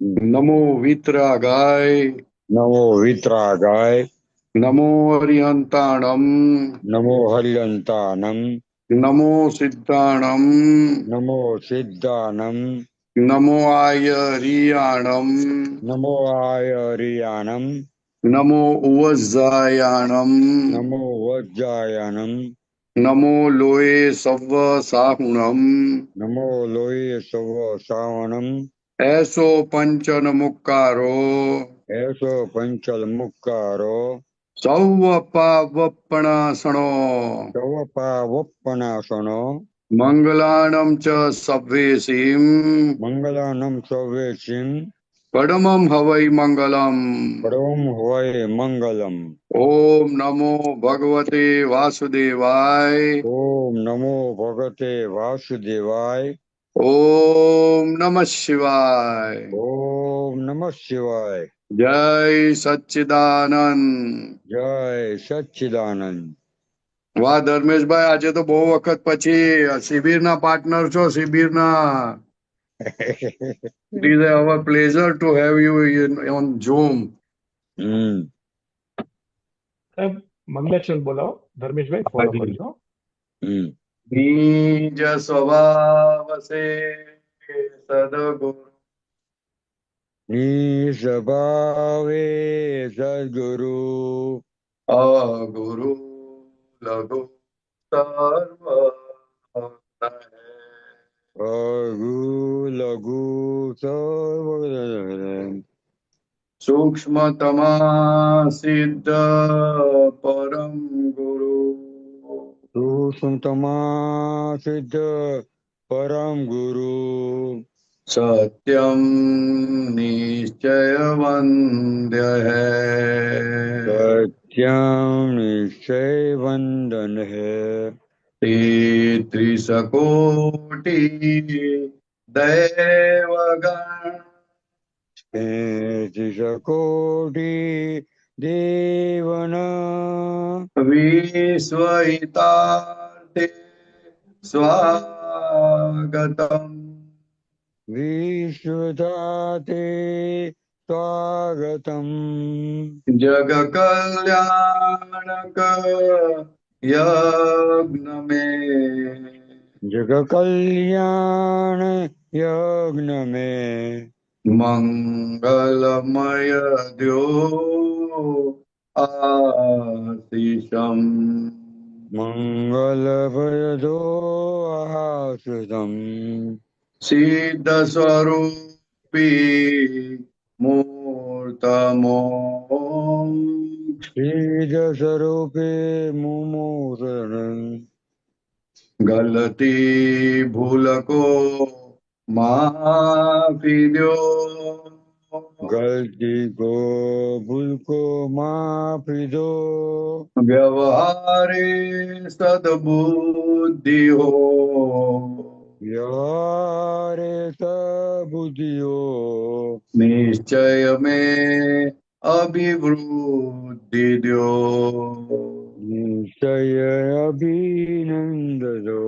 નમો વિતરાગાય નમો વિતરાગાય. નમો હરિહંતાણમ નમો હરિયંતાનમ. નમો સિદ્ધાણમ નમો સિદ્ધાનમ. નમો આયરિયાણમ નમો આયરિયાણમ. નમો ઉવઝાયાણમ નમો વજ્જાયાનમ. નમો લોએ સવ્વ સાહુણમ નમો લોહી સવ સાવણમ. એસો પંચન મુક્કારો એસો પંચલ મુક્કારો. સૌ પાવપણાસણો સવપા વપનાસનો. મંગલાણમ ચ સભ્યેસીમ મંગલાનમ સવેશિમ. પડમમ હવૈ મંગલમ પરમ હોય મંગલમ. ઓમ નમો ભગવતે વાસુદેવાય ઓમ નમો ભગતે વાસુદેવાય. ઓમ નમઃ શિવાય ઓમ નમઃ શિવાય. જય સચ્ચિદાનંદ જય સચ્ચિદાનંદ. વાહ ધર્મેશભાઈ, આજે તો બહુ વખત પછી શિબિરના પાર્ટનર છો. શિબિરના it is our pleasure to have you on Zoom. સાહેબ મંગલાચરણ બોલાવો, ધર્મેશભાઈ ફોલો કરજો. નિજ સ્વભાવ સે સદગુરુ નિસ્વભાવે સદગુરુ. અગુરુ લઘુ સર્વ અગુ લઘુ સર્વ. સૂક્ષ્મતમા સિદ્ધ પરમ ગુરુ સુસંતમા સિદ્ધ પરમ ગુરુ. સત્યમ નિશ્ચય વંદ્ય હૈ સત્યમ નિશ્ચય વંદન હૈ. ત્રિશકોટિ દૈવગણ ત્રિશકોટિ દેવના. વિશ્વહિતાર્થે સ્વાગતમ વિશ્વધાતે સ્વાગતમ. જગ કલ્યાણક યજ્ઞ મે જગ કલ્યાણ યજ્ઞ મેં. મંગલમય દ્યો આશીષમ મંગલ ભયદો આશ્રિતમ. સિદ્ધ સ્વરૂપી મૂર્તમો સિદ્ધ સ્વરૂપે મુમુષણ. ગલતી ભૂલકો માફી દ્યો ગલતી કો ભૂલકો માફી દો. વ્યવહારે સદબુદ્ધિ હો યારે સબુદ્ધિઓ. નિશ્ચય મેં અભિવૃદ્ધિ દ્યો નિશ્ચય અભિનંદ દો.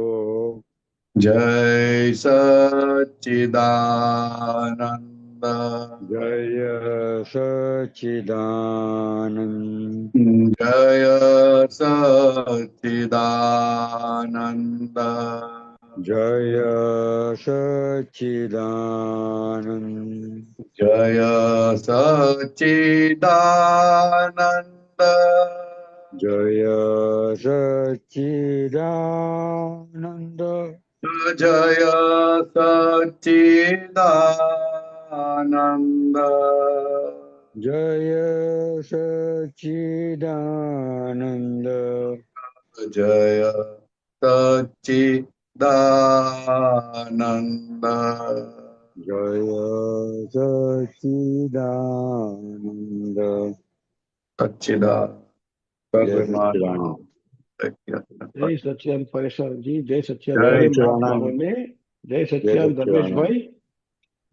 જય સચ્ચિદાનંદ જય સચ્ચિદાનંદ. જય સચ્ચિદાનંદ જય સચ્ચિદાનંદ. જય સચ્ચિદાનંદ જય સચ્ચિદાનંદ. જય સચ્ચિદાનંદ જય સચ્ચિદાનંદ. જય સચ્ચિદાનંદ જય સચ્ચિદાનંદ. સચ્ચિદાનંદ જય સચ્ચિદાનંદ. જય સચ્ચિદાનંદ પરેશરજી, જય જય સચ્ચિદાનંદ સચ્ચિદાનંદ. મહાત્માઓને, જય જય સચ્ચિદાનંદ સચ્ચિદાનંદ. ધર્મેશભાઈ.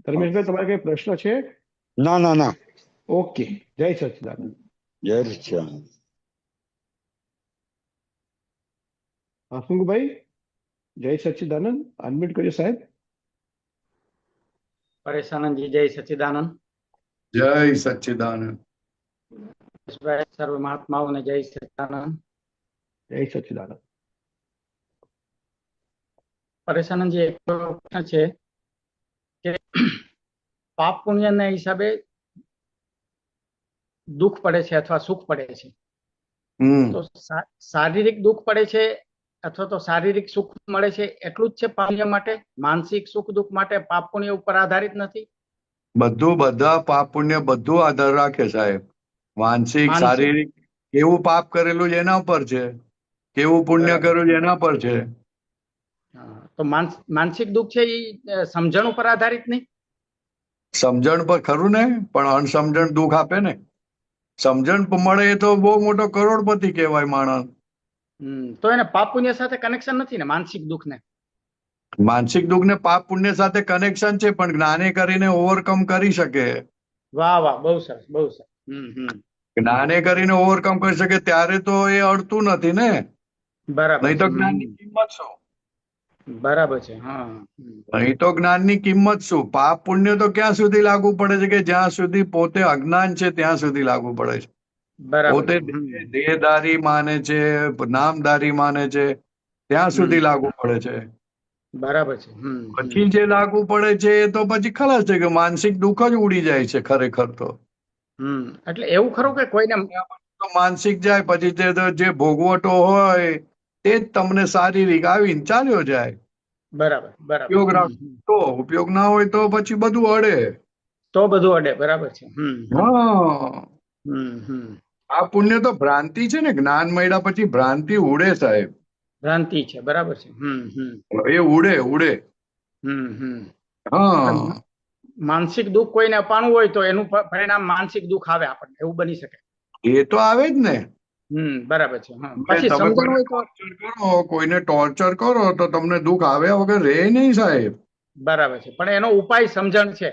ધર્મેશભાઈ, તમારે કઈ પ્રશ્ન છે? ના ના ના. ઓકે, જય સચ્ચિદાનંદ. જય સચ્ચિદાનંદ. હસમુખભાઈ, જય સચ્ચિદાનંદ. અનમ્યુટ કર્યો સાહેબ. પરેશાનંદજી જય સચ્ચિદાનંદ. જય સચ્ચિદાનંદ. સર્વ મહાત્માઓને જય સચ્ચિદાનંદ. જય સચ્ચિદાનંદ. પરેશાનંદજી, એક પ્રશ્ન છે કે પાપ પુણ્યના હિસાબે દુઃખ પડે છે અથવા સુખ પડે છે, તો શારીરિક દુઃખ પડે છે અથવા તો શારીરિક સુખ મળે છે એટલું જ છે પુણ્ય માટે? માનસિક સુખ દુઃખ માટે પાપ પુણ્ય ઉપર આધારિત નથી? બધા પાપ પુણ્ય બધું આધાર રાખે સાહેબ. માનસિક, શારીરિક, કેવું પાપ કરેલું છે એના પર છે, કેવું પુણ્ય કરેલું છે એના પર છે. તો માનસિક દુઃખ છે એ સમજણ ઉપર આધારિત નહીં? સમજણ પર ખરું ને, પણ અણસમજણ દુઃખ આપે ને. સમજણ મળે એ તો બહુ મોટો કરોડપતિ કહેવાય માણસ. તો એને પાપ પુણ્ય સાથે કનેક્શન નથી ને માનસિક દુઃખ ને? માનસિક દુઃખ ને પાપ પુણ્ય સાથે કનેક્શન છે, પણ જ્ઞાને કરીને ઓવરકમ કરી શકે. વાહ વાહ, બહુ સરસ, બહુ સરસ. જ્ઞાને કરીને ઓવરકમ કરી શકે ત્યારે તો એ અડતું નથી ને. બરાબર. નહીં તો જ્ઞાનની કિંમત શું? બરાબર છે. હા, નહીં તો જ્ઞાનની કિંમત શું? પાપ પુણ્ય તો ક્યાં સુધી લાગુ પડે છે કે જ્યાં સુધી પોતે અજ્ઞાન છે ત્યાં સુધી લાગુ પડે છે. પોતે દેહદારી માને છે, નામદારી માને છે, ત્યાં સુધી લાગુ પડે છે. બરાબર છે. પછી જે લાગુ પડે છે એ તો પછી ખલાસ છે કે માનસિક દુઃખ જ ઉડી જાય છે ખરેખર તો. એટલે એવું ખરું કે કોઈને માનસિક જાય પછી જે ભોગવટો હોય તે જ તમને શારીરિક આવીને ચાલ્યો જાય. બરાબર બરાબર. ઉપયોગ રાખો તો, ઉપયોગ ના હોય તો પછી બધું અડે. તો બધું અડે. બરાબર છે. આ પુણ્ય તો ભ્રાંતિ છે ને. જ્ઞાન મળ્યા પછી ભ્રાંતિ ઉડે સાહેબ. ભ્રાંતિ છે. બરાબર છે. એ ઉડે ઉડે. માનસિક દુઃખ કોઈને અપાણું હોય તો એનું પરિણામ માનસિક દુઃખ આવે આપણને, એવું બની શકે? એ તો આવે જ ને. બરાબર છે. પછી સમજણ હોય તો કરો, કોઈને ટોર્ચર કરો તો તમને દુઃખ આવ્યા વગર રહે નહીં સાહેબ. બરાબર છે, પણ એનો ઉપાય સમજણ છે.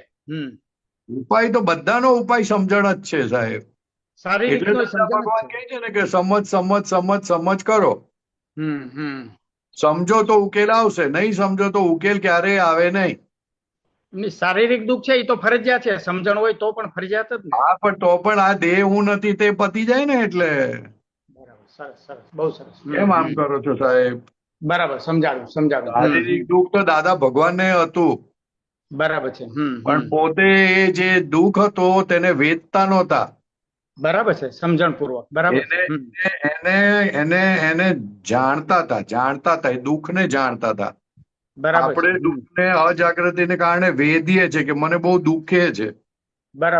ઉપાય તો બધાનો ઉપાય સમજણ જ છે સાહેબ. શારીરિક ભગવાન કહે છે ને કે સમજ સમજ સમજ સમજ કરો. સમજો તો ઉકેલ આવશે, નહીં સમજો તો ઉકેલ ક્યારેય આવે નહીં. શારીરિક દુઃખ છે એ તો ફરજિયાત છે, સમજણ હોય તો પણ ફરજિયાત જ ને. હા, પણ તો પણ આ દેહ હું નથી તે પતી જાય ને એટલે. બરાબર. સરસ સરસ, બહુ સરસ. કેમ આમ કરો છો સાહેબ? બરાબર, સમજાવ્યું સમજાવ્યું. શારીરિક દુઃખ તો દાદા ભગવાનને હતું. બરાબર છે. પણ પોતે એ જે દુઃખ હતો તેને વેચતા નહોતા. બરાબર છે, સમજણ પૂર્વક. બરાબર. એને જાણતા હતા એ દુઃખને જાણતા હતા. આપણે દુઃખને અજાગૃતિને કારણે વેદીએ છે કે મને બહુ દુઃખે છે,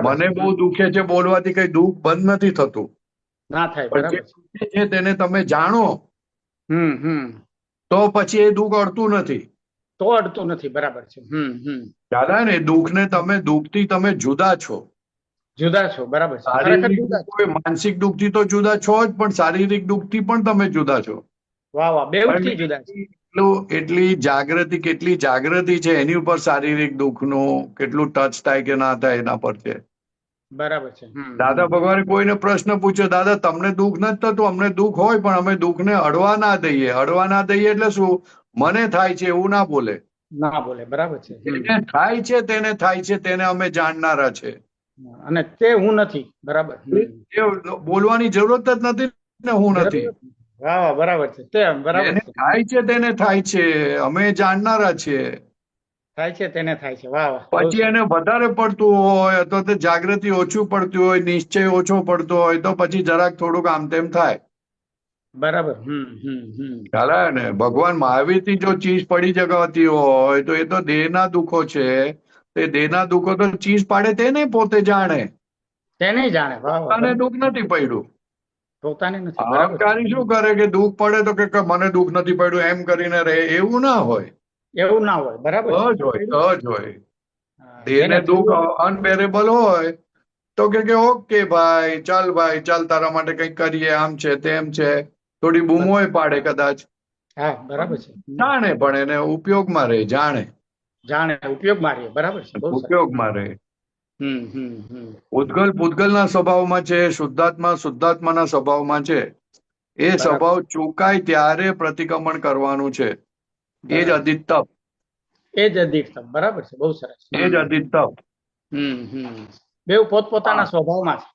મને બહુ દુઃખે છે બોલવાથી કઈ દુઃખ બંધ નથી થતું. ના થાય. પણ જે દુઃખે છે તેને તમે જાણો તો પછી એ દુઃખ અડતું નથી. તો અડતું નથી. બરાબર છે. દાદા ને દુઃખને તમે દુઃખથી તમે જુદા છો. જુદા છો. બરાબર છે. શારીરિક માનસિક દુઃખથી તો જુદા છો જ, પણ શારીરિક દુઃખથી પણ તમે જુદા છો. વાહ વાહ, બેવથી જુદા છે. એટલી જાગૃતિ, કેટલી જાગૃતિ છે એની ઉપર શારીરિક દુઃખનું કેટલું ટચ થાય કે ના થાય એના પર છે. બરાબર છે. દાદા ભગવાને કોઈને પ્રશ્ન પૂછ્યો, દાદા તમને દુઃખ નથી થતું? અમને દુઃખ હોય પણ અમે દુઃખને અડવા ના દઈએ. અડવા ના દઈએ એટલે શું? મને થાય છે એવું ના બોલે. ના બોલે. બરાબર છે. એને થાય છે તેને થાય છે તેને અમે જાણનારા છે, અને તે હું નથી. બરાબર. બોલવાની જરૂરત જ નથી ને હું નથી. વાહ, બરાબર છે. તે બરાબર એને થાય છે તેને થાય છે, અમે જાણનારા છીએ. થાય છે તેને થાય છે. વાહ વાહ. પછી એને વધારે પડતું હોય અથવા તો જાગૃતિ ઓછું પડતું હોય, નિશ્ચય ઓછો પડતો હોય તો પછી જરાક થોડુંક આમ તેમ થાય. બરાબર. ખ્યાલ આવે ને? ભગવાન મહાવીર થી જો ચીજ પડી જગાવતી હોય તો એ તો દેહના દુઃખો છે. તે દેહના દુઃખો તો ચીજ પાડે તેને પોતે જાણે. તેને જાણે. પોતાને દુઃખ નથી પડ્યું. પોતાને નથી. અહંકારી શું કરે કે દુઃખ પડે તો કે મને દુઃખ નથી પડ્યું એમ કરીને રહે. એવું ના હોય. એવું ના હોય. બરાબર. સહજ હોય. દેહને દુઃખ અનબેરેબલ હોય તો કે ઓકે ભાઈ, ચાલ ભાઈ, ચાલ તારા માટે કંઈક કરીએ, આમ છે તેમ છે, થોડી બૂમોય પાડે કદાચ. હા, બરાબર છે. જાણે પણ એને ઉપયોગમાં રહે. જાણે ઉપયોગમાં રહે. બરાબર છે. ઉપયોગમાં રહે. ઉદ્ગલ પૂતગલના સ્વભાવમાં છે, શુદ્ધાત્મા શુદ્ધાત્માના સ્વભાવમાં છે. એ સ્વભાવ ચૂકાય ત્યારે પ્રતિક્રમણ કરવાનું છે. એ જ અધિતપ. એ જ અધિકતમ, બરાબર છે, બહુ સરસ. એ જ અધિકતમ. બેઉ પોતપોતાના સ્વભાવમાં છે.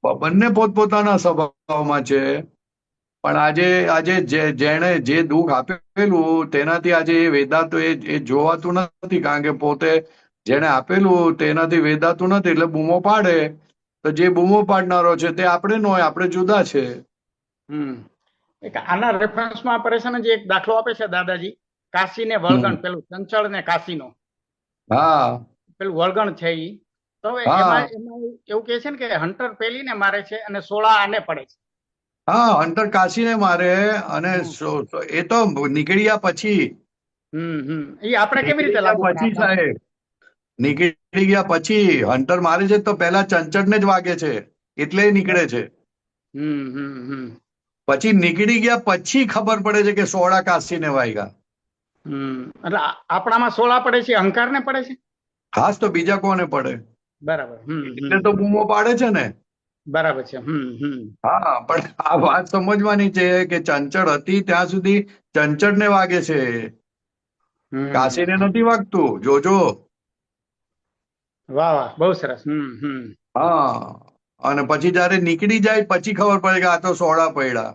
બંને પોતપોતાના સ્વભાવમાં છે, પણ આજે જેણે જે દુઃખ આપેલું તેનાથી આજે એ વેદાતું એ જોવાતું નથી, કારણ કે પોતે જેણે આપેલું તેનાથી વેદાતું નથી, એટલે બૂમો પાડે તો જે બૂમો પાડનારો છે તે આપણે નો હોય, આપણે જુદા છે. એક આના રેફરન્સમાં પરેશાન જે એક દાખલો આપે છે દાદાજી, કાશી ને વળગણ, પેલું ચંચળ ને કાશીનો હા પેલું વળગણ છે ઈ. તો હવે હા. એમાં એવું કે છે ને કે હન્ટર પેલીને મારે છે અને 16 આને પડે છે. હા, હન્ટર કાશીને મારે, અને એ તો નીકળ્યા પછી. એ આપણે કેવી રીતે લાગુ પછી પડે? સાહેબ, નીકળી ગયા પછી હન્ટર મારે છે તો પેલા ચંચળને જ વાગે છે, એટલે નીકળે છે. પછી નીકળી ગયા પછી ખબર પડે છે કે 16 કાશીને વાગ્યા. એટલે આપણામાં 16 પડે છે, અહંકાર ને પડે છે. ખાસ તો બીજા કોને પડે? બરાબર. એટલે તો બૂમો પાડે છે ને. બરાબર છે. હા, પણ આ વાત સમજવાની છે કે ચંચળ હતી ત્યાં સુધી ચંચળને વાગે છે, કાશીને નથી વાગતું. જોજો. વાહ વાહ, બહુ સરસ. હા, અને પછી જયારે નીકળી જાય પછી ખબર પડે કે આ તો 16 પડ્યા.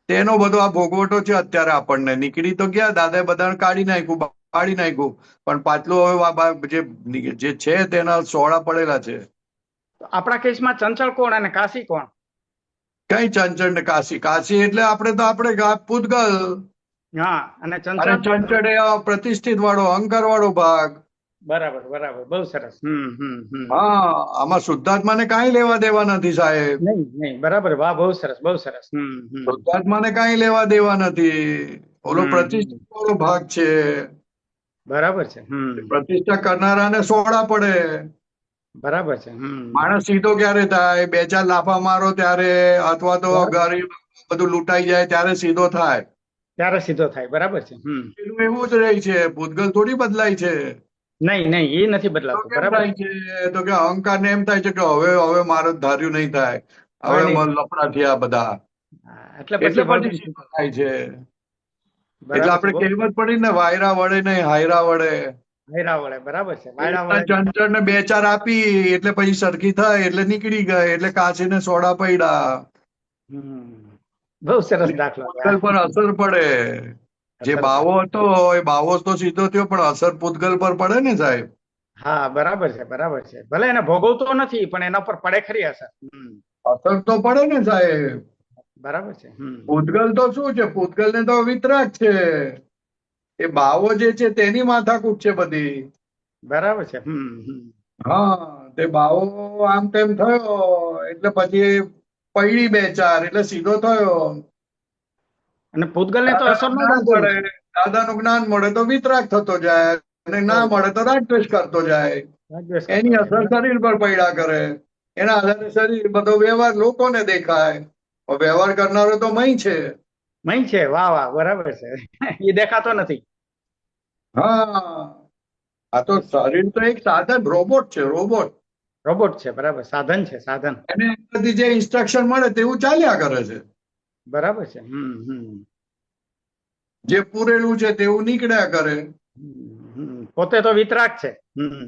તેનો બધો આ ભોગવટો છે અત્યારે આપણને. નીકળી તો ગયા, દાદાએ બધાને કાઢી નાખ્યું, પાડી નાખ્યું, પણ પાછલું હવે જે છે તેના 16 પડેલા છે. આપણા કેસમાં ચંચળ કોણ અને કાશી કોણ? કઈ ચંચળ ને કાશી? કાશી એટલે આપણે પૂતગલ. હા, અને અને ચંચળ ચંચળ એ પ્રતિષ્ઠિત વાળો, અહંકાર વાળો ભાગ. બરાબર બરાબર, બહુ સરસ. હા, આમાં શુદ્ધાત્માને કાંઈ લેવા દેવા નથી સાહેબ. નહીં, બરાબર. વાહ, બહુ સરસ, બહુ સરસ. શુદ્ધાત્માને કાંઈ લેવા દેવા નથી. ઓલો પ્રતિષ્ઠિત વાળો ભાગ છે. બરાબર છે. પ્રતિષ્ઠા કરનારાને 16 પડે. બરાબર છે. માણસ સીધો ક્યારે થાય? 2-4 લાફા મારો ત્યારે, અથવા તો ગરીબ બધું લૂંટાઈ જાય ત્યારે સીધો થાય. ત્યારે સીધો થાય. બરાબર છે. પેલું એવું જ રહે છે, ભૂતગલ થોડી બદલાય છે. નહીં, એ નથી તો બદલાતું. કેમ બરાબર થાય છે? તો કે અહંકાર ને એમ થાય છે કે હવે મારું ધાર્યું નહીં થાય, હવે લફડા થયા બધા, એટલે એટલે પછી પછી સીધો થાય છે. એટલે આપણે કહેવત પડી ને, વાયરા વડે નહીં હાયરા વડે. વાયરા વડે. બરાબર છે. વાયરા વડે ચંચળ ને 2-4 આપી એટલે પછી સરખી થાય, એટલે નીકળી ગઈ, એટલે કાશીને 16 પડ્યા. બહુ સરસ દાખલો. પૂતગલ પર અસર પડે. જે બાવો હતો એ બાવો તો સીધો થયો, પણ અસર પૂતગલ પર પડે ને સાહેબ. હા, બરાબર છે. બરાબર છે. ભલે એને ભોગવતો નથી, પણ એના પર પડે ખરી અસર. અસર તો પડે ને સાહેબ. બરાબર છે. પૂતગલ તો શું છે? પૂતગલ ને તો વિતરાગ છે. એ બાવો જે છે તેની માથાકૂટ છે બધી. બરાબર છે. હા, તે બાવો આમ તેમ થયો એટલે પછી પૈડી 2-4 એટલે સીધો થયો. અને પૂતગલ ને તો અસર નો મળે, દાદાનું જ્ઞાન મળે તો વિતરાગ થતો જાય, અને ના મળે તો રાગદ્વેષ કરતો જાય. એની અસર શરીર પર પડ્યા કરે. એના આધારે શરીર બધો વ્યવહાર લોકોને દેખાય. વ્યવહાર કરનારો તો મય છે. મય છે. વાહ વાહ, બરાબર છે. એ દેખાતો નથી. હા, આ તો શરીર તો એક સાધન, રોબોટ છે. રોબોટ છે. બરાબર, સાધન છે. સાધન. એને બધી જે ઇન્સ્ટ્રક્શન મળે તેવું ચાલ્યા કરે છે. બરાબર છે. જે પૂરેલું છે તેવું નીકળ્યા કરે. પોતે તો વિતરાગ છે.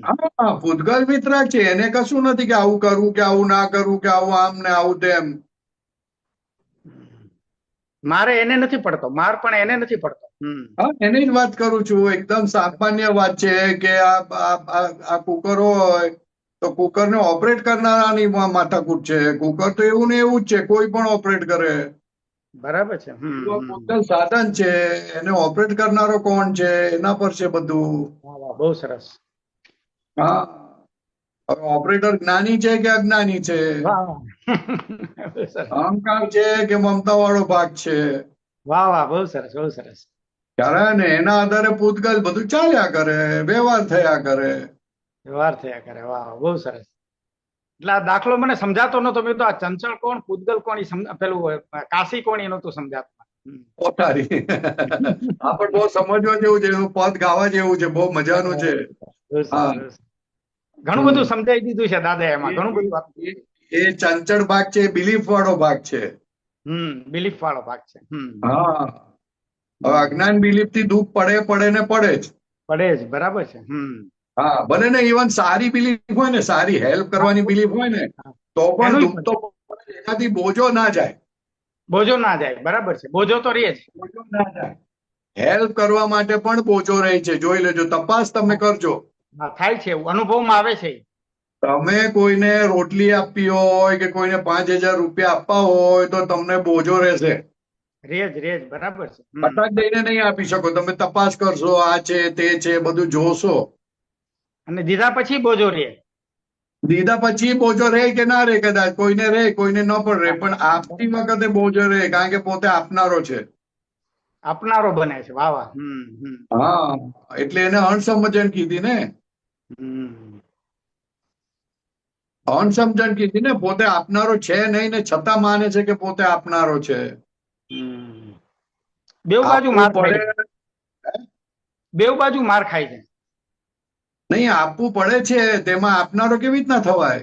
હા, પૂતગલ વિતરાગ છે. એને કશું નથી કે આવું કરવું કે આવું ના કરવું, કે આવું આમ ને આવું તેમ. મારે એને નથી પડતો. માર પણ એને નથી પડતો. હા, એની જ વાત કરું છું. એકદમ સામાન્ય વાત છે કે આ કુકર હોય તો કુકરને ઓપરેટ કરનારાની માથાકૂટ છે. કુકર તો એવું ને એવું જ છે, કોઈ પણ ઓપરેટ કરે. બરાબર છે. કુકર સાધન છે, એને ઓપરેટ કરનારો કોણ છે એના પર છે બધું. બહુ સરસ. હા, હવે ઓપરેટર જ્ઞાની છે કે અજ્ઞાની છે? અહંકાર છે કે મમતા વાળો ભાગ છે? વાહ વાહ, બહુ સરસ, બહુ સરસ. ત્યારે ને એના આધારે પૂતગલ બધું ચાલ્યા કરે, વ્યવહાર થયા કરે. વ્યવહાર થયા કરે. વાહ, બહુ સરસ. એટલે આ દાખલો મને સમજાતો નતો. મેં તો આ ચંચળ કોણ, પૂતગલ કોણ, પેલું કાશી કોણ, એ નતું સમજાતું. પોતારી આ પણ બહુ સમજવા જેવું છે, પદ ગાવા જેવું છે, બહુ મજાનું છે. હા, ઘણું બધું સમજાવી દીધું છે દાદા એમાં. ઘણું બધું. એ ચંચળ ભાગ છે, બિલીફ વાળો ભાગ છે. બિલીફ વાળો ભાગ છે. હા, હવે અજ્ઞાન બિલીફ થી દુઃખ પડે ને પડે જ. પડે જ, બરાબર છે. હા, ભલે ને ઇવન સારી બિલીફ હોય ને, સારી હેલ્પ કરવાની બિલીફ હોય ને, તો પણ એનુંય દુઃખ તો પડે, એનાથી બોજો ના જાય. બોજો ના જાય, બરાબર છે. બોજો તો રહે જ. બોજો ના જાય. હેલ્પ કરવા માટે પણ બોજો રહે છે. જોઈ લેજો, તપાસ તમે કરજો. હા, થાય છે એવું, અનુભવમાં આવે છે. તમે કોઈને રોટલી આપવી હોય કે કોઈને 5,000 રૂપિયા આપવા હોય તો તમને બોજો રહેશે. રેજ, બરાબર છે. ફટાક દઈને નહીં આપી શકો. તમે તપાસ કરશો, આ છે તે છે બધું જોશો. અને દીધા પછી બોજો રહે. દીધા પછી બોજો રહે કે ના રહે, કદાચ કોઈને રહે કોઈને ન પણ રહે, પણ આપતી વખતે બોજો રહે, કારણ કે પોતે આપનારો છે. આપનારો બને છે. વાહ વાહ. હા, એટલે એને અણસમજણ કીધી ને. અણસમજણ કીધી ને. પોતે આપનારો છે નહીં ને છતાં માને છે કે પોતે આપનારો છે. બેવ બાજુ માર આપવું ખાય છે. પડે. બેવ બાજુ માર ખાય છે. નહીં, આપવું પડે છે, તેમાં આપનારો કેવી રીતના થવાય?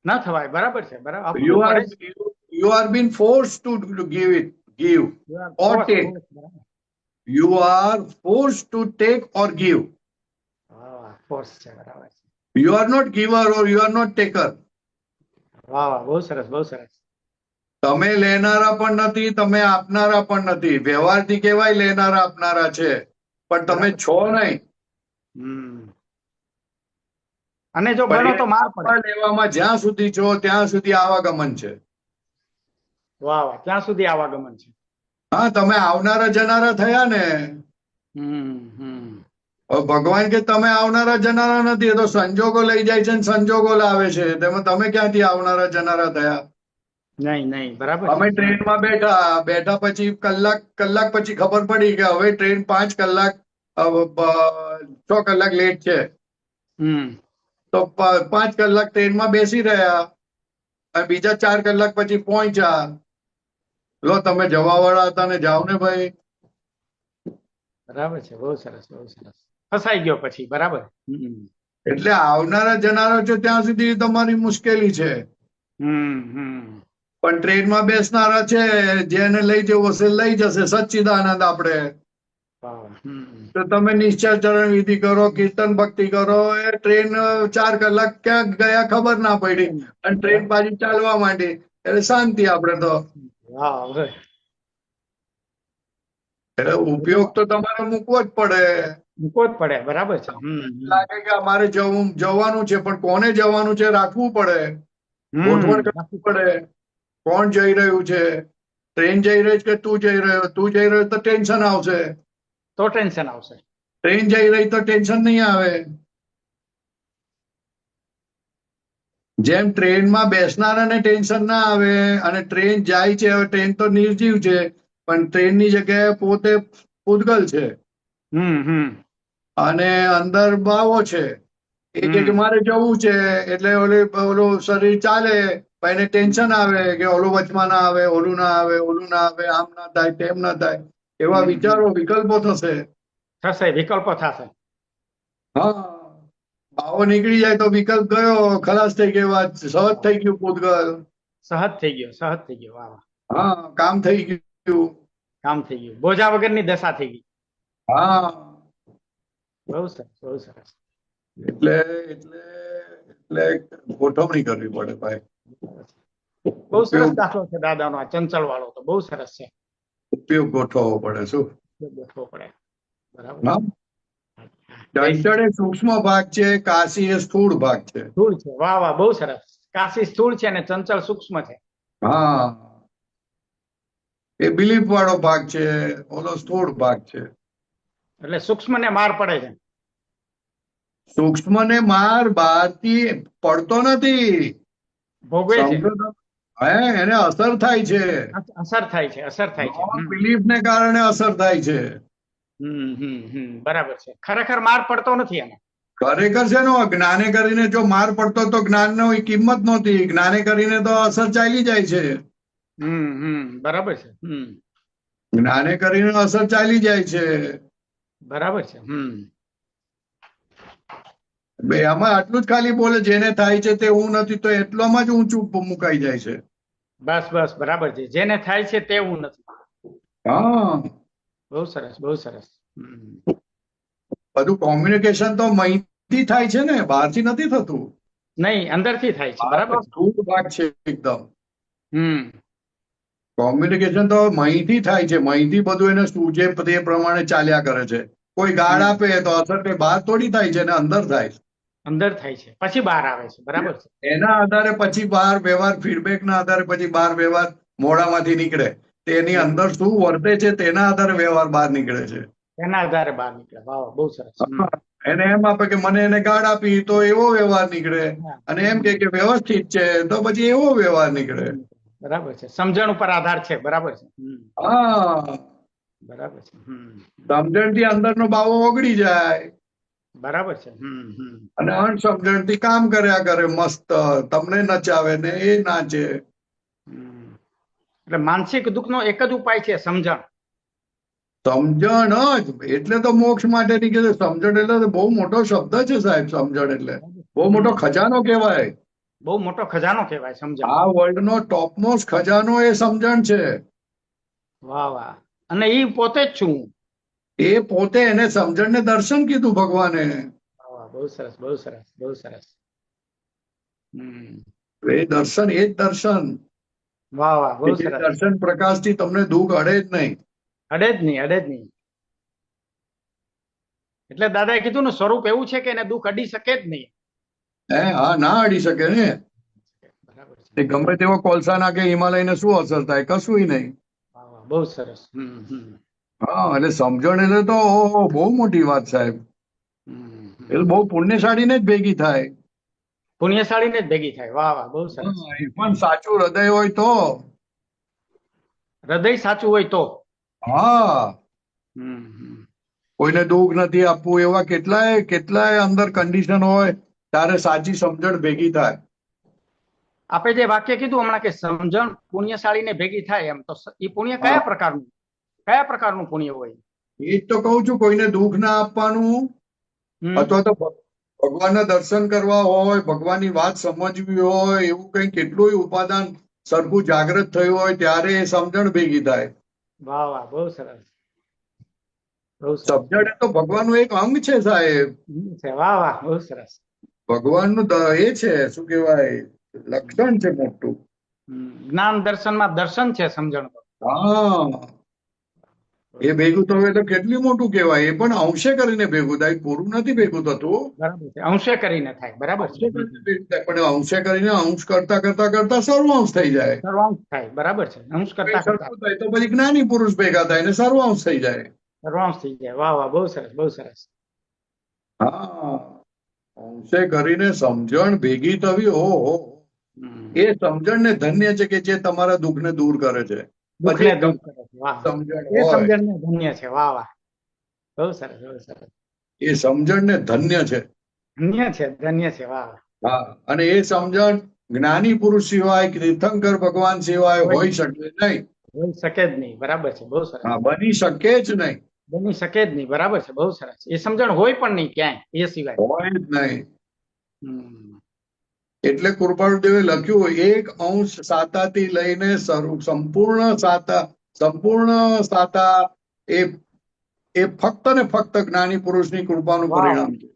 ન થવાય, બરાબર છે. બરાબર, આપવું You are પડે છે. you are being forced to give or take. You are forced to take or give. Force છે, બરાબર છે. You are not giver or you are not taker. વાહ વાહ, બહુ સરસ, બહુ સરસ. તમે લેનારા પણ નથી, તમે આપનારા પણ નથી. વ્યવહારથી કહેવાય લેનારા આપનારા છે, પણ તમે છો નહીં. અને જો બનો તો માર પડે. લેવામાં જ્યાં સુધી છો ત્યાં સુધી આવાગમન છે. વાહ વાહ, ત્યાં સુધી આવાગમન છે. હા, તમે આવનારા જનારા થયા ને. ભગવાન કે તમે આવનારા જનારા નથી, એ તો સંજોગો લઈ જાય છે ને સંજોગો લાવે છે. તેમાં તમે ક્યાંથી આવનારા જનારા થયા? નહીં, બરાબર. અમે ટ્રેનમાં બેઠા પછી કલાક પછી ખબર પડી કે હવે ટ્રેન 5 કલાક 6 કલાક લેટ છે. તો 5 કલાક ટ્રેનમાં બેસી રહ્યા અને બીજા 4 કલાક પછી પહોંચ્યા. લો, તમે જવા વાળા હતા ને, જાઓ ને ભાઈ. બરાબર છે, બહુ સરસ, બહુ સરસ. ફસાઈ ગયો પછી, બરાબર. એટલે આવનારા જનારો છે ત્યાં સુધી તમારી મુશ્કેલી છે. પણ ટ્રેનમાં બેસનારા છે, જેને લઈ જવું હશે લઈ જશે. સચ્ચિદાનંદ આપણે. તો તમે નિશ્ચય ચરણ વિધિ કરો, કીર્તન ભક્તિ કરો, એ ટ્રેન 4 કલાક ક્યાં ગયા ખબર ના પડી અને ટ્રેન પાછી ચાલવા માંડી, એટલે શાંતિ આપણે તો. એટલે ઉપયોગ તો તમારે મૂકવો જ પડે. મૂકવો જ પડે, બરાબર છે. લાગે કે અમારે જવાનું છે, પણ કોને જવાનું છે રાખવું પડે, ગોઠવણ કરવી પડે. કોણ જઈ રહ્યું છે? ટ્રેન જઈ રહી છે કે તું જઈ રહ્યો? તું જઈ રહ્યો તો ટેન્શન આવશે. તો ટેન્શન આવશે. ટ્રેન જઈ રહી તો ટેન્શન નહીં આવે. જેમ ટ્રેનમાં બેસનારાને ટેન્શન ના આવે અને ટ્રેન જાય છે, હવે ટ્રેન તો નિર્જીવ છે પણ ટ્રેનની જગ્યાએ પોતે પૂતગલ છે અને અંદર બાવો છે. એ કે મારે જવું છે, એટલે ઓલું શરીર ચાલે, પણ એને ટેન્શન આવે કે ઓલું વચમાં ના આવે, ઓલું ના આવે, ઓલું ના આવે, આમ ના થાય, તેમ ના થાય. એવા વિચારો, વિકલ્પો થશે. વિકલ્પો થશે. હા, બાવો નીકળી જાય તો વિકલ્પ ગયો, ખલાસ થઈ ગઈ વાત, સહજ થઈ ગયું પૂતગલ. સહજ થઈ ગયો. વાહ વાહ. હા, કામ થઈ ગયું. કામ થઈ ગયું, બોજા વગરની દશા થઈ ગઈ. હા, બહુ સરસ, બહુ સરસ. એટલે ગોઠવણી કરવી પડે ભાઈ. બહુ સરસ દાખલો છે દાદાનો આ ચંચળ વાળો, તો બહુ સરસ છે. ઉપયોગ ગોઠવવો પડે. શું ગોઠવવો પડે? બરાબર. ચંચળ એ સૂક્ષ્મ ભાગ છે, કાશી એ સ્થૂળ ભાગ છે. સ્થૂળ છે. વાહ વાહ, બહુ સરસ. કાશી સ્થૂળ છે અને ચંચળ સૂક્ષ્મ છે. હા, એ બિલીફ વાળો ભાગ છે, ઓલો સ્થૂળ ભાગ છે. એટલે સૂક્ષ્મ ને માર પડે છે. સૂક્ષ્મ ને માર બહારથી પડતો નથી, ભોગવે છે. એને અસર થાય છે. અસર થાય છે. બિલીફ ને કારણે અસર થાય છે. બરાબર છે. ખરેખર માર પડતો નથી એને. ખરેખર છે ને, જ્ઞાને કરીને જો માર પડતો તો જ્ઞાનનો કિંમત નહોતી. જ્ઞાને કરીને તો અસર ચાલી જાય છે. બરાબર છે. જ્ઞાને કરીને અસર ચાલી જાય છે. બરાબર છે. આમાં આટલું જ ખાલી બોલે, જેને થાય છે તે હું નથી, તો એટલામાં જ ઊંચું મુકાઈ જાય છે. બસ બરાબર છે. જેને થાય છે તે હું નથી. હા, બહુ સરસ, બહુ સરસ. બધું કોમ્યુનિકેશન તો મહીથી થાય છે ને, બહારથી નથી થતું. નહીં, અંદરથી થાય છે. બરાબર છે. સ્થૂળ ભાગ છે એકદમ. હમ કોમ્યુનિકેશન તો મહીથી થાય છે. મહીથી બધું એને સૂજે તે પ્રમાણે ચાલ્યા કરે છે. કોઈ ગાળ આપે તો અસર કઈ બહાર થોડી થાય છે, ને અંદર થાય છે. અંદર થાય છે, પછી બહાર આવે છે. બરાબર છે. એના આધારે પછી બહાર વ્યવહાર, ફીડબેકના આધારે પછી બહાર વ્યવહાર મોઢામાંથી નીકળે. તેની અંદર શું વર્તે છે તેના આધારે વ્યવહાર બહાર નીકળે છે. એના આધારે બહાર નીકળે. વાહ, બહુ સરસ. એને એમ આપે કે મને એને ગાળ આપી તો એવો વ્યવહાર નીકળે, અને એમ કે વ્યવસ્થિત છે તો પછી એવો વ્યવહાર નીકળે. બરાબર છે. સમજણ ઉપર આધાર છે. બરાબર છે. હા, બરાબર છે. સમજણથી અંદરનો બાવો ઓગળી જાય બરાબર છે. અને અણસમજણથી કામ કર્યા કરે મસ્ત, તમને નચાવે ને એ નાચે. એટલે માનસિક દુઃખનો એક જ ઉપાય છે, સમજણ. સમજણ જ એટલે તો મોક્ષ માટે ની કીધું. સમજણ એટલે તો બહુ મોટો શબ્દ છે સાહેબ. સમજણ એટલે બહુ મોટો ખજાનો કહેવાય. બહુ મોટો ખજાનો કહેવાય સમજણ. આ વર્લ્ડનો ટોપમોસ્ટ ખજાનો એ સમજણ છે. વાહ વાહ. અને એ પોતે જ છું. એ પોતે, એને સમજણને દર્શન કીધું ભગવાને. વાહ, બહુ સરસ, બહુ સરસ, બહુ સરસ. એ દર્શન, એ જ દર્શન. વાહ વાહ, બહુ એ સરસ. દર્શન પ્રકાશથી તમને દુઃખ અડે જ નહીં. અડે જ નહીં, અડે જ નહીં. એટલે દાદાએ કીધું ને, સ્વરૂપ એવું છે કે એને દુઃખ અડી શકે જ નહીં. હા, ના અડી શકે ને. બરાબર છે. એ ગમે તેવો કોલસા નાખે હિમાલયને શું અસર થાય? કશું નહીં. વાહ વાહ, બહુ સરસ. હા, એટલે સમજણ એટલે તો ઓહો, બહુ મોટી વાત સાહેબ. એટલે બહુ પુણ્યશાળીને જ ભેગી થાય. પુણ્યશાળીને જ ભેગી થાય. વાહ વાહ, બહુ સરસ. એ પણ સાચું હૃદય હોય તો. હૃદય સાચું હોય તો. હા, કોઈને દુઃખ નથી આપવું, એવા કેટલાય કેટલાય અંદર કન્ડિશન હોય ત્યારે સાચી સમજણ ભેગી થાય. આપે જે વાક્ય કીધું હમણાં કે સમજણ પુણ્યશાળીને ભેગી થાય, એમ તો એ પુણ્ય કયા પ્રકારનું પુણ્ય હોય? એ જ તો કહું છું, કોઈને દુઃખ ના આપવાનું, અથવા તો ભગવાનના દર્શન કરવા હોય, ભગવાનની વાત સમજવી હોય, એવું કઈ કેટલું ઉપાદાન સરખું જાગૃત થયું હોય ત્યારે એ સમજણ ભેગી થાય. વાહ વાહ, બહુ સરસ. સમજણ એ તો ભગવાનનું એક અંગ છે સાહેબ. વાહ વાહ, બહુ સરસ. ભગવાનનું એ છે, શું કહેવાય, લક્ષણ છે મોટું. જ્ઞાન દર્શનમાં દર્શન છે સમજણ. હા, એ ભેગું થયું તો કેટલું મોટું કહેવાય. એ પણ અંશે કરીને ભેગું થાય, પૂરું નથી ભેગું થતું. બરાબર છે, અંશે કરીને થાય. બરાબર છે. પણ અંશે કરીને અંશ કરતા કરતા કરતા સર્વાંશ થઈ જાય. સર્વાંશ થાય. બરાબર છે. અંશ કરતા કરતા સરખું થાય તો પછી જ્ઞાની પુરુષ ભેગા થાય ને સર્વાંશ થઈ જાય. સર્વાંશ થઈ જાય. વાહ વાહ, બહુ સરસ, બહુ સરસ. હા, અંશે કરીને સમજણ ભેગી થવી, ઓહો, એ સમજણને ધન્ય છે કે જે તમારા દુઃખને દૂર કરે છે. દુઃખને દૂર કરે છે. વાહ, સમજણ એ હોય, સમજણને ધન્ય છે. વાહ વાહ, બહુ સરસ, બહુ સરસ. એ સમજણને ધન્ય છે. ધન્ય છે, ધન્ય છે. વાહ વાહ. હા, અને એ સમજણ જ્ઞાની પુરુષ સિવાય, તીર્થંકર ભગવાન સિવાય હોઈ શકે નહીં. હોઈ શકે જ નહીં. બરાબર છે, બહુ સરસ. હા, બની શકે જ નહીં. બની શકે જ નહીં. બરાબર છે, બહુ સરસ. એ સમજણ હોય પણ નહીં ક્યાંય એ સિવાય. હોય જ નહીં. એટલે કૃપાળુદેવે લખ્યું, એક અંશ સાતાથી લઈને સંપૂર્ણ સાતા એ ફક્ત ને ફક્ત જ્ઞાની પુરુષની કૃપાનું પરિણામ છે.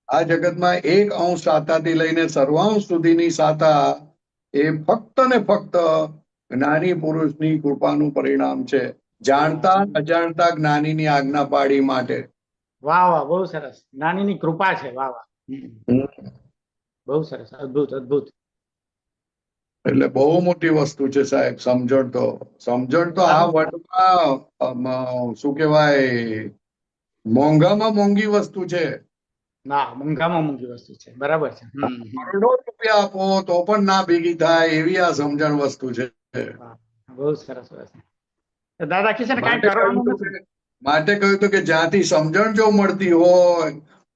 આ જગતમાં એક અંશ સાતાથી લઈને સર્વાંશ સુધીની સાતા એ ફક્ત ને ફક્ત જ્ઞાની પુરુષની કૃપાનું પરિણામ છે. જાણતા અજાણતા જ્ઞાનીની આજ્ઞા પાડી માટે. વાહ વાહ, બહુ સરસ. જ્ઞાનીની કૃપા છે. વાહ વાહ, બહુ સરસ. અદ્ભુત, અદ્ભુત. એટલે બહુ મોટી વસ્તુ છે સાહેબ. સમજણ તો આ વર્લ્ડમાં શું કહેવાય, મોંઘામાં મોંઘી વસ્તુ છે. ના, મોંઘામાં મોંઘી વસ્તુ છે. બરાબર છે. કરોડો રૂપિયા આપો તો પણ ના ભેગી થાય એવી આ સમજણ વસ્તુ છે. બહુ સરસ. દાદા કહે છે ને કાંઈ કરવાનું નથી. માટે કહ્યું હતું કે જ્યાંથી સમજણ જો મળતી હોય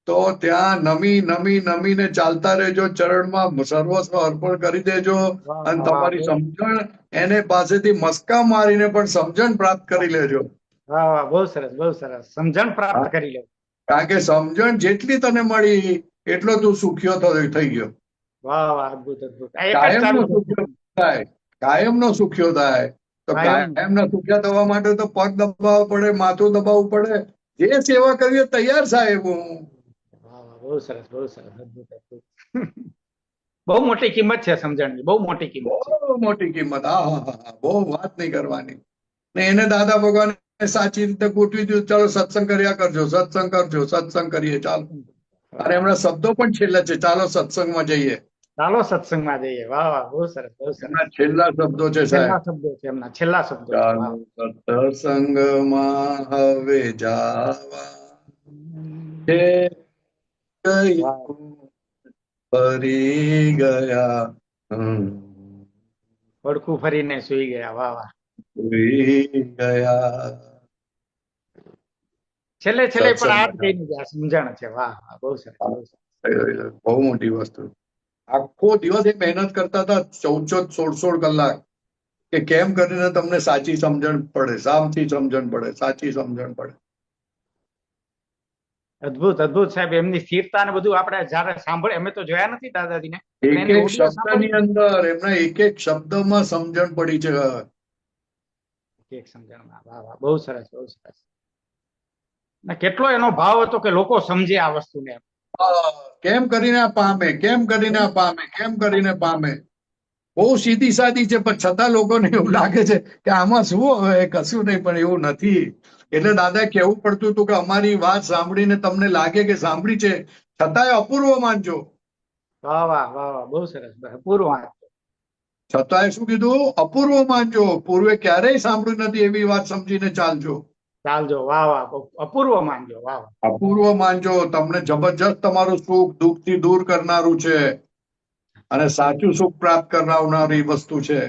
તો ત્યાં નમીને ચાલતા રહેજો, ચરણમાં સર્વસ્વ અર્પણ કરી દેજો, અને તમારી સમજણ એને પાસેથી મસ્કા મારીને પણ સમજણ પ્રાપ્ત કરી લેજો. વાહ વાહ, બહુ સરસ, બહુ સરસ. સમજણ પ્રાપ્ત કરી લે. કારણ કે સમજણ જેટલી તને મળી એટલો તું સુખ્યો થઈ ગયો. વાહ વાહ, અદ્ભુત, અદ્ભુત. કાયમનો સુખ્યો થાય. તો કાયમના સુખ્યા થવા માટે તો પગ દબાવવા પડે, માથું દબાવવું પડે, જે સેવા કરવી હોય તૈયાર સાહેબ હું. વાહ, વાહ, બહુ સરસ, બહુ સરસ, અદ્ભુત, અદ્ભુત. બહુ મોટી કિંમત છે સમજણની, બહુ મોટી કિંમત છે. બહુ મોટી કિંમત. હા હા હા હા, બહુ વાત નહીં કરવાની. ને એને દાદા ભગવાને સાચી રીતે ગોઠવી દીધું, ચાલો સત્સંગ કર્યા કરજો, સત્સંગ કરજો, સત્સંગ કરીએ ચાલો. અને એમના શબ્દો પણ છેલ્લા છે, ચાલો સત્સંગમાં જઈએ. ચાલો સત્સંગમાં જઈએ. વાહ વાહ, બહુ સરસ, બહુ સરસ. એમના છેલ્લા શબ્દો છે છેલ્લા સાહેબ. શબ્દો છે એમના, છેલ્લા શબ્દો છે. ચાલો વાહ. સત્સંગમાં હવે જાવા છે, વાહ. ફરી ગયા પડખું ફરીને સુઈ ગયા. વાહ વાહ. સુઈ ગયા. છેલ્લે છેલ્લે પણ આ જ સત્સંગમાં કહીને ગયા, સમજણ છે. વાહ વાહ, બહુ સરસ, બહુ સરસ. બહુ મોટી વસ્તુ. આખો દિવસ એ મહેનત કરતા હતા 14-16 કલાક, કે કેમ કરીને તમને સાચી સમજણ પડે, સામથી સમજણ પડે, સાચી સમજણ પડે. અદ્ભુત, અદ્ભુત સાહેબ. એમની સ્થિરતા ને બધું આપણે જયારે સાંભળે, અમે તો જોયા નથી દાદાજીને, પણ એક એની એક ઓડિયો શબ્દની સાંભળી, અંદર એમના એક એક શબ્દમાં સમજણ પડી છે. એક સમજણમાં. વાહ વાહ, બહુ સરસ, બહુ સરસ. ને કેટલો એનો ભાવ હતો કે લોકો સમજે આ વસ્તુને. કેમ કરીને આ પામે, કેમ કરીને આ પામે, કેમ કરીને પામે. બહુ સીધી સાદી છે, પણ છતાં લોકોને એવું લાગે છે કે આમાં શું હવે, કશું નહીં. પણ એવું નથી. એટલે દાદાએ કહેવું પડતું હતું કે અમારી વાત સાંભળીને તમને લાગે કે સાંભળી છે, છતાંય અપૂર્વ માનજો. વાહ વાહ, વાહ વાહ, બહુ સરસ. પૂરું વાત. છતાંય શું કીધું? અપૂર્વ માનજો. પૂર્વે ક્યારેય સાંભળ્યું નથી એવી વાત સમજીને ચાલજો. ચાલજો. વાહ વાહ, અપૂર્વ માનજો. વાહ વાહ. અપૂર્વ માનજો. તમને જબરજસ્ત તમારું સુખ દુઃખથી દૂર કરનારું છે, અને સાચું સુખ પ્રાપ્ત કરાવનારી વસ્તુ છે.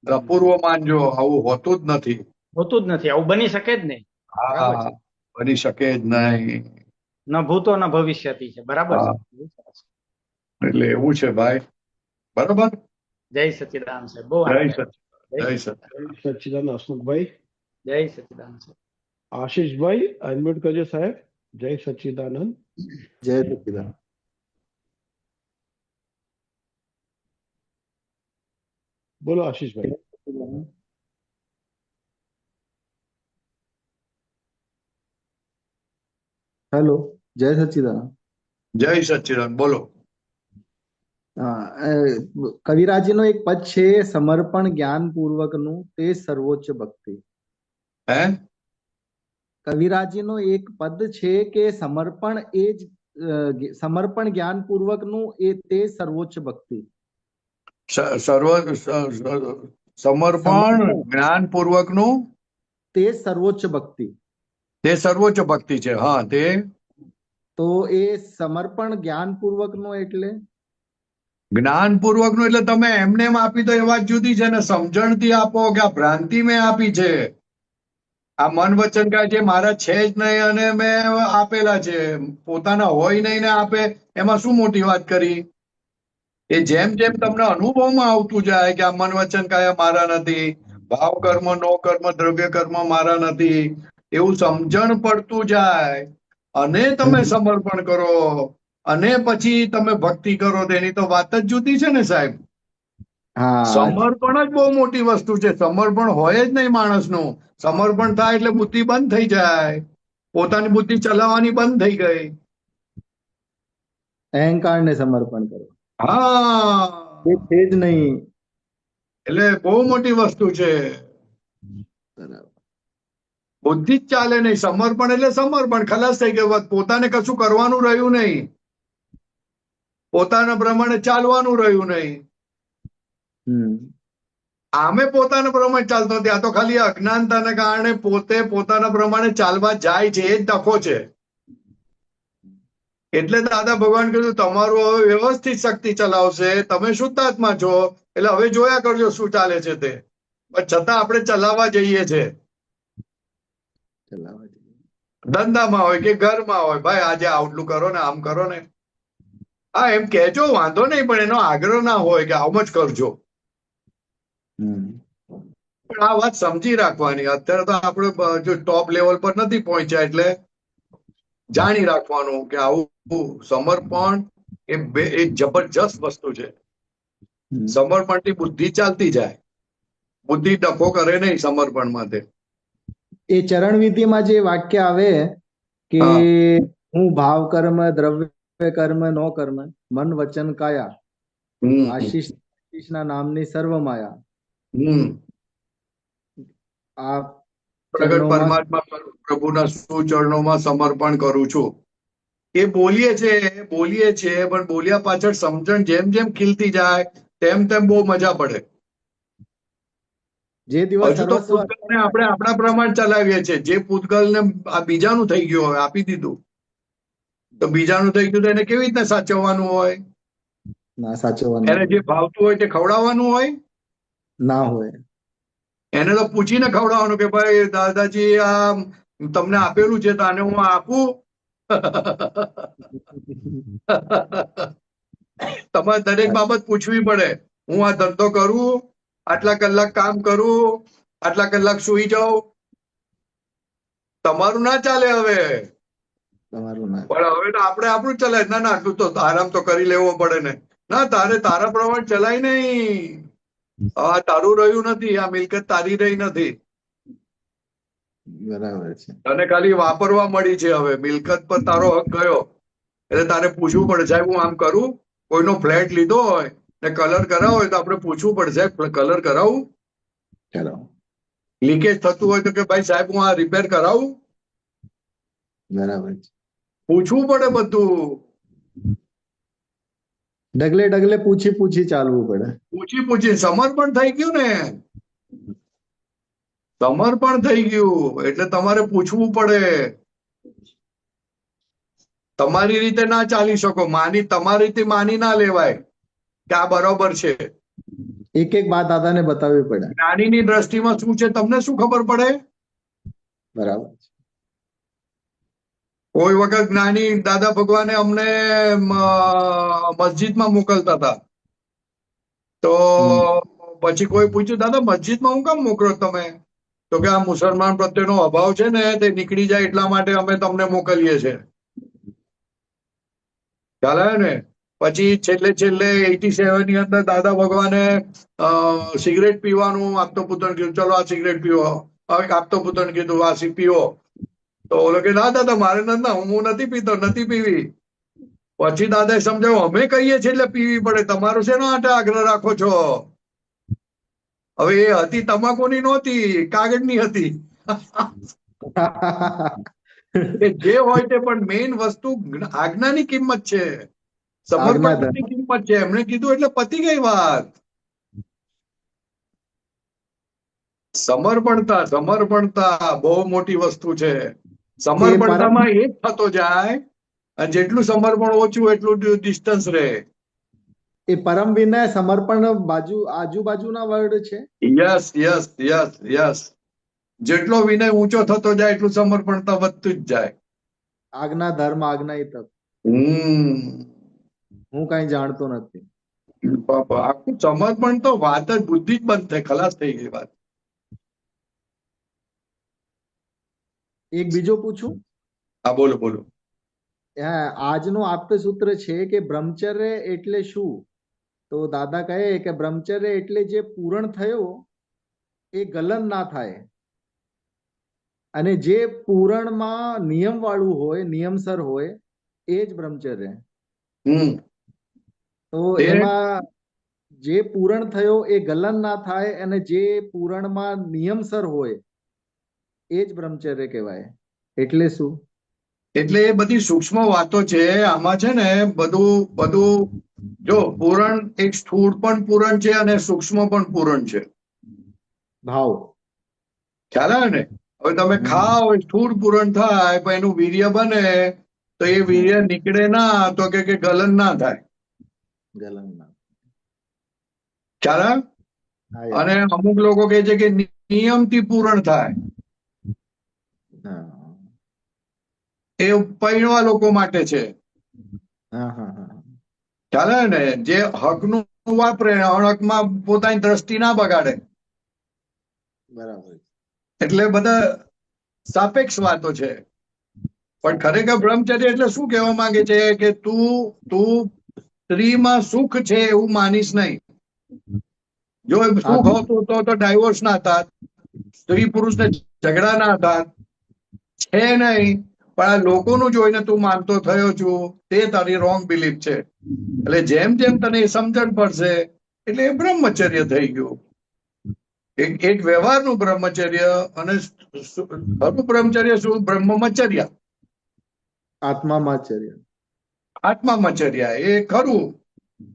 અપૂર્વ માનજો. આવું હોતું જ નથી. હોતું જ નથી, આવું બની શકે જ નહીં. બરાબર હા, છે. બની શકે જ નહીં. ન ભૂતો ન ભવિષ્યતી છે. બરાબર છે. હા, એટલે એવું છે ભાઈ. બરોબર. જય સચ્ચિદાનંદ સાહેબ, બહુ જય આનંદ સચ, આવ્યો. જય જય સચ. સચ્ચિદાનંદ. સચ્ચિદાનંદ હસમુખભાઈ. જય સચ્ચિદાનંદ સાહેબ. આશીષભાઈ અનમ્યુટ કરજો સાહેબ. જય સચ્ચિદાનંદ. જય સચિદાન. બોલો આશીષભાઈ. હેલો, જય સચ્ચિદાનંદ. જય સચ્ચિદાનંદ. બોલો. કવિરાજીનો એક પદ છે, સમર્પણ જ્ઞાન પૂર્વકનું તે સર્વોચ્ચ ભક્તિ. હે? કવિરાજીનો એક પદ છે કે સમર્પણ એ જ સમર્પણ જ્ઞાન પૂર્વકનું એ તે સર્વોચ્ચ ભક્તિ. સમર્પણ સમર્પણ જ્ઞાન પૂર્વકનું તે સર્વોચ્ચ ભક્તિ. તે સર્વોચ્ચ ભક્તિ છે. હા, તે તો એ સમર્પણ જ્ઞાન પૂર્વકનું એટલે જ્ઞાનપૂર્વક નું એટલે તમે એમને એમ આપી તો એ વાત જુદી છે ને, સમજણથી આપો કે આ ભ્રાંતિ મેં આપી છે, આ મન વચન કાય જે મારા છે જ નહીં અને મેં આપેલા છે, પોતાના હોય નહીં ને આપે, એમાં શું મોટી વાત કરી. એ જેમ જેમ તમને અનુભવમાં આવતું જાય કે આ મન વચન કાયા મારા નથી, ભાવ કર્મ નો કર્મ દ્રવ્ય કર્મ મારા નથી, એવું સમજણ પડતું જાય, અને તમે સમર્પણ કરો, અને પછી તમે ભક્તિ કરો, તેની તો વાત જ જુદી છે ને સાહેબ. હા. સમર્પણ જ બહુ મોટી વસ્તુ છે. સમર્પણ હોય જ નહીં માણસનું. સમર્પણ થાય એટલે બુદ્ધિ બંધ થઈ જાય, પોતાની બુદ્ધિ ચલાવવાની બંધ થઈ ગઈ. અહંકારને સમર્પણ કરો, હા, એ છે જ નહીં. એટલે બહુ મોટી વસ્તુ છે. બરાબર. બુદ્ધિ જ ચાલે નહીં. સમર્પણ એટલે સમર્પણ, ખલાસ થઈ ગયું. પોતાને કશું કરવાનું રહ્યું નહીં, પોતાના પ્રમાણે ચાલવાનું રહ્યું નહીં. આમે પોતાના પ્રમાણે ચાલતો નથી. આ તો ખાલી અજ્ઞાનતાને કારણે પોતે પોતાના પ્રમાણે ચાલવા જાય છે, એ જ ડખો છે. એટલે દાદા ભગવાન કીધું તમારું હવે વ્યવસ્થિત શક્તિ ચલાવશે, તમે શુદ્ધાત્મા છો, એટલે હવે જોયા કરજો શું ચાલે છે તે. પણ છતાં આપણે ચલાવવા જઈએ છે, ધંધામાં હોય કે ઘરમાં હોય. ભાઈ આજે આટલું કરો ને, આમ કરો ને. હા, એમ કહેજો, વાંધો નહીં, પણ એનો આગ્રહ ના હોય કે આમ જ કરજો. પણ આ વાત સમજી રાખવાની. અત્યારે તો આપણે જો ટોપ લેવલ પર નથી પહોંચ્યા, એટલે જાણી રાખવાનું કે આવું સમર્પણ એ જબરજસ્ત વસ્તુ છે. સમર્પણથી બુદ્ધિ ચાલતી જાય, બુદ્ધિ ડખો કરે નહીં સમર્પણ માટે. એ ચરણ વિધિમાં જે વાક્ય આવે કે હા. હું ભાવ કર્મ દ્રવ્ય કર્મ નો કર્મ મન વચન કાયા આશીષના નામની સર્વ માયા હમ આ પ્રગટ ચરણોમાં પરમાત્મા પ્રભુના સુચરણોમાં સમર્પણ કરું છું. એ બોલીએ છે પણ બોલ્યા પાછળ સમજણ જેમ જેમ ખીલતી જાય તેમ તેમ બહુ મજા પડે. જે દિવસ હજુ તો સર્વસ્વ પૂતગલને આપણે આપણા પ્રમાણ ચલાવીએ છીએ. જે પૂતગલને આ બીજાનું થઈ ગયું હવે આપી દીધું તો બીજાનું થઈ ગયું તો એને કેવી રીતના સાચવવાનું હોય? ના સાચવવાનું એને જે ભાવતું હોય તે ખવડાવવાનું હોય. ના હોય. એને તો પૂછીને ખવડાવવાનું કે ભાઈ દાદાજી આ તમને આપેલું છે તો આને હું આપું. તમારે દરેક બાબત પૂછવી પડે. હું આ ધંધો કરું, આટલા કલાક કામ કરું, આટલા કલાક સુઈ જાઉં. તમારું ના ચાલે હવે. તમારું ના પણ હવે તો આપણે આપણું ચલાય. ના ના આટલું તો આરામ તો કરી લેવો પડે ને. ના તારે તારા પ્રમાણે ચલાય નહીં. આ તારું રહ્યું નથી. આ મિલકત તારી રહી નથી. બરાબર છે. તને ખાલી વાપરવા મળી છે. હવે મિલકત પર તારો હક ગયો એટલે તારે પૂછવું પડે સાહેબ હું આમ કરું. કોઈનો ફ્લેટ લીધો હોય ને કલર કરાવો હોય તો આપણે પૂછવું પડે સાહેબ કલર કરાવું. ચલો લીકેજ થતું હોય તો કે ભાઈ સાહેબ હું આ રિપેર કરાવું. બરાબર છે. પૂછવું પડે બધું. ડગલે ડગલે પૂછી પૂછી ચાલવું પડે. પૂછી સમર્પણ થઈ ગયું ને. સમર્પણ થઈ ગયું એટલે તમારે પૂછવું પડે. તમારી રીતે ના ચાલી શકો. તમારી રીતે માની ના લેવાય કે આ બરોબર છે. એક એક વાત દાદાને બતાવવી પડે. જ્ઞાનીની દ્રષ્ટિમાં શું છે તમને શું ખબર પડે? બરાબર. કોઈ વખત જ્ઞાની દાદા ભગવાને અમને મસ્જિદમાં મોકલતા હતા. તો પછી કોઈ પૂછ્યું દાદા મસ્જિદમાં હું કામ મોકલો તમે? તો કે આ મુસલમાન પ્રત્યેનો અભાવ છે ને તે નીકળી જાય એટલા માટે અમે તમને મોકલીએ છીએ. ખ્યાલ આવ્યો ને? પછી છેલ્લે 87 ની અંદર દાદા ભગવાને સિગરેટ પીવાનું આપતો પુત્રને કીધું ચલો આ સિગરેટ પીવો. આપતો પુત્રને કીધું આ પીવો. તો ઓલો કે ના દાદા મારે હું નથી પીતો નથી પીવી. પછી દાદાએ સમજાવ્યું અમે કહીએ છીએ એટલે પીવી પડે. તમારું શેનો માટે આગ્રહ રાખો છો? હવે એ હતી તમાકુની નહોતી કાગળની હતી. જે હોય તે પણ મેઇન વસ્તુ આજ્ઞાની કિંમત છે. સમર્પણની કિંમત છે. એમણે કીધું એટલે પતી ગઈ વાત. સમર્પણતા બહુ મોટી વસ્તુ છે. સમર્પણતામાં એ જ થતો જાય અને જેટલું સમર્પણ ઓછું એટલું ડિસ્ટન્સ રહે. એ પરમ વિનય સમર્પણ આજુબાજુના વર્ડ છે. Yes yes yes yes. જેટલો વિનય ઊંચો થતો જાય એટલું સમર્પણતા વધતું જ જાય. આજ્ઞા ધર્મ આજ્ઞા તપ. હું કઈ જાણતો નથી. આખું સમર્પણ તો વાત જ બુદ્ધિ જ બંધ થઈ ખલાસ થઈ ગઈ વાત. એક બીજો પૂછું? હા બોલો બોલો. આજનું આપતું સૂત્ર છે કે બ્રહ્મચર્ય એટલે શું? તો દાદા કહે કે બ્રહ્મચર્ય એટલે જે પૂરણ થયો એ ગલન ના થાય અને જે પૂરણમાં નિયમ વાળું હોય નિયમસર હોય એ જ બ્રહ્મચર્ય. તો એમાં જે પૂરણ થયો એ ગલન ના થાય અને જે પૂરણમાં નિયમસર હોય એ જ બ્રહ્મચર્ય કહેવાય. એટલે શું? એટલે એ બધી સૂક્ષ્મ વાતો છે. આમાં છે ને બધું જો પૂરણ એક સ્થૂળ પણ પૂરણ છે અને સૂક્ષ્મ પણ પૂરણ છે. ભાવ ખ્યાલ આવે ને? હવે તમે ખાઓ સ્થૂળ પૂરણ થાય પણ એનું વીર્ય બને તો એ વીર્ય નીકળે ના તો કે ગલન ના થાય. ગલન ના. ખ્યાલ આવે? અને અમુક લોકો કહે છે કે નિયમથી પૂરણ થાય. એ પૈણવા લોકો માટે છે. ખ્યાલ આવે ને? જે હકનું વાપરે અણહકમાં પોતાની દ્રષ્ટિ ના બગાડે. બરાબર. એટલે બધા સાપેક્ષ વાતો છે. પણ ખરેખર બ્રહ્મચર્ય એટલે શું કહેવા માંગે છે કે તું સ્ત્રીમાં સુખ છે એવું માનીશ નહીં. જો સુખ હોતું તો ડાયવોર્સ ના થાત, સ્ત્રી પુરુષને ઝઘડા ના થાત. છે નહીં પણ આ લોકોનું જોઈને તું માનતો થયો છું, તે તારી રોંગ બિલીફ છે. એટલે જેમ જેમ તને એ સમજણ પડશે એટલે એ બ્રહ્મચર્ય થઈ ગયું. એક વ્યવહારનું બ્રહ્મચર્ય અને ખરું બ્રહ્મચર્ય શું? બ્રહ્મચર્ય, આત્મામાચર્ય. આત્મામચર્ય એ ખરું.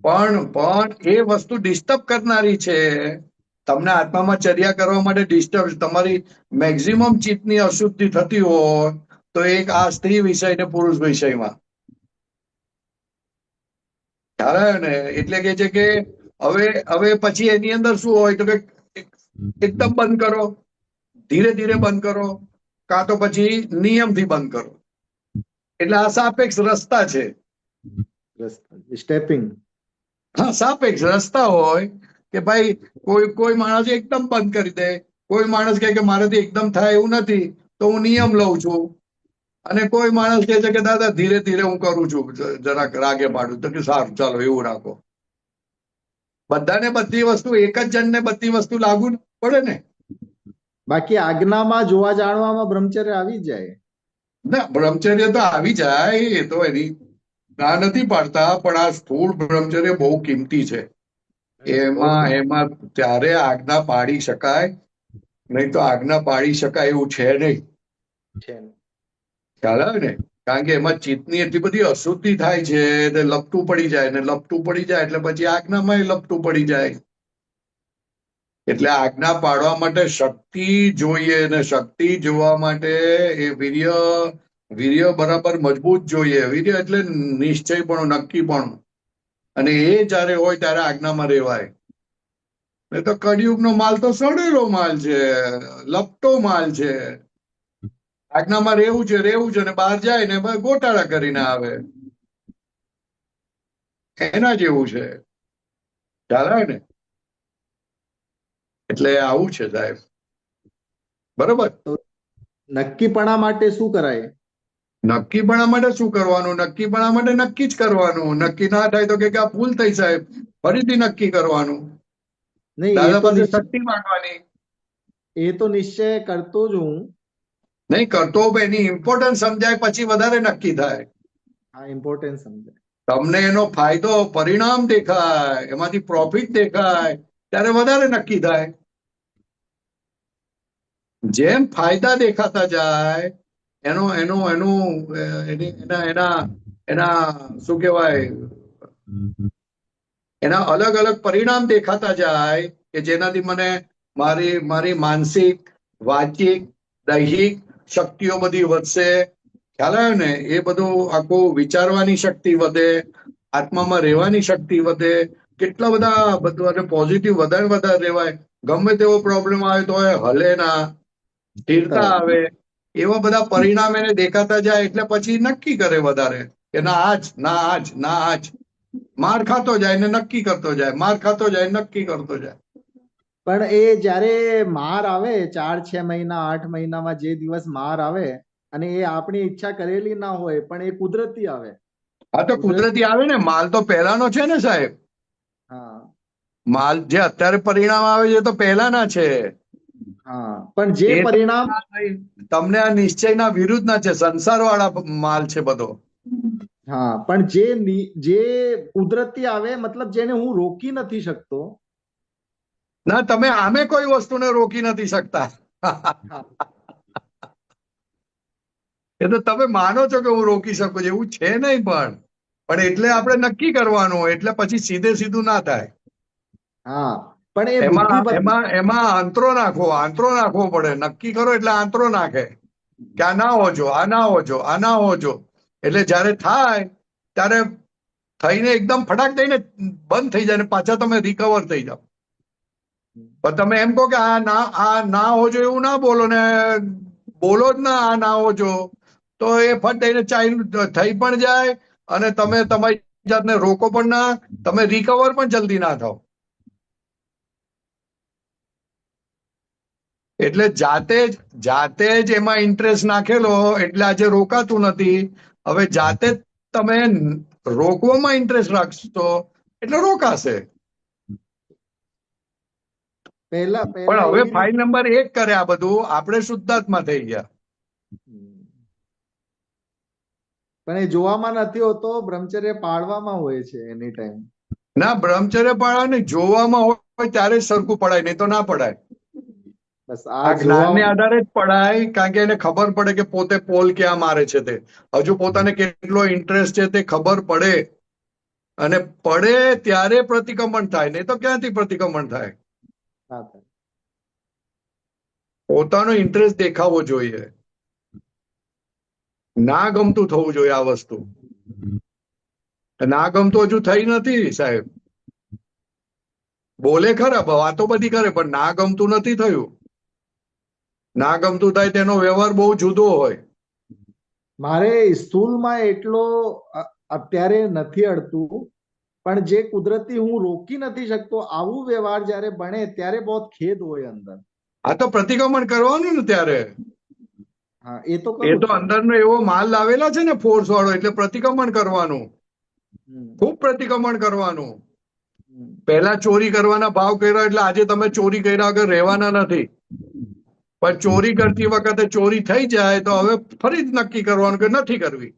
પણ એ વસ્તુ ડિસ્ટર્બ કરનારી છે. તમને આત્મામાં ચર્યા કરવા માટે ડિસ્ટર્બ, તમારી મેક્સિમમ ચિત્તની અશુદ્ધિ થતી હોય તો એક આ સ્ત્રી વિષય ને પુરુષ વિષયમાં ખ્યાલ આવ્યો ને? એટલે કે છે કે હવે પછી એની અંદર શું હોય તો કે એકદમ બંધ કરો, ધીરે ધીરે બંધ કરો, કાં તો પછી નિયમથી બંધ કરો. એટલે આ સાપેક્ષ રસ્તા છે. સ્ટેપિંગ. હા, સાપેક્ષ રસ્તા હોય કે ભાઈ કોઈ માણસ એકદમ બંધ કરી દે, કોઈ માણસ કહે કે મારાથી એકદમ થાય એવું નથી તો હું નિયમ લઉં છું, અને કોઈ માણસ કહે છે કે દાદા ધીરે ધીરે હું કરું છું, જરાક રાગે પાડું. તો કે સારું, ચાલો એવું રાખો. બધાને બધી વસ્તુ, એક જ જણને બધી વસ્તુ લાગુ પડે ને. બાકી આજ્ઞામાં જોવા જાણવામાં બ્રહ્મચર્ય આવી જાય. ના, બ્રહ્મચર્ય તો આવી જાય, એ તો એની ના નથી પાડતા, પણ આ સ્થૂળ બ્રહ્મચર્ય બહુ કિંમતી છે. એમાં ત્યારે આજ્ઞા પાડી શકાય, નહીં તો આજ્ઞા પાડી શકાય એવું છે નહીં. ખ્યાલ આવે ને? કારણ કે એમાં ચિત્તની એટલી બધી અશુદ્ધિ થાય છે, લપટું પડી જાય, ને લપટું પડી જાય એટલે પછી આજ્ઞામાં લપટું પડી જાય. એટલે આજ્ઞા પાડવા માટે શક્તિ જોઈએ, ને શક્તિ જોવા માટે એ વીર્ય બરાબર મજબૂત જોઈએ. વીર્ય એટલે નિશ્ચયપણું, નક્કીપણું. અને એ જયારે હોય ત્યારે આજ્ઞામાં રહેવાય. નહીં તો કળિયુગનો માલ તો સડેલો માલ છે, લપટો માલ છે. આજ્ઞામાં રહેવું છે ને બહાર જાય ને ગોટાળા કરીને આવે, એના જેવું છે. ખ્યાલ આવે ને? એટલે આવું છે સાહેબ. બરોબર. નક્કીપણા માટે શું કરાય? નક્કીપણા માટે શું કરવાનું? નક્કીપણા માટે નક્કી જ કરવાનું. નક્કી ના થાય તો કે આ ભૂલ થઈ સાહેબ, ફરીથી નક્કી કરવાનું. દાદા પાસે શક્તિ માંગવાની. એ તો નિશ્ચય કરતો જ હું. નહીં કરતો, એની ઇમ્પોર્ટન્સ સમજાય પછી વધારે નક્કી થાય. હા, ઇમ્પોર્ટન્સ સમજાય. તમને એનો ફાયદો, પરિણામ દેખાય, એમાંથી પ્રોફિટ દેખાય, ત્યારે વધારે નક્કી થાય. જેમ ફાયદા દેખાતા જાય એના શું કહેવાય, એના અલગ અલગ પરિણામ દેખાતા જાય કે જેનાથી મને મારી માનસિક, વાચિક, દૈહિક શક્તિઓ બધી વધશે. ખ્યાલ આવ્યો ને? એ બધું આખું વિચારવાની શક્તિ વધે, આત્મામાં રહેવાની શક્તિ વધે. કેટલા બધા પોઝિટિવ વધારે રહેવાય. ગમે તેવો પ્રોબ્લેમ આવે તો હલે ના, સ્થિરતા આવે. એવા બધા પરિણામ એને દેખાતા જાય એટલે પછી નક્કી કરે વધારે કે ના આજ. માર ખાતો જાય ને નક્કી કરતો જાય, માર ખાતો જાય નક્કી કરતો જાય. પણ એ જયારે માર આવે 4-6 મહિના 8 મહિનામાં જે દિવસ માર આવે, અને એ આપણી ઈચ્છા કરેલી ના હોય પણ એ કુદરતી આવે. હા, તો કુદરતી આવે ને. માલ તો પહેલાનો છે ને સાહેબ. હા, માલ જે અત્યારે પરિણામ આવે છે તો પહેલાના છે. હા, પણ જે પરિણામ તમને આ નિશ્ચયના વિરુદ્ધના છે, સંસાર વાળા માલ છે બધો. હા, પણ જે કુદરતી આવે, મતલબ જેને હું રોકી નથી શકતો. ના, તમે આમે કોઈ વસ્તુને રોકી નથી શકતા. એ તો તમે માનો છો કે હું રોકી શકું છું, એવું છે નહીં. પણ એટલે આપણે નક્કી કરવાનું, એટલે પછી સીધું ના થાય. હા, પણ એમાં આંતરો નાખવો પડે. નક્કી કરો એટલે આંતરો નાખે કે આ ના હોજો, આ ના હોજો, આ ના હોજો. એટલે જયારે થાય ત્યારે થઈને એકદમ ફટાક દઈને બંધ થઈ જાય ને પાછા તમે રિકવર થઈ જાઓ. પણ તમે એમ કહો કે આ ના હોજો એવું ના બોલો ને, બોલો જ ના આ ના હોજો, તો એ ફટ દઈને ચાઇલ્ડ થઈ પણ જાય અને તમે તમારી જાતને રોકો પણ ના, તમે રિકવર પણ જલ્દી ના થાવ. એટલે જાતે જ એમાં ઇન્ટરેસ્ટ નાખેલો એટલે આજે રોકાતું નથી. હવે જાતે જ તમે રોકવામાં ઇન્ટરેસ્ટ રાખશો એટલે રોકાશે. પણ હવે ફાઇલ નંબર 1 કરે આ બધું, આપણે શુદ્ધાત્મા થઈ ગયા. પણ એ જોવામાં નથી હોતો, બ્રહ્મચર્ય પાળવામાં હોય છે એની ટાઈમ. ના, બ્રહ્મચર્ય પાળાને જોવામાં હોય ત્યારે જ સરખું પડાય, નહીં તો ના પડાય. બસ આ આ જ્ઞાનને જોવા આધારે જ પડાય, કારણ કે એને ખબર પડે કે પોતે પોલ ક્યાં મારે છે. તે હજુ પોતાને કેટલો ઇન્ટરેસ્ટ છે તે ખબર પડે, અને પડે ત્યારે પ્રતિક્રમણ થાય, નહીં તો ક્યાંથી પ્રતિક્રમણ થાય? ના થાય. પોતાનો ઇન્ટરેસ્ટ દેખાવો જોઈએ, ના ગમતું થવું જોઈએ આ વસ્તુ. ના ગમતું હજુ થઈ નથી સાહેબ. બોલે ખરા, વાતો બધી કરે, પણ ના ગમતું નથી થયું. ના ગમતું થાય તેનો વ્યવહાર બહુ જુદો હોય. મારે સ્થૂલમાં એટલો અત્યારે નથી અડતું, પણ જે કુદરતી હું રોકી નથી શકતો આવું વ્યવહાર જ્યારે બને ત્યારે બહુ ખેદ હોય અંદર. આ તો પ્રતિક્રમણ કરવાનું ને ત્યારે. હા, એ તો એ કરું તો છું. અંદરનો એવો માલ લાવેલા છે ને ફોર્સ વાળો, એટલે પ્રતિક્રમણ કરવાનું, હમ, ખૂબ પ્રતિક્રમણ કરવાનું. હમ. પહેલા ચોરી કરવાના ભાવ કર્યા એટલે આજે તમે ચોરી કર્યા વગર રહેવાના નથી. પણ ચોરી કરતી વખતે ચોરી થઈ જાય તો હવે ફરી જ નક્કી કરવાનું કે નથી કરવી.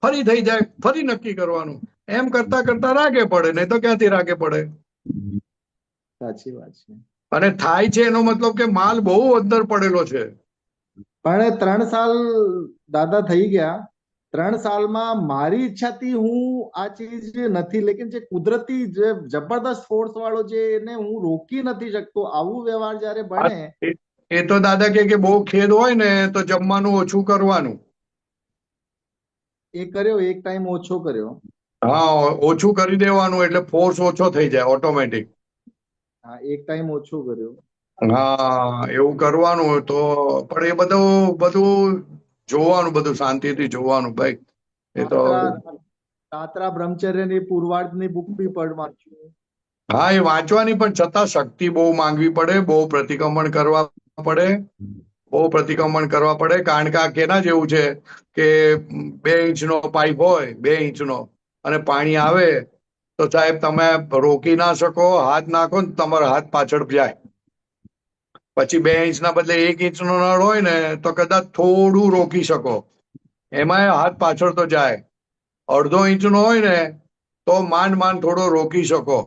ફરી થઈ જાય, ફરી નક્કી કરવાનું. એમ કરતા કરતા રાગે પડે, નહીં તો ક્યાંથી રાગે પડે? સાચી વાત છે. અને થાય છે એનો મતલબ કે માલ બહુ અંદર પડેલો છે. પણ 3 સાલ દાદા થઈ ગયા, 3 સાલમાં મારી ઈચ્છાથી હું આ ચીજ નથી, લેકિન જે કુદરતી જે જબરદસ્ત ફોર્સ વાળો જે એને હું રોકી નથી શકતો આવું વ્યવહાર જ્યારે બને. એ તો દાદા કે બહુ ખેદ હોય ને તો જમવાનું ઓછું કરવાનું. એ કર્યો, એક ટાઈમ ઓછો કર્યો. હા, ઓછું કરી દેવાનું એટલે ફોર્સ ઓછો થઈ જાય ઓટોમેટિક. હા, એક ટાઈમ ઓછો કર્યો. હા, એવું કરવાનું. તો પણ એ બધું જોવાનું, બધું શાંતિથી જોવાનું ભાઈ. એ તો રાત્રા બ્રહ્મચર્યની પૂર્વાર્ધની બુક બી વાંચ્યું. હા, એ વાંચવાની, પણ છતાં શક્તિ બહુ માંગવી પડે, બહુ પ્રતિક્રમણ કરવા પડે, બહુ પ્રતિક્રમણ કરવા પડે. કારણ કે આ કેના જેવું છે કે 2 ઇંચનો પાઇપ હોય, 2 ઇંચનો, અને પાણી આવે તો સાહેબ તમે રોકી ના શકો, હાથ નાખો ને તમારો હાથ પાછળ જાય. પછી 2 ઇંચના બદલે 1 ઇંચનો નળ હોય ને તો કદાચ થોડું રોકી શકો, એમાં હાથ પાછળ તો જાય. 1/2 ઇંચનો હોય ને તો માંડ માંડ થોડો રોકી શકો.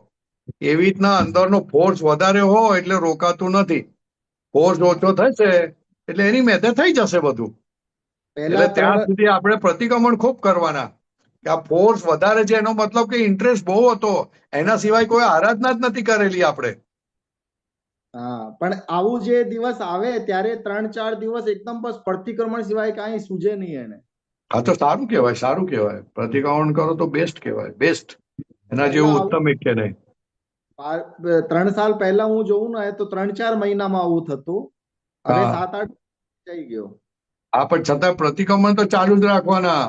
એવી રીતના અંદરનો ફોર્સ વધારે હોય એટલે રોકાતું નથી. ફોર્સ ઓછો થશે એટલે એની મેથે થઈ જશે બધું. એટલે ત્યાં સુધી આપણે પ્રતિક્રમણ ખૂબ કરવાના કે આ ફોર્સ વધારે છે, એનો મતલબ કે ઇન્ટરેસ્ટ બહુ હતો, એના સિવાય કોઈ આરાધના જ નથી કરેલી આપણે. હા, પણ આવું જે દિવસ આવે ત્યારે 3-4 દિવસ એકદમ બસ પ્રતિક્રમણ સિવાય કાંઈ સૂજે નહીં એને. હા, તો સારું કહેવાય, સારું કહેવાય. પ્રતિક્રમણ કરો તો બેસ્ટ કહેવાય, બેસ્ટ. એના જેવું ઉત્તમ એક કે નહીં. 3 સાલ પહેલા હું જોઉં ને તો 3-4 મહિનામાં આવું થતું, હવે 7-8 થઈ ગયો. હા, પણ છતાં પ્રતિક્રમણ તો ચાલુ જ રાખવાના.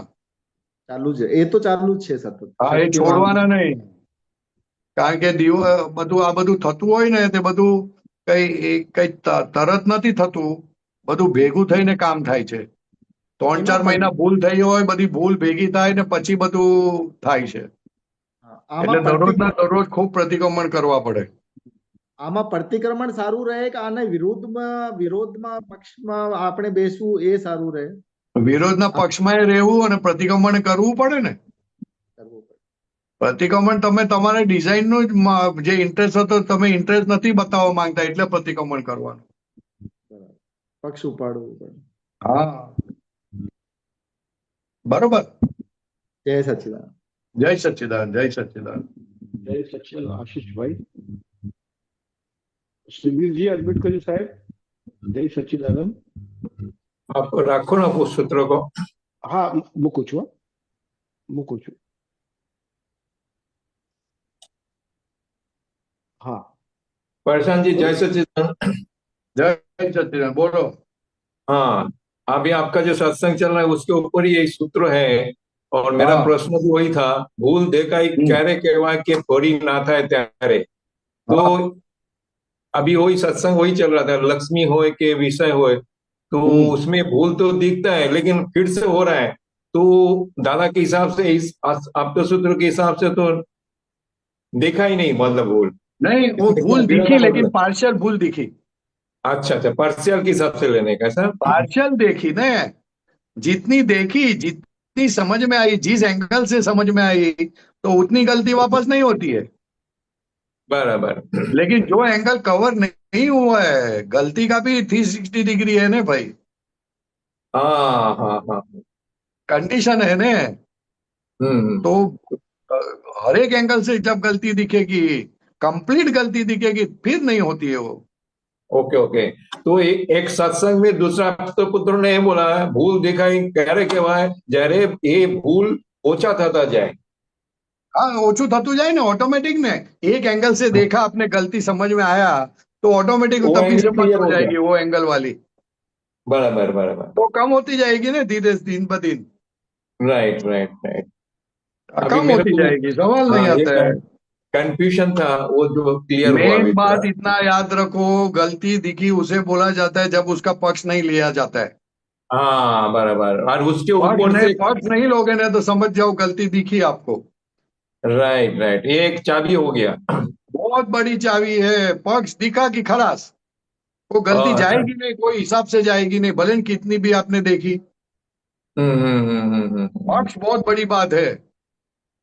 ચાલુ છે, એ તો ચાલુ જ છે સતત. હા, એ છોડવાના નહીં. કારણ કે બધું આ બધું થતું હોય ને તે બધું કઈ તરત નથી થતું, બધું ભેગું થઈને કામ થાય છે. 3-4 મહિના ભૂલ થઈ હોય, બધી ભૂલ ભેગી થાય ને પછી બધું થાય છે. એટલે દરરોજના દરરોજ ખૂબ પ્રતિક્રમણ કરવા પડે. આમાં પ્રતિક્રમણ સારું રહે કે આને વિરોધમાં પક્ષમાં આપણે બેસવું એ સારું રહે? વિરોધના પક્ષમાં રહેવું અને પ્રતિક્રમણ કરવું પડે ને. પ્રતિક્રમણ તમે તમારે ડિઝાઇનનું જે ઇન્ટરેસ્ટ હતો, તમે ઇન્ટરેસ્ટ નથી બતાવવા માંગતા એટલે પ્રતિક્રમણ કરવાનું. પક્ષ ઉપાડવું પડે. હા, બરોબર. જય સચ્ચિદાનંદ. જય સચ્ચિદાનંદ, જય સચ્ચિદાનંદ. જય સચ્ચિદાનંદ આશીષભાઈ. સુધીરજી એડમિટ કર્યું સાહેબ. જય સચ્ચિદાનંદ. આપ રાખો ને સૂત્ર કો. હા, મૂકું છું. हाँ प्रशांत जी जय सच्चिदानंद। जय सच्चिदानंद, बोलो। हाँ, अभी आपका जो सत्संग चल रहा है उसके ऊपर ही यही सूत्र है और मेरा प्रश्न भी वही था, भूल देखाई क्यारे कहेवाय के फरी ना थाय त्यारे। तो अभी वही सत्संग वही चल रहा था, लक्ष्मी होए के विषय होए तो उसमें भूल तो दिखता है लेकिन फिर से हो रहा है। तो दादा के हिसाब से, इस आपके सूत्र के हिसाब से तो देखा ही नहीं, मतलब भूल नहीं, वो भूल दिखी लेकिन पार्शियल भूल दिखी। अच्छा अच्छा, पार्शियल के हिसाब से लेने का सर। पार्शियल देखी ने, जितनी देखी जितनी समझ में आई, जिस एंगल से समझ में आई, तो उतनी गलती वापस नहीं होती है। बराबर। लेकिन जो एंगल कवर नहीं हुआ है, गलती का भी 360 डिग्री है ना भाई, हाँ हाँ हाँ। कंडीशन है ना। हम्म। तो अ, हर एक एंगल से जब गलती दिखेगी, कंप्लीट गलती दिखेगी, फिर नहीं होती है वो। Okay okay. तो एक सत्संग में दूसरा तो पुत्र ने बोला, भूल दिखाई क्યારે કહેવાય જ્યારે એ ભૂલ ઓછા થતા જાય। हाँ, ओछू थतू जाए ना ऑटोमेटिक ने। एक एंगल से देखा, आपने गलती समझ में आया, तो ऑटोमेटिक वो तभी से एंगल बंद क्लियर हो हो गया। जाएगी वो एंगल वाली। बराबर बराबर। तो कम होती जाएगी ना, धीरे दिन ब दिन राइट राइट राइट। अभी कम मेरे होती को जाएगी, सवाल नहीं हाँ ये आता है। कंफ्यूजन था, वो जो क्लियर हुआ मेन अभी पूरा। बात इतना याद रखो, गलती दिखी उसे बोला जाता है जब उसका पक्ष नहीं लिया जाता है। हाँ बराबर, और उसके पक्ष ऊपर नहीं, से। पक्ष नहीं लोगे ना तो समझ जाओ गलती दिखी आपको। राइट राइट, ये एक चाबी हो गया। बहुत बड़ी चाबी है, पक्ष दिखा कि खलास, वो गलती अच्छा। जाएगी नहीं, कोई हिसाब से जाएगी नहीं, भले ही कितनी भी आपने देखी। पक्ष बहुत बड़ी बात है।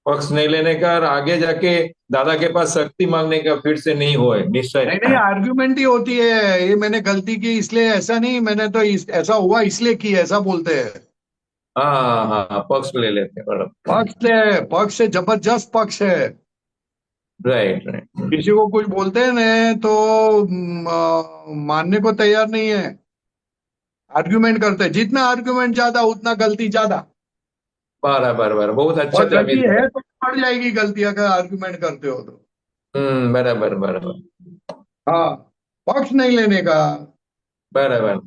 पक्ष नहीं लेने का और आगे जाके दादा के पास शक्ति मांगने का फिर से नहीं होए निश्चय। नहीं नहीं, आर्ग्यूमेंट ही होती है, ये मैंने गलती की इसलिए ऐसा नहीं, मैंने तो ऐसा हुआ इसलिए की, ऐसा बोलते हैं। हाँ हाँ हाँ, पक्ष ले लेते हैं, बराबर। पक्ष से जबरदस्त पक्ष है। Right right. किसी को कुछ बोलते हैं ना तो मानने को तैयार नहीं है, आर्ग्यूमेंट करते हैं, जितना आर्ग्यूमेंट ज्यादा उतना गलती ज्यादा। बराबर बराबर, बहुत अच्छा और चाबी गलती दिया। है तो बढ़ जाएगी गलती, अगर आर्ग्यूमेंट करते हो तो। बराबर बराबर हाँ, पक्ष नहीं लेने का। बराबर।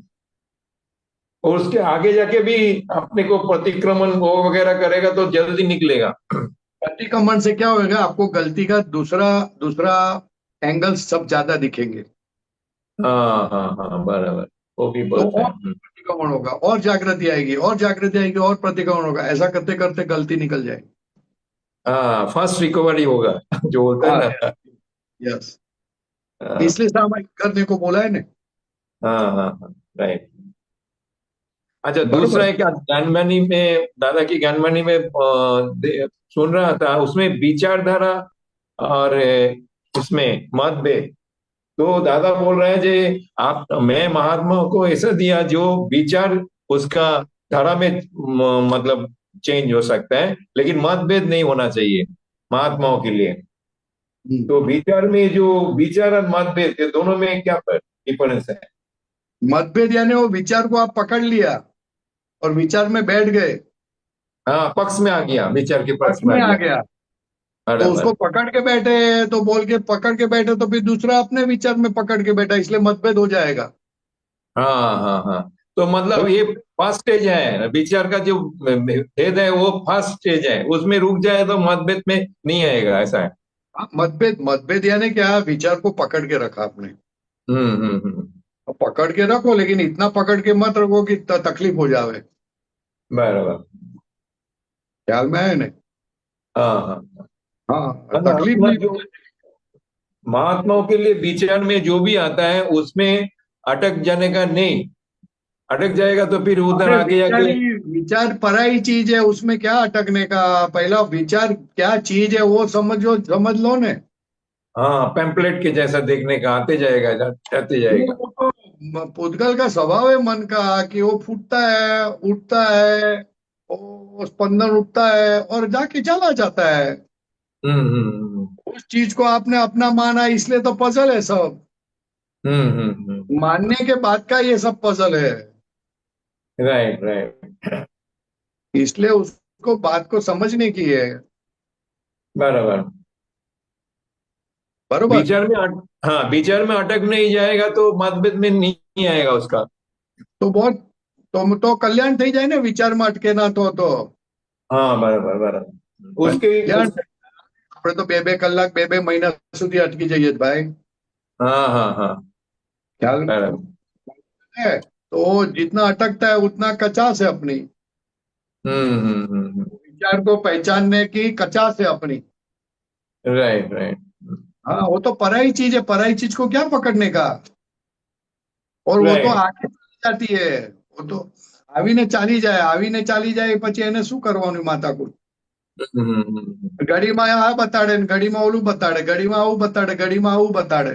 और उसके आगे जाके भी अपने को प्रतिक्रमण वो वगैरह करेगा तो जल्दी निकलेगा। प्रतिक्रमण से क्या होगा, आपको गलती का दूसरा दूसरा एंगल सब ज्यादा दिखेंगे, हाँ हाँ हाँ बराबर, वो भी तो बोलते और हैं। प्रतिक्रमण होगा, और जागृति आएगी, और जागृति आएगी, और प्रतिक्रमण होगा, ऐसा करते करते गलती निकल जाएगी। हाँ, फास्ट रिकवरी होगा जो बोलते हैं हाँ, ना। यस, हाँ इसलिए सामायिक करने को बोला है ने। हाँ हाँ हाँ, राइट। अच्छा, दूसरा बरोबर। है क्या, ज्ञानवाणी में, दादा की ज्ञानवाणी में सुन रहा था, उसमें विचारधारा और इसमें मतभेद। तो दादा बोल रहे हैं जे आप, मैं महात्मा को ऐसा दिया जो विचार उसका धारा में मतलब चेंज हो सकता है, लेकिन मतभेद नहीं होना चाहिए महात्माओं के लिए। तो विचार में जो विचार और मतभेद, ये दोनों में क्या डिफरेंस है? मतभेद यानी वो विचार को आप पकड़ लिया और विचार में बैठ गए, हाँ, पक्ष में आ गया, विचार के पक्ष पक्ष में आ में आ गया। गया, तो बराबर। उसको पकड़ के बैठे, तो बोल के पकड़ के बैठे, तो फिर दूसरा अपने विचार में पकड़ के बैठा, इसलिए मतभेद हो जाएगा। हाँ हाँ हाँ, तो मतलब ये फर्स्ट स्टेज है, विचार का जो भेद है वो फर्स्ट स्टेज है, उसमें रुक जाए तो मतभेद में नहीं आएगा, ऐसा है। मतभेद, मतभेद यानी क्या, विचार को पकड़ के रखा आपने, हम्म। और पकड़ के रखो, लेकिन इतना पकड़ के मत रखो कि तकलीफ हो जावे। बराबर। ख्याल में आए ना। हाँ हाँ। हाँ, मतलब तकलीफ अपना नहीं जो महात्माओं के लिए विचार में जो भी आता है उसमें अटक जाने का नहीं, अटक जाएगा तो फिर उधर अरे आगे विचार जाके। ही, विचार पराई चीज है, उसमें क्या अटकने का, पहला विचार क्या चीज है वो समझो, समझ लो ने। हाँ, पैम्पलेट के जैसा देखने का, आते जाएगा जाते जाएगा। वो तो पुद्गल का स्वभाव है मन का, कि वो फूटता है, उठता है, वो स्पंदन उठता है और जाके चला जाता है। हम्म। उस चीज को आपने अपना माना, इसलिए तो पजल है सब। हम्म। मानने के बाद का ये सब पजल है, राइट राइट। इसलिए उसको बात को समझने की है। बराबर। बरोबर। विचार में हाँ, विचार में अटक नहीं जाएगा तो मतभेद में नहीं आएगा उसका। तो बहुत, तो कल्याण થઈ જાય ને વિચારમાં અટકે ના તો हाँ बराबर बराबर, उसके કલ્યાણ આપણે તો 2-2 કલાક 2-2 મહિના સુધી અટકી જઈએ જ ભાઈ, हाँ हाँ हाँ ખ્યાल बराबर। है। तो जितना अटकता है उतना कचास है अपनी, विचार को पहचानने की कचास है अपनी। Right right. हाँ, वो तो पराई चीज है, पराई चीज को क्या पकड़ने का, और वो तो राइट। आगे चली जाती है, वो तो આવીને ચાલી જાય પછી એને શું કરવાનું માથાકૂટ? ઘડીમાં આ બતાડે ને ઘડીમાં ઓલું બતાડે, ઘડીમાં આવું બતાડે, ઘડીમાં આવું બતાડે,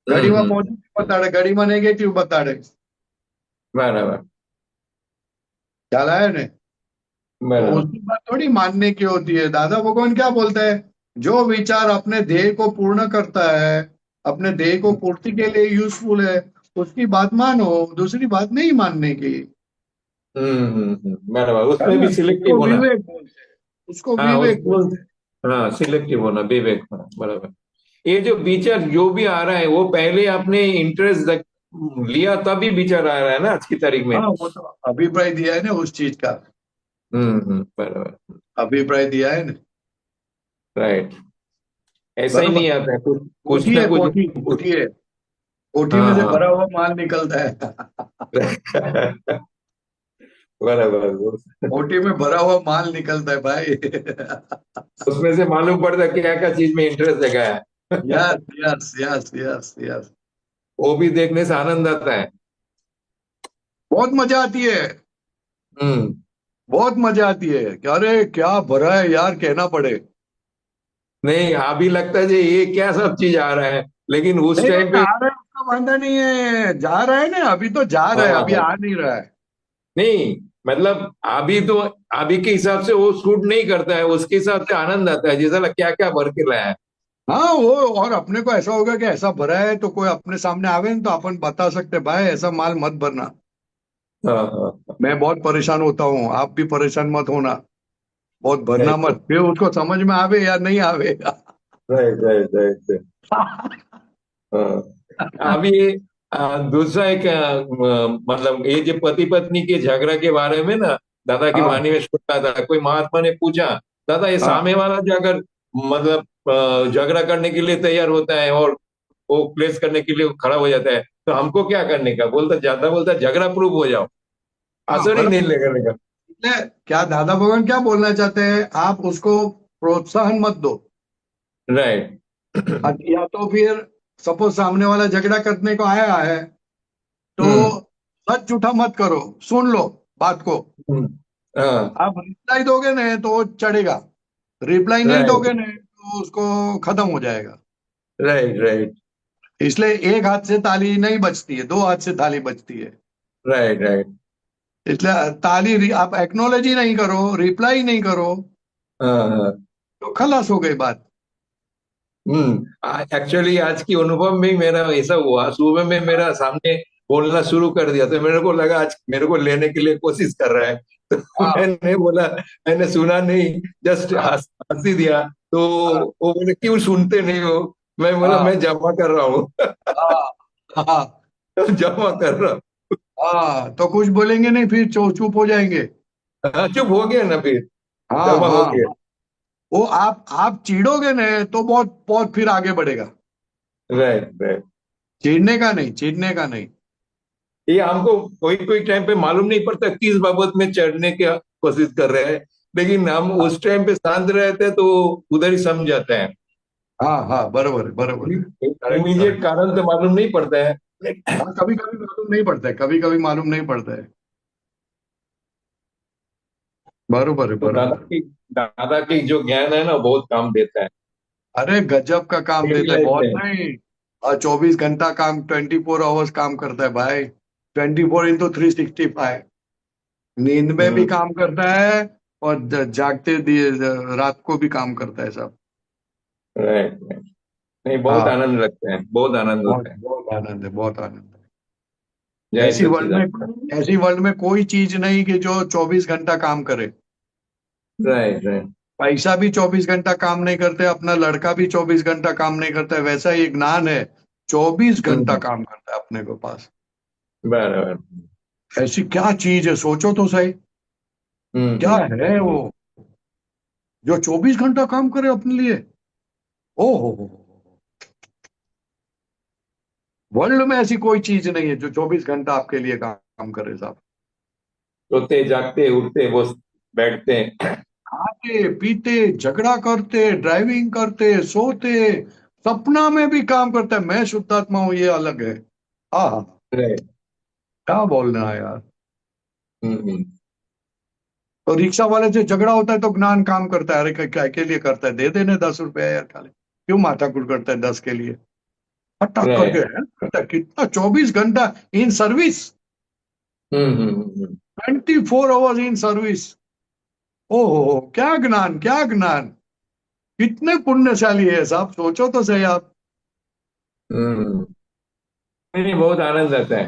ઘડીમાં પોઝિટિવ બતાડે, ઘડીમાં नेगेटिव બતાડે. बराबर ख्याल आया ने? तो बराबर उसकी बात थोड़ी मानने की होती है. दादा भगवान क्या बोलता है? जो विचार अपने ध्येय को पूर्ण करता है, अपने ध्येय को पूर्ति के लिए यूजफुल है, उसकी बात मानो, दूसरी बात नहीं मानने की. बराबर उसमें भी सिलेक्टिव उसको होना. विवेक बोलते हैं. उसको हाँ विवेक बोलते हैं. हाँ सिलेक्टिव होना, विवेक होना. बराबर. ये जो विचार जो भी आ रहा है वो पहले आपने इंटरेस्ट लिया तभी विचार आ रहा है ना आज की तारीख में. हाँ, वो तो अभिप्राय दिया है ना उस चीज का. बराबर अभिप्राय दिया है ना. राइट. ऐसा ही बराबर. नहीं आता है कुछ कुछ कोठी ना है, कुछ. कोठी कोठी है. कोठी में हाँ, से हाँ. भरा हुआ माल निकलता है. बराबर. कोठी में भरा हुआ माल निकलता है भाई. उसमें से मालूम पड़ता है क्या क्या चीज में इंटरेस्ट जगाया है. Yes yes yes yes yes. वो भी देखने से आनंद आता है. बहुत मजा आती है. हम्म बहुत मजा आती है कि अरे क्या भरा है यार, कहना पड़े. नहीं अभी लगता है जी ये क्या सब चीज आ रहा है, लेकिन उस नहीं, टाइम पे आ रहा है उसका वांधा नहीं है. जा रहा है ना, अभी तो जा रहा है, हाँ, अभी हाँ. आ नहीं रहा है. नहीं मतलब अभी तो अभी के हिसाब से वो सूट नहीं करता है, उसके हिसाब से आनंद आता है जैसा क्या क्या भर के लाया है. हाँ, वो और अपने को ऐसा होगा कि ऐसा भरा है तो कोई अपने सामने आवे ना तो अपन बता सकते भाई ऐसा माल मत भरना. हाँ, हाँ. मैं बहुत परेशान होता हूँ, आप भी परेशान मत होना. बहुत भरना राइट मत, फिर उसको समझ में आवे या नहीं आवे. Right right right. अभी दूसरा एक मतलब ये जो पति पत्नी के झगड़ा के बारे में ना दादा की हाँ वाणी में सुनता था. कोई महात्मा ने पूछा दादा ये हाँ सामने वाला जो अगर मतलब झगड़ा करने के लिए तैयार होता है और वो प्लेस करने के लिए खड़ा हो जाता है तो हमको क्या करने का. बोलता झगड़ा प्रूफ हो जाओ, हाँ, असर ही बराबर. नहीं लगने का. એટલે क्या दादा भगवान क्या बोलना चाहते हैं? आप उसको प्रोत्साहन मत दो. राइट. या तो फिर सपोज सामने वाला झगड़ा करने को आया है तो सच झूठा मत करो, सुन लो बात को. हाँ आप रिप्लाई दोगे ना तो वो चढ़ेगा, रिप्लाई नहीं राइट दोगे ना तो उसको खत्म हो जाएगा. राइट राइट इसलिए एक हाथ से ताली नहीं बजती है, दो हाथ से ताली बजती है. Right right. इसलिए ताली आप एक्नोलॉजी नहीं करो, रिप्लाई नहीं करो हाँ हाँ. तो खलास हो गई बात. एक्चुअली आज की अनुभव में मेरा ऐसा हुआ. सुबह में मेरा सामने बोलना शुरू कर दिया तो मेरे को लगा आज मेरे को लेने के लिए कोशिश कर रहा है तो हाँ मैंने बोला, मैंने सुना नहीं, जस्ट हाँ हंसी दिया. तो वो बोले क्यों सुनते नहीं हो. मैं बोला हाँ मैं जमा कर रहा हूँ. हाँ हाँ जमा कर रहा हूँ. हाँ, तो कुछ बोलेंगे नहीं फिर चुप हो जाएंगे. हाँ, चुप हो गया ना फिर. हाँ जमा हो हाँ. गया. वो आप चिढ़ोगे ना तो बहुत बहुत फिर आगे बढ़ेगा. Right right. चिढ़ने का नहीं, चिढ़ने का नहीं. ये हमको कोई कोई टाइम पे मालूम नहीं पड़ता किस बाबत में चढ़ने की कोशिश कर रहे हैं, लेकिन हम उस टाइम पे शांत रहते हैं तो उधर ही समझ जाते हैं. हाँ हाँ, बरोबर है, बरोबर है. Correct, immediate correct. कारण तो मालूम नहीं पड़ता है. हाँ, कभी कभी मालूम नहीं पड़ता है, कभी कभी मालूम नहीं पड़ता है. बरोबर है, तो बरोबर. दादा की जो ज्ञान है ना बहुत काम देता है. अरे गजब का काम डेली देता है, लाइफ बहुत में. नहीं. और 24 घंटा काम, 24 आवर्स काम करता है भाई. 24 into 365. नींद में भी काम करता है और जागते रात को भी काम करता है सब. Right right. नहीं बहुत हाँ, आनंद लगता है, बहुत आनंद बहुत होता है. बहुत आनंद है, बहुत आनंद है. जय ऐसी वर्ल्ड सच्चिदानंद. में ऐसी वर्ल्ड में कोई चीज नहीं कि जो 24 घंटा काम करे. Right right. पैसा भी 24 घंटा काम नहीं करते, अपना लड़का भी 24 घंटा काम नहीं करता है. वैसा ही एक ज्ञान है, 24 घंटा काम करता है अपने को पास. बराबर. ऐसी क्या चीज है, सोचो तो सही. क्या है वो जो 24 घंटा काम करे अपने लिए? ओहो, वर्ल्ड में ऐसी कोई चीज नहीं है जो 24 घंटा आपके लिए काम करे साहब. सोते जागते उठते बस बैठते. खाते पीते, झगड़ा करते, ड्राइविंग करते, सोते, सपना में भी काम करता है. मैं शुद्धात्मा हूं ये अलग है. हाँ, राइट. क्या बोलना है यार. तो रिक्शा वाले से झगड़ा होता है तो ज्ञान काम करता है, अरे क्या के लिए करता है, दे देने 10 रुपया यार, खाली क्यों माथाकुट करता है 10 के लिए, फटाक करके है करता है। कितना 24 घंटा in service, 24 hours in service. ओहो, क्या ज्ञान, क्या ज्ञान, कितने पुण्यशाली है साहब, सोचो तो सही आप। नहीं, बहुत आनंद आता है।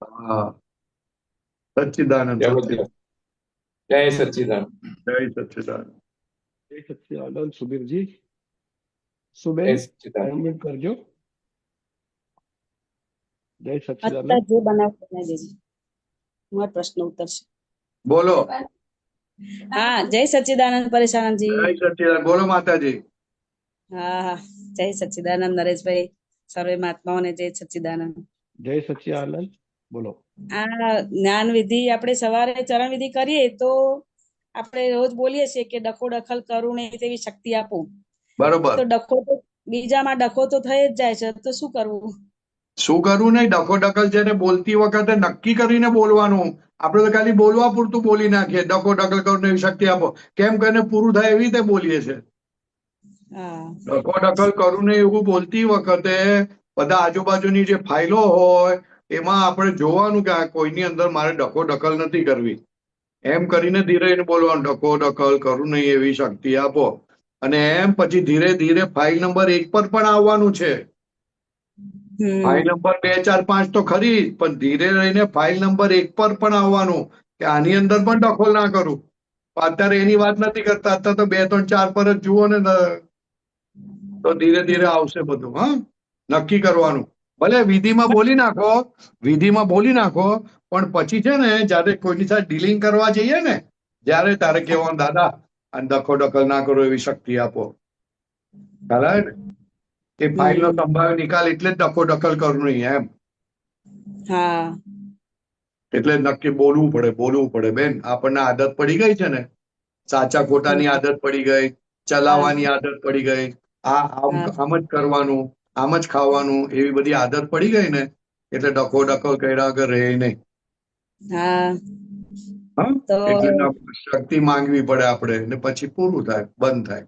हाँ, सच्चिदानंद सत्य, जबरदस्त। जय सच्चिदानंद। जय सच्चिदानंद। जय सच्चिदानंद सुबीर जी। जय सुबेन सच्चिदानंद। अनम्यूट करजो। जय અત્યારે સચ્ચિદાનંદ। જે બનાવ બનાવી દેજે, મારો પ્રશ્ન ઉત્તરશે। बोलो, હા, જય સચ્ચિદાનંદ પરેશાનંદજી। जय सच्चिदानंद, बोलो माता जी। હા હા, જય સચ્ચિદાનંદ નરેશભાઈ, સર્વે મહાત્માઓને જય સચ્ચિદાનંદ। જય સચ્ચિદાનંદ બોલો। આ જ્ઞાન વિધિ આપણે સવારે ચરણ વિધિ કરીએ તો આપણે રોજ બોલીએ છીએ કે ડખો દખલ કરું નહીં તેવી શક્તિ આપો, બરોબર, તો ડખો તો બીજામાં ડખો તો થઈ જ જાય છે, તો શું કરવું? શું કરવું નહીં, ડખો ડખલ છે ને બોલતી વખતે નક્કી કરીને બોલવાનું. આપણે તો ખાલી બોલવા પૂરતું બોલી નાખીએ, ડખો ડખલ કરું એવી શક્તિ આપો, કેમ કરીને પૂરું થાય એવી રીતે બોલીએ છે। હા ડખો ડખલ કરું નહીં એવું બોલતી વખતે બધા આજુબાજુની જે ફાઇલો હોય એમાં આપણે જોવાનું કે આ કોઈની અંદર મારે ડખો ડખલ નથી કરવી, એમ કરીને ધીરે બોલવાનું, ડખો ડખલ કરું નહીં એવી શક્તિ આપો, અને એમ પછી ધીરે ધીરે ફાઇલ નંબર 1 પર પણ આવવાનું છે। ફાઇલ નંબર 2, 4, 5 તો ખરી, પણ ધીરે રહીને ફાઇલ નંબર 1 પર પણ આવવાનું કે આની અંદર પણ દખલ ના કરું। અત્યારે એની વાત નથી કરતા, અત્યારે તો 2, 3, 4 પર જ જુઓ ને, તો ધીરે ધીરે આવશે બધું। હા, નક્કી કરવાનું, ભલે વિધિમાં બોલી નાખો, વિધિમાં બોલી નાખો, પણ પછી છે ને જયારે કોઈની સાથે ડીલિંગ કરવા જઈએ ને, જ્યારે તારે કહેવાનું દાદા આ દખો દખલ ના કરો એવી શક્તિ આપો, બરાબર ને? એ ફાઇલનો સંભાવ્ય નિકાલ એટલે જ ડખો દખલ કરવું નહીં એમ, હા એટલે નક્કી બોલવું પડે બેન। આપણને આદત પડી ગઈ છે ને, સાચા ખોટાની આદત પડી ગઈ, ચલાવવાની આદત પડી ગઈ, આમ જ કરવાનું, આમ જ ખાવાનું, એવી બધી આદત પડી ગઈ ને, એટલે ડખો ડખલ કર્યા વગર રહે નહીં। હા હા, તો એટલે શક્તિ માંગવી પડે આપણે, ને પછી પૂરું થાય, બંધ થાય।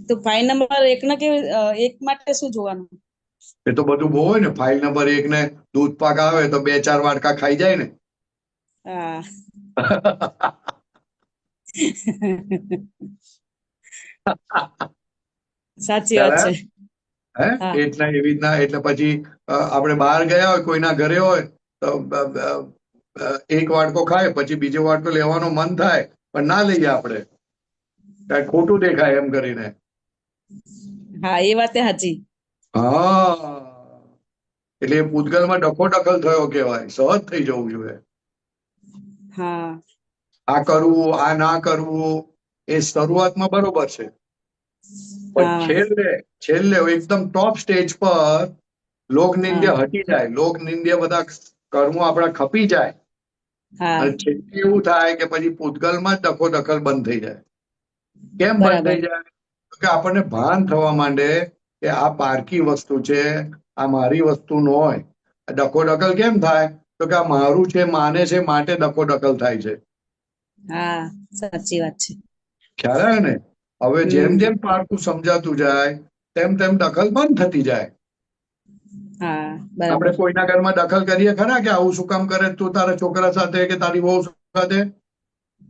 તો ફાઇલ નંબર 1 ને કેવી 1 માટે શું જોવાનું? એ તો બધું બહુ હોય ને, ફાઇલ નંબર 1 ને દૂધ પાક આવે તો 2-4 વાટકા ખાઈ જાય ને। હા સાચી વાત છે। હે, એટલે એવી રીતના, એટલે પછી આપણે બહાર ગયા હોય, કોઈના ઘરે હોય તો 1 વાટકો ખાય, પછી બીજો વાટકો લેવાનો મન થાય પણ ના લઈએ આપણે, કાંઈ ખોટું દેખાય એમ કરીને। હા, એ વાત સાચી। હા, એટલે એ પૂતગલમાં ડખો દખલ થયો કહેવાય, સહજ થઈ જવું જોઈએ। હા આ કરવું, આ ના કરવું, એ શરૂઆતમાં બરોબર છે, પણ છેલ્લે એકદમ ટોપ સ્ટેજ પર લોક નિંદ્ય હટી જાય, લોક નિંદ્ય બધા કર્મો આપણા ખપી જાય, અને છેલ્લે એવું થાય કે પછી પૂતગલમાં જ ડખો દખલ બંધ થઈ જાય। કેમ બંધ થઈ જાય? કે આપણને ભાન થવા માંડે કે આ પારકી વસ્તુ છે, આ મારી વસ્તુ ન હોય। ડખો દખલ કેમ થાય? તો કે આ મારું છે, માને છે, માટે ડખો દખલ થાય છે। હા, સાચી વાત છે। ખ્યાલ આવે ને? હવે જેમ જેમ પારકું સમજાતું જાય તેમ તેમ દખલ બંધ થતી જાય। હા, આપણે બરાબર। કોઈના ઘરમાં દખલ કરીએ ખરા કે આવું શું કામ કરે તું તારા છોકરા સાથે કે તારી વહુ સાથે?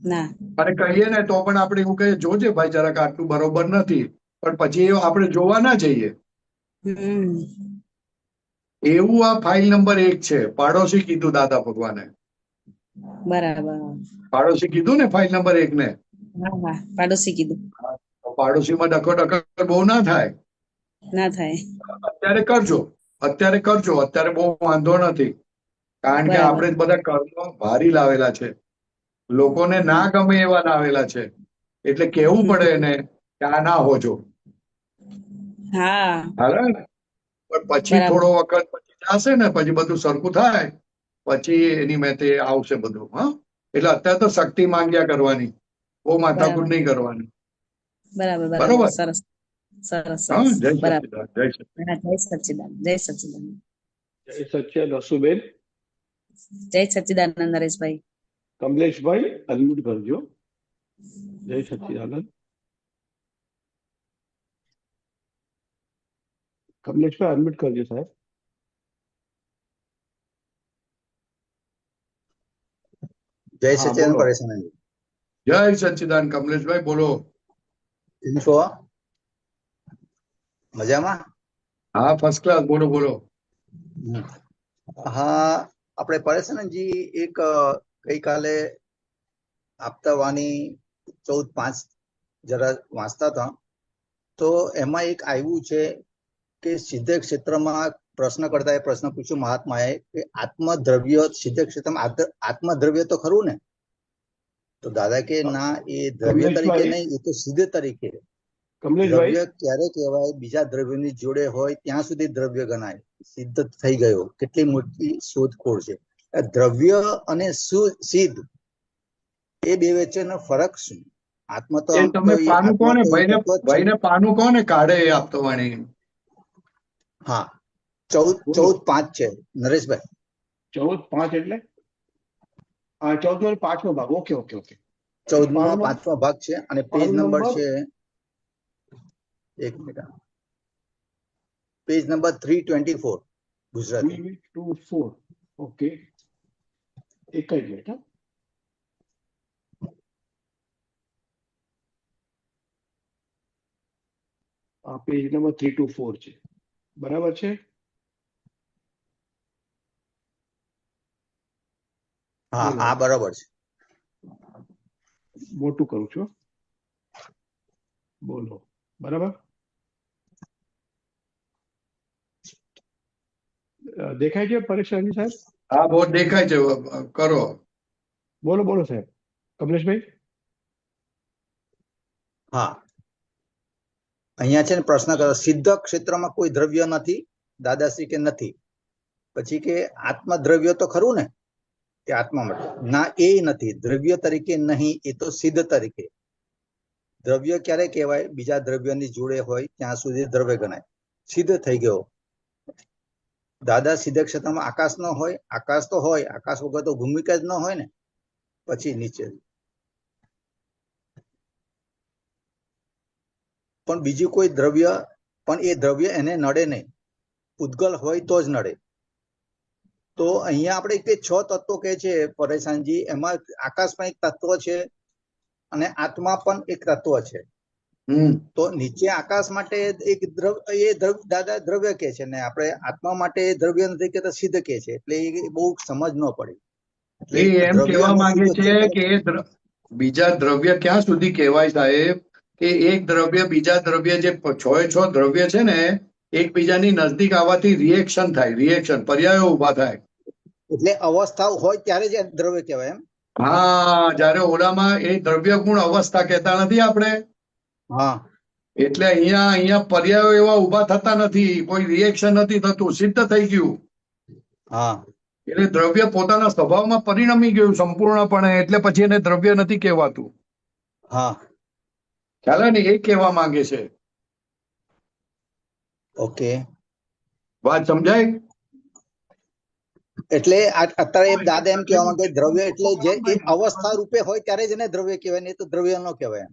ના, અને કહીએ ને તો પણ આપણે એવું કહીએ, જોજે ભાઈ જરાક આટલું બરોબર નથી, પણ પછી આપણે જોવા ના જઈએ। એવું આ ફાઇલ નંબર 1 છે, પાડોશી કીધું દાદા ભગવાને। બરાબર। પાડોશી કીધું ને ફાઇલ નંબર 1 ને? હા હા, પાડોશી કીધું। પાડોશીમાં ડખો દખલ બહુ ના થાય। ના થાય। અત્યારે કરજો, અત્યારે બહુ વાંધો નથી, કારણ કે આપણે બધા કર્મો ભારી લાવેલા છે, લોકોને ના ગમે એવા લાવેલા છે, એટલે કેવું પડે એને કે આ ના હોજો। હા, હાલે ને? પણ પછી થોડો વખત પછી જશે ને, પછી બધું સરખું થાય, પછી એની મેતે આવશે બધું। હા, એટલે અત્યારે તો શક્તિ માંગ્યા કરવાની, બહુ માથાકૂટ નહીં કરવાની। બરાબર બરાબર, બરોબર? સરસ સરસ હા, સરસ, જય બરાબર। સચ્ચિદાનંદ, જય સચ્ચિદાનંદ। જય સચ્ચિદાનંદ, જય સચ્ચિદાનંદ, જય સચ્ચિદાનંદ સુબેન। જય સચ્ચિદાનંદ નરેશભાઈ। કમલેશભાઈ અનમ્યુટ કરજો. જય સચ્ચિદાનંદ. કમલેશભાઈ અનમ્યુટ કરજો સાહેબ. જય હા, સચ્ચિદાનંદ બોલો. પરેશાનંદ. જય સચ્ચિદાનંદ કમલેશભાઈ બોલો. કેમ છો? મજામાં? હા ફર્સ્ટ ક્લાસ બોલો બોલો. હા, આપણે પરેશાનંદજી એક ગઈકાલે આપતા વાણી 14:5 જરા વાંચતા હતા, તો એમાં એક આવ્યું છે કે સિદ્ધ ક્ષેત્રમાં પ્રશ્ન કરતા એ પ્રશ્ન પૂછ્યો મહાત્માએ કે આત્મદ્રવ્ય સિદ્ધ ક્ષેત્રમાં આત્મદ્રવ્ય તો ખરું ને? તો દાદા કે ના, એ દ્રવ્ય તરીકે કમલેશભાઈ. નહીં, એ તો સિદ્ધ તરીકે. કમલેશભાઈ દ્રવ્ય ક્યારે કહેવાય? બીજા દ્રવ્યની જોડે હોય ત્યાં સુધી દ્રવ્ય ગણાય. સિદ્ધ થઈ ગયો. કેટલી મોટી શોધખોળ છે. આ દ્રવ્ય અને સિદ્ધ એ બે વચ્ચેનો ફરક શું? આત્મા તો એ આમ તો તમે પાનું આત્મા કોને તો એક ભાઈને તત્વ જ છે. ભાઈને પાનું કોને કાઢે એ આપતો વાણી. હા, 14:5 છે નરેશભાઈ. 14:5 એટલે 14 પાંચમો ભાગ. Okay okay okay. 14માં 5મો ભાગ છે અને પેજ પાનું નંબર નંબર? છે, એક minute, page number 324 Gujarati. 324. Okay, એક જ મિનિટ. હા, આ પેજ નંબર 324 છે. બરાબર છે. હા બોલો. હા, બરાબર છે. મોટું કરું છું. બોલો. બરાબર. દેખાય છે પરેશાનજી સાહેબ? હા બહુ દેખાય છે કરો. બોલો બોલો સાહેબ. કમલેશભાઈ. હા, અહીંયા છે ને પ્રશ્ન કરો, સિદ્ધ ક્ષેત્રમાં કોઈ દ્રવ્ય નથી? દાદાશ્રી કે નથી. પછી કે આત્મદ્રવ્ય તો ખરું ને? કે આત્મા માટે ના, એ નથી. દ્રવ્ય તરીકે નહીં, એ તો સિદ્ધ તરીકે. દ્રવ્ય ક્યારે કહેવાય? બીજા દ્રવ્યની જોડે હોય ત્યાં સુધી દ્રવ્ય ગણાય. સિદ્ધ થઈ ગયો. દાદા સિદ્ધ ક્ષેત્રમાં આકાશ ન હોય? આકાશ તો હોય, આકાશ વગર તો ભૂમિકા જ ન હોય ને. પછી નીચે પણ બીજું કોઈ દ્રવ્ય, પણ એ દ્રવ્ય એને નડે નહીં. ઉદ્ગલ હોય તો જ નડે. તો અહીંયા આપણે કે 6 તત્વો કે છે પરેશાનજી, એમાં આકાશમાં એક તત્વ છે અને આત્મા પણ એક તત્વ છે. તો નીચે આકાશ માટે એક દાદા દ્રવ્ય કે છે ને આપણે આત્મા માટે દ્રવ્ય નથી કેતા, સિદ્ધ કે છે. એટલે એ બહુ સમજ ન પડી. એ એમ કહેવા માંગે છે કે એ બીજા દ્રવ્ય ક્યાં સુધી કહેવાય સાહેબ? કે એક દ્રવ્ય બીજા દ્રવ્ય જે 6 દ્રવ્ય છે ને, એકબીજાની નજદીક આવવાથી રિએક્શન થાય, રિએક્શન પર્યાયો ઉભા થાય. એટલે અવસ્થા હોય ત્યારે જ દ્રવ્ય કહેવાય એમ? હા, જયારે ઓલામાં એ દ્રવ્ય ગુણ અવસ્થા કહેતા નથી આપણે. હા, એટલે અહીંયા પર્યાયો એવા ઉભા થતા નથી, કોઈ રિએક્શન નથી થતું, સિદ્ધ થઈ ગયું. હા, એટલે દ્રવ્ય પોતાના સ્વભાવમાં પરિણમી ગયું સંપૂર્ણપણે, એટલે પછી એને દ્રવ્ય નથી કહેવાતું. હા, ખ્યાલ ને? એ કહેવા માંગે છે. ઓકે. વાત સમજાય? એટલે અત્યારે દાદા એમ કહેવા માંગે દ્રવ્ય એટલે જે એ અવસ્થા રૂપે હોય ત્યારે જ એને દ્રવ્ય કહેવાય, નહીં તો દ્રવ્ય ન કહેવાય.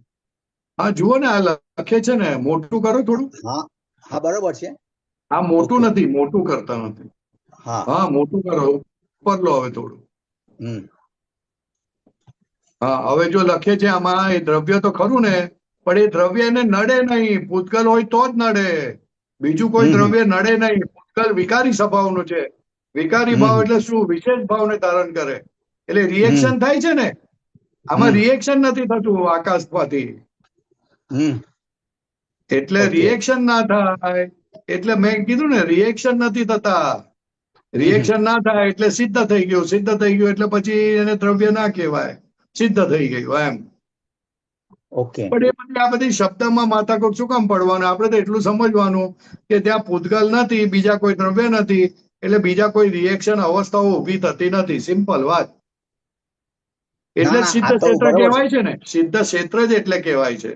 હા જુઓ ને, આ લખે છે ને, મોટું કરો થોડું. હા હા, બરોબર છે. આ મોટું નથી, મોટું કરતા નથી. હા હા મોટું કરો, ઉપર લો હવે થોડું. હા, હવે જો લખે છે આમાં, એ દ્રવ્ય તો ખરું ને, પણ એ દ્રવ્ય એને નડે નહીં. પૂતગલ હોય તો જ નડે, બીજું કોઈ દ્રવ્ય નડે નહીં. પૂતગલ વિકારી સ્વભાવનું છે. વિકારી ભાવ એટલે શું? વિશેષ ભાવને ધારણ કરે. એટલે રિએક્શન થાય છે ને, આમાં રિએક્શન નથી થતું આકાશમાંથી. એટલે રિએક્શન ના થાય, એટલે મેં કીધું ને, રિએક્શન નથી થતા. રિએક્શન ના થાય એટલે સિદ્ધ થઈ ગયું. સિદ્ધ થઈ ગયું એટલે પછી એને દ્રવ્ય ના કહેવાય, સિદ્ધ થઈ ગયું એમ. ઓકે. પણ એ પછી આ બધી શબ્દમાં માથાકૂટ શું કામ પડવાનું? આપણે તો એટલું સમજવાનું કે ત્યાં પૂતગલ નથી, બીજા કોઈ દ્રવ્ય નથી, એટલે બીજા કોઈ રિએક્શન અવસ્થાઓ ઉભી થતી નથી. સિમ્પલ વાત. એટલે સિદ્ધ ક્ષેત્ર કહેવાય છે ને, સિદ્ધ ક્ષેત્ર જ એટલે કહેવાય છે.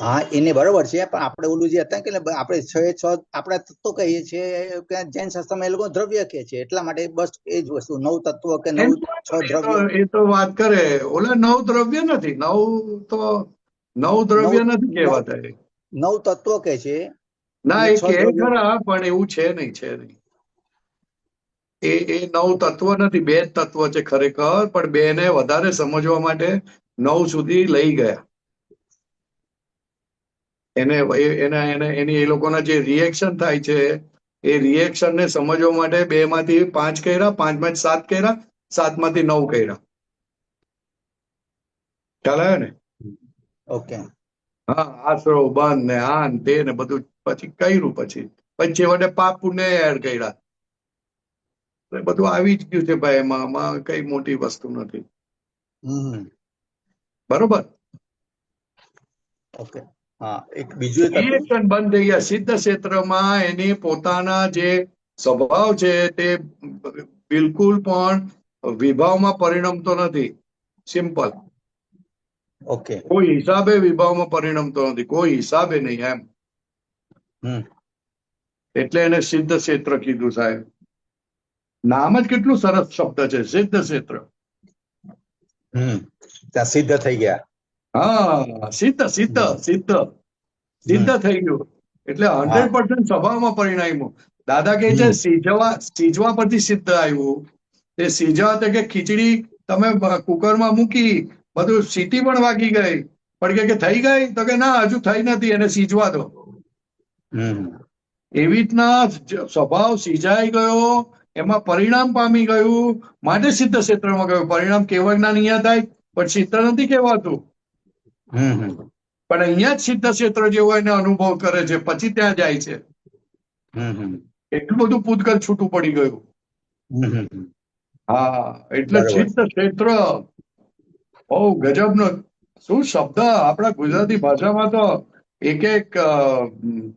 હા એને બરોબર છે, પણ આપણે ઓલું જે હતા કે આપણે 6 આપણે તત્વો કહીએ છીએ કે જૈન શાસ્ત્રમાં એ લોકો દ્રવ્ય કહે છે, એટલા માટે બસ એ જ વસ્તુ 9 તત્વો કે 6 દ્રવ્ય. એ તો વાત કરે, ઓલા 9 દ્રવ્ય નથી, 9 દ્રવ્ય નથી કહેવાતા એ. 9 તત્વો કે છે. ના, અને એ 6 કે દ્રવ્યો. ખરા, પણ એવું છે નહીં. એ 9 તત્વ નથી, 2 જ તત્વ છે ખરેખર, પણ 2 ને વધારે સમજવા માટે 9 સુધી લઈ ગયા. એની એ લોકોના જે રિએક્શન થાય છે, એ રિએક્શન ને સમજવા માટે 2 માંથી 5 કર્યા, 5 માંથી 7 કર્યા, 7 માંથી 9 કર્યા. ખ્યાલ આવ્યો ને? ઓકે. હા, આશરો બંધ ને આ ને તે ને બધું પછી કર્યું, પછી છેવટે પાપ પુણ્ય એડ કર્યા. બધું આવી જ ગયું છે ભાઈ, એમાં કઈ મોટી વસ્તુ નથી. બરોબર. ઓકે. હા, એક બીજું એક હતું. રિએક્શન બંધ થઈ ગયા. સિદ્ધ ક્ષેત્રમાં એની પોતાના જે સ્વભાવ છે તે બિલકુલ પણ વિભાવમાં પરિણમતો નથી. સિમ્પલ. ઓકે. કોઈ હિસાબે વિભાવમાં પરિણમતો નથી, કોઈ હિસાબે નહીં એમ. એટલે એને સિદ્ધ ક્ષેત્ર કીધું સાહેબ. નામ જ કેટલું સરસ શબ્દ છે, સિદ્ધ ક્ષેત્ર. ત્યાં સિદ્ધ થઈ ગયા. હા, સિદ્ધ થઈ ગયું. એટલે 100% સ્વભાવમાં પરિણામ્યું. દાદા કહે છે સીજવા પરથી સિદ્ધ આવ્યું. એ સીજવા તો કે ખીચડી તમે કુકરમાં મૂકી, બધું સીટી પણ વાગી ગઈ, પણ કે થઈ ગઈ, તો કે ના, હજુ થઈ નથી, એને સીજવા દો. એવી રીતના સ્વભાવ સીજાઈ ગયો, એમાં પરિણામ પામી ગયું, માટે સિદ્ધ ક્ષેત્રમાં ગયું. પરિણામ કેવળના અહીંયા થાય, પણ સિદ્ધ નથી કહેવાતું. પણ અહીંયા જ સિદ્ધ ક્ષેત્ર જેવો એને અનુભવ કરે છે, પછી ત્યાં જાય છે. એટલું બધું પૂતગલ છૂટું પડી ગયું. હા, એટલે સિદ્ધ ક્ષેત્ર બહુ ગજબનો શું શબ્દ. આપણા ગુજરાતી ભાષામાં તો એક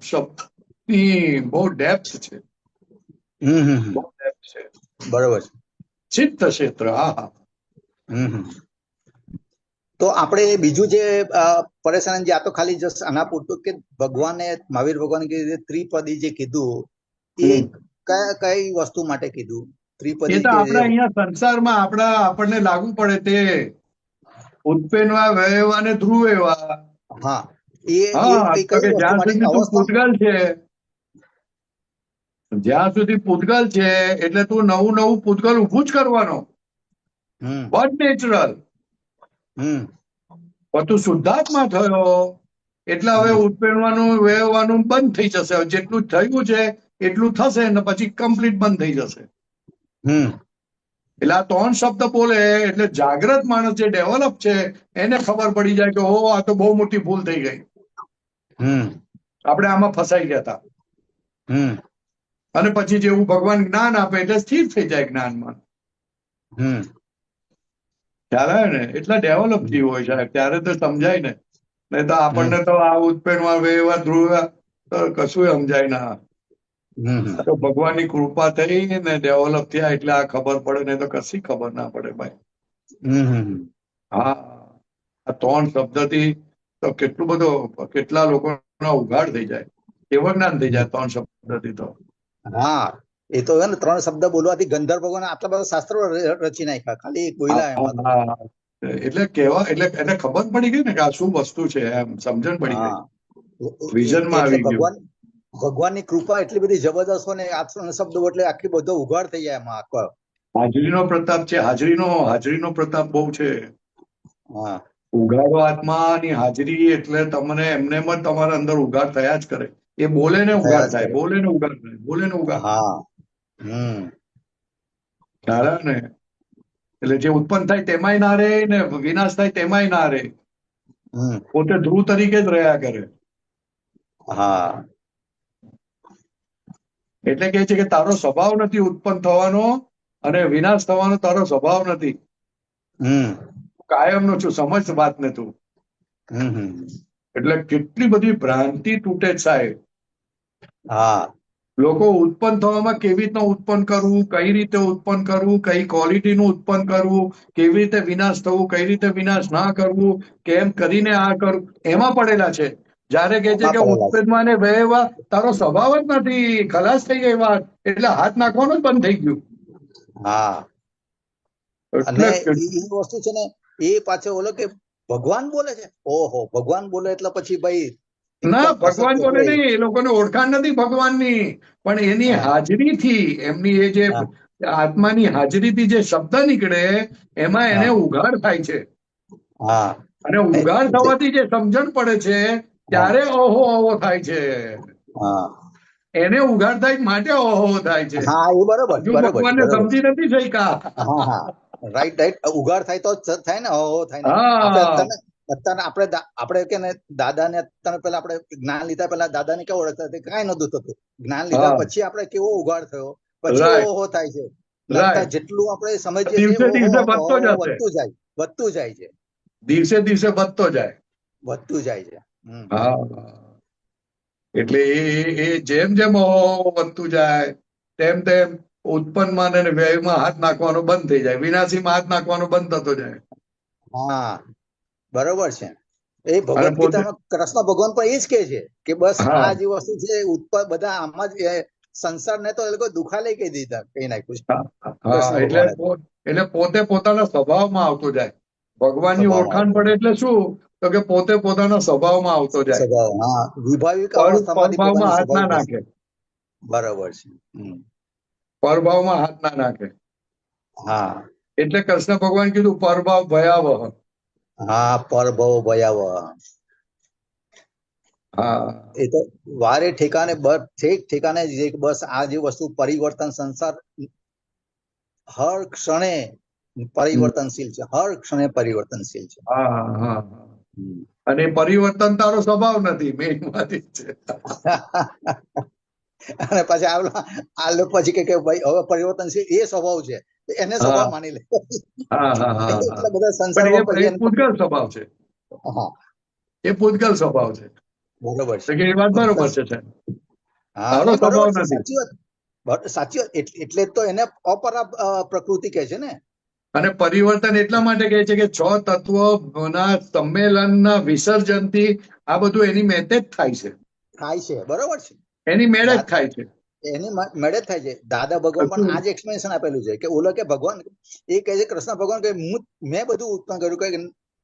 શબ્દની બહુ ડેપ્થ છે. બરોબર. સિદ્ધ ક્ષેત્ર. હા. તો આપણે બીજું જે પરેશાન જે આ તો ખાલી જસ્ટ આના પૂરતું કે ભગવાને મહાવીર ભગવાન કીધું ત્રિપદી જે કીધું એ કઈ વસ્તુ માટે કીધું? ત્રિપદી તો આપણે અહીંયા સંસારમાં આપણને લાગુ પડે તે ઉત્પન્નવા વહેવા ને ધ્રુવેવા. હા, જ્યાં સુધી તું પૂતગલ છે, જ્યાં સુધી પૂતગલ છે, એટલે તું નવું પૂતગલ ઉભું જ કરવાનો. But natural. પણ તું શુદ્ધાત્મા થયો એટલે હવે ઉત્પન્નવાનું વહેવાનું બંધ થઈ જશે. જેટલું થયું છે એટલું થશે ને પછી કમ્પ્લીટ બંધ થઈ જશે. એટલે આ 3 શબ્દ બોલે એટલે જાગ્રત માણસ જે ડેવલપ છે એને ખબર પડી જાય કે ઓ, આ તો બહુ મોટી ભૂલ થઈ ગઈ, આપણે આમાં ફસાઈ ગયા હતા. અને પછી જેવું ભગવાન જ્ઞાન આપે એટલે સ્થિર થઈ જાય જ્ઞાનમાં. ખ્યાલ આવે ને? એટલે ડેવલપ થયું હોય સાહેબ, ત્યારે તો સમજાય ને. નહીં તો આપણને તો આ ઉત્પન્નમાં વહેવા ધ્રુવા તો કશું સમજાય ના. તો ભગવાનની કૃપા થઈ ને ડેવલપ થયા એટલે આ ખબર પડે, ને તો કશી ખબર ના પડે ભાઈ. હા, આ 3 શબ્દથી તો કેટલા લોકોનો ઉઘાડ થઈ જાય, કેવું જ્ઞાન થઈ જાય 3 શબ્દથી તો. હા, એ તો ને 3 શબ્દ બોલવાથી ગંધર્વ ભગવાન આટલા બધા શાસ્ત્રો રચી નાખ્યા ખાલી બોલ્યા એમાં. એટલે એને ખબર પડી ગઈ ને કે આ શું વસ્તુ છે, એમ સમજણ પડી ગઈ, વિઝનમાં આવી ગયું. ભગવાનની કૃપા એટલી બધી જબરદસ્ત હોય ને, આ શબ્દો એટલે આખી બધો ઉઘાડ થઈ જાય એમાં. હાજરીનો પ્રતાપ છે, હાજરીનો પ્રતાપ બહુ છે. ઉઘાડો આત્માની હાજરી એટલે તમને એમને જ તમારા અંદર ઉઘાડ થયા જ કરે. એ બોલે ને ઉઘાડ થાય, બોલે ને ઉઘાડ થાય, બોલે ને ઉઘાડ થાય. ને એટલે જે ઉત્પન્ન થાય તેમાંય ના રહે ને વિનાશ થાય તેમાંય ના રહે, પોતે ધ્રુવ તરીકે જ રહ્યા કરે. એટલે કે છે કે તારો સ્વભાવ નથી ઉત્પન્ન થવાનો અને વિનાશ થવાનો, તારો સ્વભાવ નથી. કાયમ નો છું, સમજ વાત ને તું. એટલે કેટલી બધી ભ્રાંતિ તૂટે સાહેબ. લોકો ઉત્પન્ન થવામાં કેવી રીતના ઉત્પન્ન કરવું, કઈ રીતે ઉત્પન્ન કરવું, કઈ ક્વોલિટીનું ઉત્પન્ન કરવું, કેવી રીતે વિનાશ થવું, કઈ રીતે વિનાશ ના કરવું, કેમ કરીને આ કરવું, એમાં પડેલા છે. જયારે કે છે એમાં કે પડેલા છે. ઉત્પન્નમાં ને વહેવા તારો સ્વભાવ જ નથી, ખલાસ થઈ ગઈ વાત, એટલે હાથ નાખવાનું જ બંધ થઈ ગયું. હા, અને એટલે એ વસ્તુ છે ને, એ પાછો ઓલો કે ભગવાન બોલે છે, ઓહો ભગવાન બોલે એટલે પછી ભાઈ ના, એકદમ ભગવાન પ્રસક્ત બોલે હોય. નહીં, એ લોકોને ઓળખાણ નથી ભગવાનની, પણ એની હા, હાજરીથી, એમની એ જે હા, આત્માની હાજરીથી જે શબ્દ નીકળે એમાં એને હા, ઉઘાડ થાય છે, હા, અને ઉઘાડ એટલે થવાથી જે સમજણ પડે છે હા, ત્યારે ઓહો ઓહો થાય છે. હા, એને ઉઘાડ થાય માટે ઓહો થાય છે. હા, એ બરોબર હજુ બરોબર છે, ભગવાનને બરોબર છે. સમજી નથી શક્યા. હા, હા, રાઈટ રાઈટ, ઉઘાડ થાય તો જ થાય ને, હો થાય ને. આપણે હા, અત્યારે આપણે કે ને દાદાને અત્યારે પેલા આપણે જ્ઞાન લીધા પેલા દાદાને કેવું ઓળખતા હતા? કાંઈ નતું થતું. જ્ઞાન લીધા હા, પછી આપણે કેવો ઉઘાડ થયો, પછી રાઈટ, ઓહો થાય છે. રાઈટ. જેટલું આપણે સમજીએ છીએ દિવસે ઓહો દિવસે ઓહો વધતો જ ઓહો હશે, વધતું જાય છે, દિવસે દિવસે વધતો જાય. વધતું જાય છે. હા, એટલે એ જેમ જેમ ઓહો વધતું જાય તેમ તેમ ઉત્પન્નમાં અને વ્યયમાં હાથ નાખવાનો બંધ થઈ જાય, વિનાશીમાં હાથ નાખવાનો બંધ થતો જાય. હા, બરોબર છે. એ અને ભગવદ્ પોતે ગીતામાં કૃષ્ણ ભગવાન પણ એ જ કે છે કે બસ હા, આ જે વસ્તુ છે બધા આમાં જ સંસારને તો એ લોકો દુખાલય કહી દીધા, કહી નાખ્યું છે હા, કૃષ્ણ એટલે ભગવાને તો એટલે પોતે પોતાના સ્વભાવમાં આવતો જાય. ભગવાનની સ્વભાવમાં ઓળખાણ આવતો પડે એટલે શું? તો કે પોતે પોતાના સ્વભાવમાં આવતો જાય, સ્વભાવ. હા, વિભાવિક અવસ્થામાંથી પરભાવમાં પોતાની હાથ ના સ્વાભાવિક નાખે, બરોબર છે. પરભાવમાં હાથ ના નાખે. હા, એટલે કૃષ્ણ ભગવાન કીધું પરભાવ ભયાવહ. હા, પરભવ ભયાવહ. હા, એ તો વારે ઠેકાને ઠેકાને બસ આ જે વસ્તુ પરિવર્તન, સંસાર હર ક્ષણે પરિવર્તનશીલ છે, હર ક્ષણે પરિવર્તનશીલ છે. હા, હા. અને પરિવર્તન તારો સ્વભાવ નથી, મેઇન વાત એ છે. અને પછી આ લોકો પછી કે ભાઈ હવે પરિવર્તનશીલ એ સ્વભાવ છે, એને હા, સ્વભાવ માની લે. હા, હા, હા, હા. એટલે બધા પણ સંસારમાં પછી એ પૂતગલ સ્વભાવ છે, હા, એ પૂતગલ સ્વભાવ છે. બરોબર તો છે. કે એ વાત બરોબર છે સાહેબ. હા, તારો નહીં સ્વભાવ બરોબર છે, નથી. સાચી વાત, સાચી વાત. એટલે જ તો એને અપરા પ્રકૃતિ કહે છે ને. અને પરિવર્તન એટલા માટે કહે છે કે 6 તત્વોના સંમેલનના વિસર્જનથી આ બધું એની મેતે જ થાય છે, થાય છે, બરોબર છે. એની મેળે જ થાય છે. એની મેળે જ થાય છે. દાદા ભગવાન પણ આ જ એક્સપ્લેનેશન આપેલું છે કે ઓલો કે ભગવાન એ કહે છે, કૃષ્ણ ભગવાન કે મેં બધું ઉત્પન્ન કર્યું, કે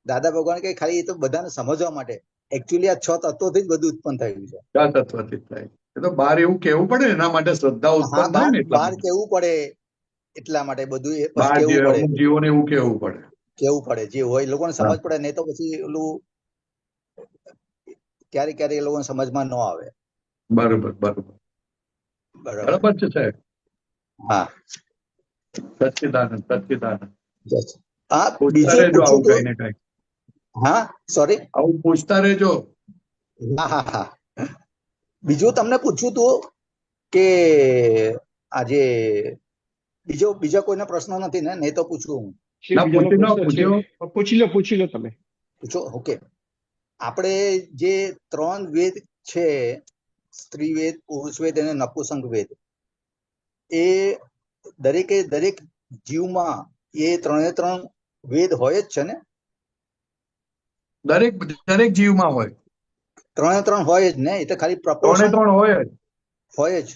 દાદા ભગવાન કે ખાલી એ તો બધાને સમજવા માટે, એકચ્યુઅલી આ 6 તત્વોથી જ બધું ઉત્પન્ન થયું છે. 6 તત્વથી જ થાય. એ તો બહાર એવું કેવું પડે, એના માટે શ્રદ્ધા હા, ઉત્પન્ન થાય ને એટલા બહાર માટે. કેવું પડે, એટલા માટે બધું એ પછી બહાર જે કેવું પડે, અમુક જીવોને એવું કેવું પડે. કેવું પડે, જે હોય એ લોકોને હા, સમજ પડે, નહીં તો પછી ઓલું ક્યારેક ક્યારેક એ લોકોને સમજમાં ન આવે. બરોબર બરોબર બરાબર. બરાબર છે સાહેબ. હા, સચ્ચિદાનંદ સચ્ચિદાનંદ. હા, પૂછતા બીજું રહેજો પૂછ્યું આવું તો, કઈ ને કઈ, હા સોરી, આવું પૂછતા રહેજો. હા હા હા, બીજું તમને પૂછ્યું તું કે આજે બીજા કોઈના પ્રશ્નો નથી ને? નહીં તો પૂછું હું. ના, પૂછી લો તમે. પૂછો, ઓકે. આપણે જે 3 વેદ છે, સ્ત્રીવેદ, પુરુષવેદ અને નપુંસક વેદ, એ દરેક જીવમાં એ 3 વેદ હોય જ છે ને? દરેક જીવમાં હોય, 3 હોય જ ને? એ તો ખાલી 3 પ્રપોર્શન હોય જ. હોય જ,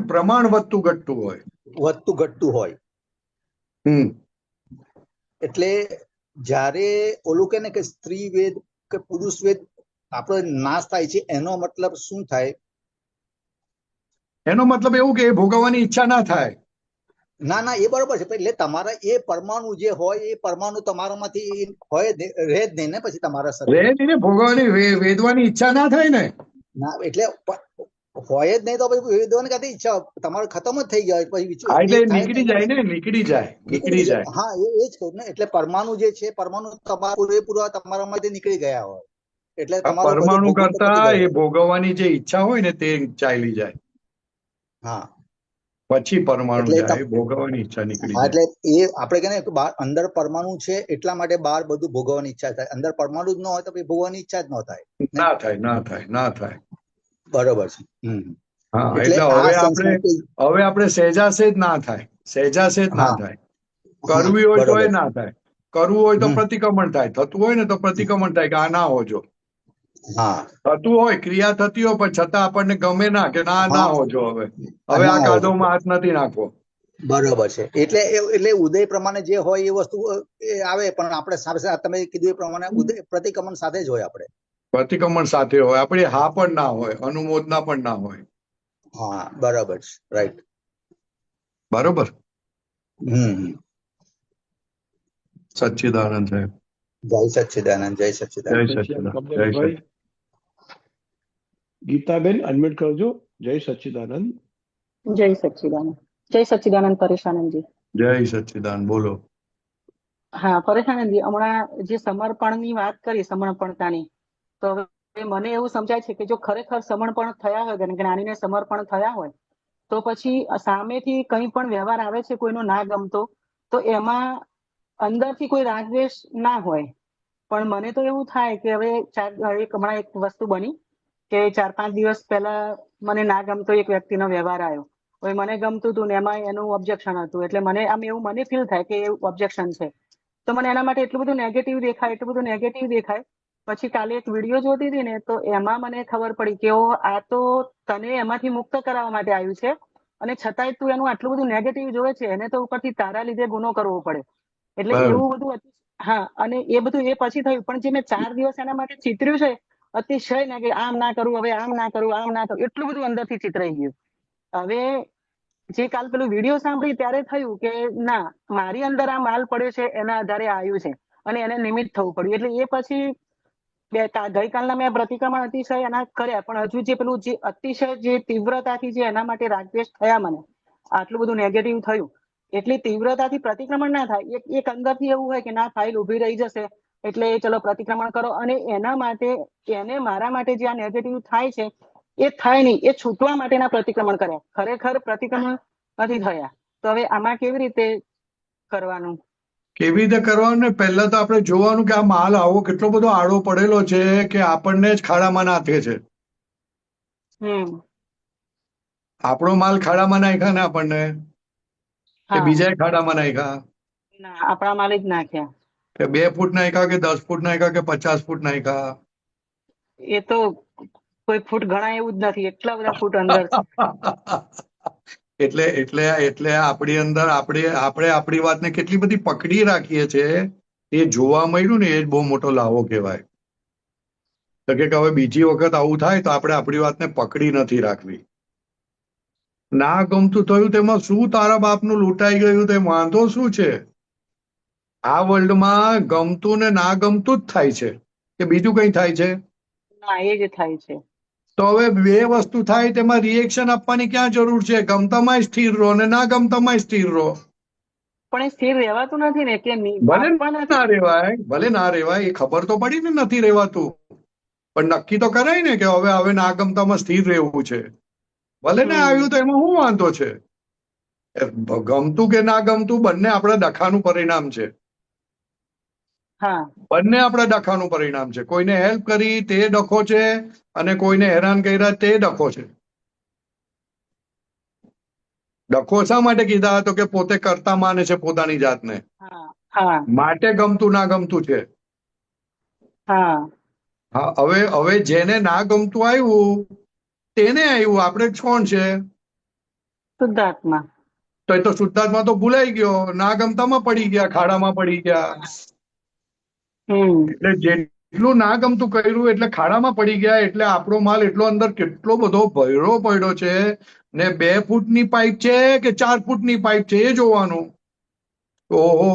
પ્રમાણ વધતું ઘટતું હોય. વધતું ઘટતું હોય. એટલે જ્યારે ઓલું કે ને કે સ્ત્રી વેદ કે પુરુષ વેદ આપણો નાશ થાય છે, એનો મતલબ શું થાય? એનો મતલબ એવું કે એ ભોગવવાની ઈચ્છા ના થાય. ના, એ બરોબર છે. એટલે તમારા એ પરમાણુ જે હોય, એ પરમાણુ તમારામાંથી હોય રહે જ નહીં ને પછી તમારા રે શરીરમાં. નહીં ને, ભોગવવાની વેદવાની ઈચ્છા ના થાય ને. ના, એટલે હોય જ નહીં તો પછી વેદવાની કાંથી ઈચ્છા, તમારે ખતમ જ થઈ ગયા પછી હા, એટલે એ થાય જ નીકળી નહીં ને જાય પછી. ને, નીકળી જાય. હા, એ જ કહું ને. એટલે પરમાણુ જે છે, પરમાણુ પૂરેપૂરા તમારામાંથી નીકળી ગયા હોય, એટલે આ તમારું બધું પરમાણુ ભોગવવું તો પતી કરતા ગયું એ હોય. ભોગવવાની જે ઈચ્છા હોય ને તે ચાલી જાય, હા, પછી પરમાણુ એટલે જાય, ભોગવવાની ઈચ્છા નીકળી હા, જાય. એટલે એ આપણે કહે ને બહાર અંદર પરમાણુ છે એટલા માટે બહાર બધું ભોગવવાની ઈચ્છા થાય. અંદર પરમાણુ જ ન હોય તો પછી ભોગવવાની ઈચ્છા જ ન થાય. ના થાય. બરોબર છે. હા, એટલે એટલે આ હવે સેન્સમાં આપણે સહેજાસેજ ના થાય, સહેજાસેજ ના હા, થાય. હા, કરવી હોય તો એ બરોબર. ના થાય, કરવું હોય તો પ્રતિક્રમણ થાય, થતું હોય ને તો પ્રતિક્રમણ થાય કે આ ના હોજો. હા થતું હોય, ક્રિયા થતી હોય, પણ છતાં આપણને ગમે ના કે ના હા હોજો, હવે આ ના હોય. કાદવમાં હાથ નથી નાખવો. બરોબર છે. એટલે ઉદય પ્રમાણે જે હોય એ વસ્તુ એ આવે, પણ આપણે સાથે સાથે તમે કીધું એ પ્રમાણે ઉદય પ્રતિક્રમણ સાથે જ હોય આપણે. પ્રતિક્રમણ સાથે હોય, આપણી હા પણ ના હોય, અનુમોદના પણ ના હોય. હા બરાબર છે. રાઈટ. બરોબર. હમ. સચ્ચિદાનંદ સાહેબ. જય સચ્ચિદાનંદ, જય જય સચ્ચિદાનંદ. સચ્ચિદાનંદ, જય કમલેશભાઈ, સચ્ચિદાનંદ. ગીતાબેન અનમ્યુટ કરજો. જય સચ્ચિદાનંદ. જય સચ્ચિદાનંદ. જય સચ્ચિદાનંદ પરેશાનંદજી. જય સચ્ચિદાનંદ. બોલો. હા પરેશાનંદજી, હમણાં જે સમર્પણની વાત કરી, સમર્પણતાની, તો હવે મને એવું સમજાય છે કે જો ખરેખર સમર્પણ થયા હોય અને જ્ઞાનીને સમર્પણ થયા હોય તો પછી સામેથી કંઈ પણ વ્યવહાર આવે છે કોઈનો ના ગમતો, તો એમાં અંદરથી કોઈ રાગદ્વેષ ના હોય. પણ મને તો એવું થાય કે હવે હમણાં એક વસ્તુ બની કે 4-5 દિવસ પહેલા મને ના ગમતો એક વ્યક્તિનો વ્યવહાર આવ્યો. હવે મને ગમતું હતું ને એમાં એનું ઓબ્જેક્શન હતું, એટલે મને આમ એવું મને ફીલ થાય કે એવું ઓબ્જેક્શન છે, તો મને એના માટે એટલું બધું નેગેટિવ દેખાય. પછી કાલે એક વિડીયો જોતી હતી ને, તો એમાં મને ખબર પડી કે આ તો તને એમાંથી મુક્ત કરાવવા માટે આવ્યું છે, અને છતાંય તું એનું આટલું બધું નેગેટિવ જોવે છે, એને તો ઉપરથી તારા લીધે ગુનો કરવો પડે. એટલે બરાબર. એવું બધું. હા, અને એ બધું એ પછી થયું, પણ જે મેં 4 દિવસ એના માટે ચિતર્યું છે અતિશય ને, કે આમ ના કરું, હવે આમ ના કરું, એટલું બધું અંદરથી ચિતરાઈ ગયું. હવે જે કાલ પેલું વિડીયો સાંભળી ત્યારે થયું કે ના, મારી અંદર આ માલ પડ્યો છે, એના આધારે આવ્યું છે અને એને નિમિત્ત થવું પડ્યું. એટલે એ પછી ગઈકાલના મેં પ્રતિક્રમણ અતિશય એના કર્યા, પણ હજુ જે પેલું જે અતિશય જે તીવ્રતાથી જે એના માટે રાગદ્વેષ થયા, મને આટલું બધું નેગેટિવ થયું, એટલી તીવ્રતાથી પ્રતિક્રમણ ના થાય. એક અંદરથી એવું હોય કે ના, ફાઇલ ઉભી રહી જશે એટલે ચલો પ્રતિક્રમણ કરો, અને એના માટે એને મારા માટે જે આ નેગેટિવ થાય છે એ થાય નહીં, એ છૂટવા માટેના પ્રતિક્રમણ કર્યા. ખરેખર પ્રતિક્રમણ નથી થયા. તો હવે આમાં કેવી રીતે કરવાનું? કેવી રીતે કરવાનું ને, પહેલા તો આપણે જોવાનું કે આ માલ આવો કેટલો બધો આડો પડેલો છે કે આપણને જ ખાડામાં નાખે છે. આપણો માલ ખાડામાં નાખ્યા ને આપણને, કે બીજા ખાડામાં નાખ્યા? ના, આપણા માલ જ નાખ્યા. કે 2 ફૂટ નાખ્યા કે 10 ફૂટ નાખ્યા કે 50 ફૂટ નાખ્યા? એ તો કોઈ ફૂટ ગણાય એવું જ નથી, એટલા બધા ફૂટ અંદર છે. એટલે આપણી અંદર આપણે આપણી વાતને કેટલી બધી પકડી રાખીએ છીએ એ જોવા મળ્યું ને, એ જ બહુ મોટો લાવો કહેવાય. તો કે હવે બીજી વખત આવું થાય તો આપણે આપણી વાતને પકડી નથી રાખવી. ના ગમતું થયું તેમાં શું તારા બાપનું લૂંટાઈ ગયું, તે વાંધો શું છે? આ વર્લ્ડમાં ગમતું ને ના ગમતું જ થાય છે કે બીજું કઈ થાય છે? ના, એ જ થાય છે. તો હવે 2 વસ્તુ થાય તેમાં રિએક્શન આપવાની ક્યાં જરૂર છે? ગમતામાં સ્થિર રહો ને ના ગમતામાં સ્થિર રહો. પણ એ સ્થિર રહેવાતું નથી ને, કે ભલે ના રહેવાય, એ ખબર તો પડી ને નથી રહેવાતું, પણ નક્કી તો કરાય ને કે હવે ના ગમતામાં સ્થિર રહેવું છે. ભલે ને આવ્યું તો એમાં શું વાંધો છે? ગમતું કે ના ગમતું બંને આપણા ડખાનું પરિણામ છે. બંને આપણા ડખાનું પરિણામ છે. કોઈને હેલ્પ કરી તે ડખો છે, અને કોઈને હેરાન કર્યા તે ડખો છે. ડખો શા માટે કીધા? તો કે પોતે કરતા માને છે પોતાની જાતને, માટે ગમતું ના ગમતું છે. હા, હવે જેને ના ગમતું આવ્યું તેને આવ્યું. આપણે કોણ છે? શુદ્ધાત્મા. તો એ તો શુદ્ધાત્મા તો ભૂલાઈ ગયો, ના ગમતામાં પડી ગયા, ખાડામાં પડી ગયા. એટલે જેટલું ના ગમતું કર્યું એટલે ખાડામાં પડી ગયા. એટલે આપણો માલ એટલો અંદર કેટલો બધો ભયરો પડ્યો છે ને. 2 ફૂટની પાઇપ છે કે 4 ફૂટની પાઇપ છે એ જોવાનું. ઓહો,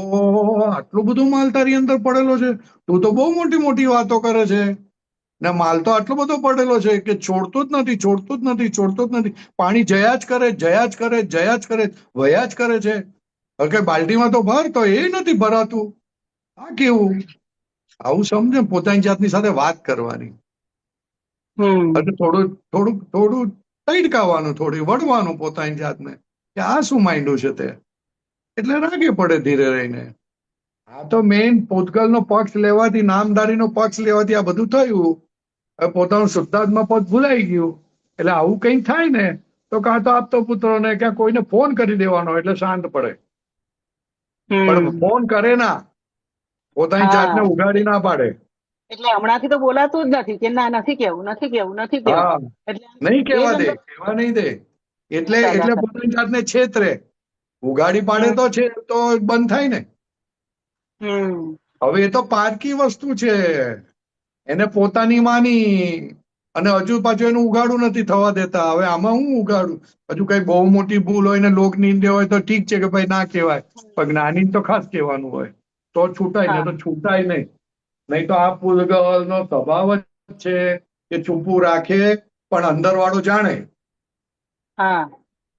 આટલું બધું માલ તારી અંદર પડેલો છે. તું તો બહુ મોટી મોટી વાતો કરે છે ને, માલ તો આટલો બધો પડેલો છે કે છોડતું જ નથી. પાણી જયા જ કરે, વયા જ કરે છે. કે બાલ્ટીમાં તો ભર, તો એ નથી ભરાતું. આ કેવું? આવું સમજે, પોતાની જાતની સાથે વાત કરવાની, થોડું તૈડકાવાનું, થોડી વળવાનું પોતાની જાતને કે આ શું માંડ્યું છે તે. એટલે રાગે પડે ધીરે રહીને. આ તો મેઇન પૂતગલનો પક્ષ લેવાથી, નામદારીનો પક્ષ લેવાથી આ બધું થયું. પોતાનું શુદ્ધાત્મા પદ ભૂલાઈ ગયું. એટલે આવું કઈ થાય ને તો કાં તો આપતો પુત્રોને ક્યાં કોઈને ફોન કરી દેવાનો એટલે શાંત પડે. પણ ફોન કરે ના, પોતાની જાતને ઉગાડી ના પાડે. એટલે હમણાંથી તો બોલાતું જ નથી કે ના નથી કેવું નથી કેવું નથી કેવું. હા, એટલે નહીં એ જ કહેવા દે, અંદર કહેવા નહીં દે. એટલે દાદા એટલે પોતાની જાતને છેતરે. ઉગાડી પાડે હમ તો છે તો બંધ થાય ને. હમ હવે એ તો પારકી વસ્તુ છે, એને પોતાની માની અને હજુ પાછું એનું ઉગાડું નથી થવા દેતા. હવે આમાં હું ઉગાડું? હજુ કઈ બહુ મોટી ભૂલ હોય ને લોક નિંદે હોય તો ઠીક છે કે ભાઈ ના કહેવાય, પણ જ્ઞાની તો ખાસ કહેવાનું હોય તો છૂટાય, ને હા તો છૂટાય નહીં. નહીં તો આ પૂતગલ નો સ્વભાવ જ છે કે ચૂપું રાખે પણ અંદર વાળો જાણે, હા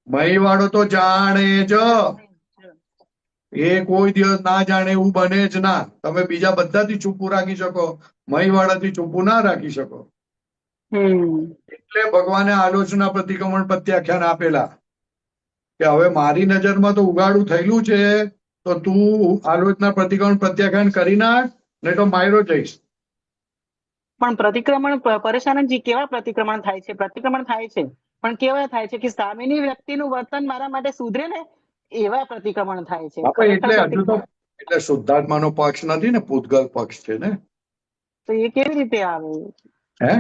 મહી વાળો તો જાણે જ. એ કોઈ દિવસ ના જાણે એવું બને જ ના. તમે બીજા બધાથી ચૂપું રાખી શકો, મહી વાળાથી ચૂપું ના રાખી શકો. હમ એટલે ભગવાને આલોચના પ્રતિક્રમણ પ્રત્યાખ્યાન આપેલા કે હવે મારી નજરમાં તો ઉગાડું થયેલું છે, તો તું આલોચના પ્રતિક્રમણ પ્રત્યાખ્યાન કરી નાખ, નહીં તો માયરો જઈશ. પણ પ્રતિક્રમણ પરેશાનજી કેવા પ્રતિક્રમણ થાય છે? પ્રતિક્રમણ થાય છે પણ કેવા થાય છે કે સામેની વ્યક્તિનું વર્તન મારા માટે સુધરે ને એવા પ્રતિક્રમણ થાય છે. આપણે ખરેખર એટલે હજુ તો પ્રતિક્રમણ એટલે શુદ્ધાત્માનો પક્ષ નથી ને, પૂતગલ પક્ષ છે ને. તો એ કેવી રીતે આવે? હે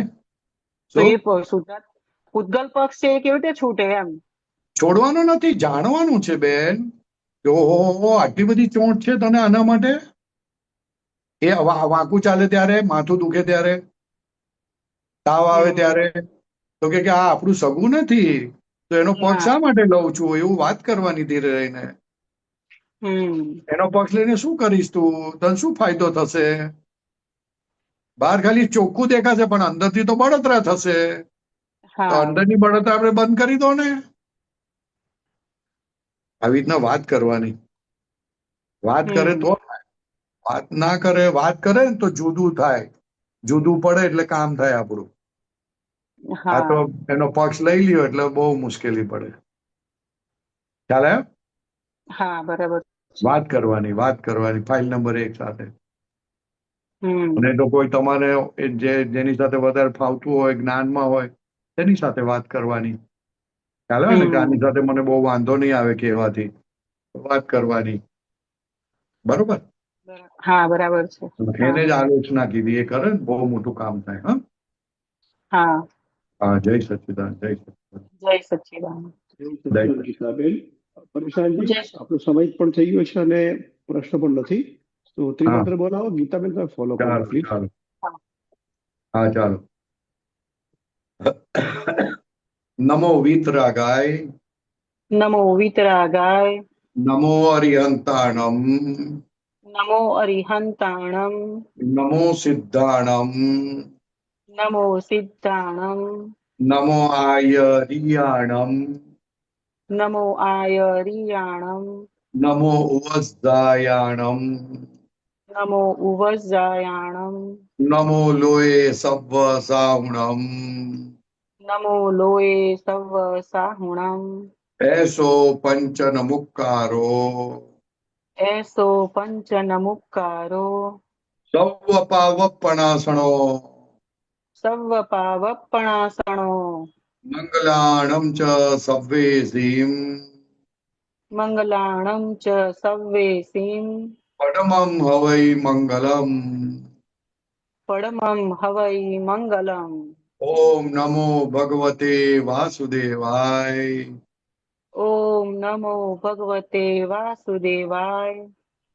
તો શું? એ શુદ્ધાત્મા પૂતગલ પક્ષ છે એ કેવી રીતે છૂટે એમ? છોડવાનું નથી, જાણવાનું છે બેન. ઓહો, આટલી બધી ચોંટ છે તને આના માટે? એ વાંકું ચાલે ત્યારે, માથું દુખે ત્યારે, તાવ આવે હમ ત્યારે, તો કે આ આપણું સગું નથી, તો એનો પક્ષ ના શા માટે લઉં છું? એવું વાત કરવાની ધીરે રહીને. હમ એનો પક્ષ લઈને શું કરીશ તું? તને શું ફાયદો થશે? બહાર ખાલી ચોખ્ખું દેખાશે પણ અંદરથી તો બળતરા થશે. તો હા અંદરની બળતરા આપણે બંધ કરી દો ને. આવી રીતના વાત કરવાની. વાત કરે હમ તો થાય. વાત ના કરે, વાત કરે ને તો જુદું થાય. જુદું પડે એટલે કામ થાય આપણું. આ તો હા એનો પક્ષ લઈ લ્યો એટલે બહુ મુશ્કેલી પડે. ખ્યાલ આવ્યો? હા બરાબર છે. વાત કરવાની, વાત કરવાની, ફાઇલ નંબર 1 સાથે. હમ અને તો કોઈ તમારે જેની સાથે વધારે ફાવતું હોય, જ્ઞાનમાં હોય, તેની સાથે વાત કરવાની. ખ્યાલ આવે ને કે આની હમ સાથે મને બહુ વાંધો નહીં આવે કહેવાથી, વાત કરવાની. બરોબર? હા બરાબર છે. હા એને જ આલોચના કીધી. એ કરે ને બહુ મોટું કામ થાય. હા, હા હા. જય સચ્ચિદાનંદ, જય સચ્ચિદાનંદ, જય સચ્ચિદાનંદ. જય જય સચિદાનંદ સચ્ચિદાનંદ. ગીતાબેન. પરેશાનજી, જય આપણો સમય પણ થઈ ગયો છે અને પ્રશ્ન પણ નથી, તો હા, ત્રિમંત્ર બોલાવો. ગીતાબેન તમે ફોલો કરો ચાલો પ્લીઝ. ચાલો. હા. હા, ચાલો. નમો વીતરાગાય, નમો વિતરાગાય, નમો અરિહંતાણમ, નમો અરિહંતાણમ, નમો સિદ્ધાણમ, નમો સિદ્ધાણમ, નમો આયરિયાણમ, નમો આયરિયાણમ, નમો ઉવસ્દાયાણમ, નમો ઉવજાયાણમ, નમો લોય સવ્વ સાહુણમ, નમો લોય સવ સાહુણમ, એસો પંચન મુક્કારો, એસો પંચન મુક્કારો, સૌ પાવપણાસણો, સવ પાવપણાસણો, મંગલાણમ ચ સવ્વેસીમ, મંગલાણં ચ સવ્વેસીમ, પરમં હવૈ મંગલમ. પડમં હવૈ મંગલમ. ઓમ નમો ભગવતે વાસુદેવાય. ઓમ નમો ભગવતે વાસુદેવાય.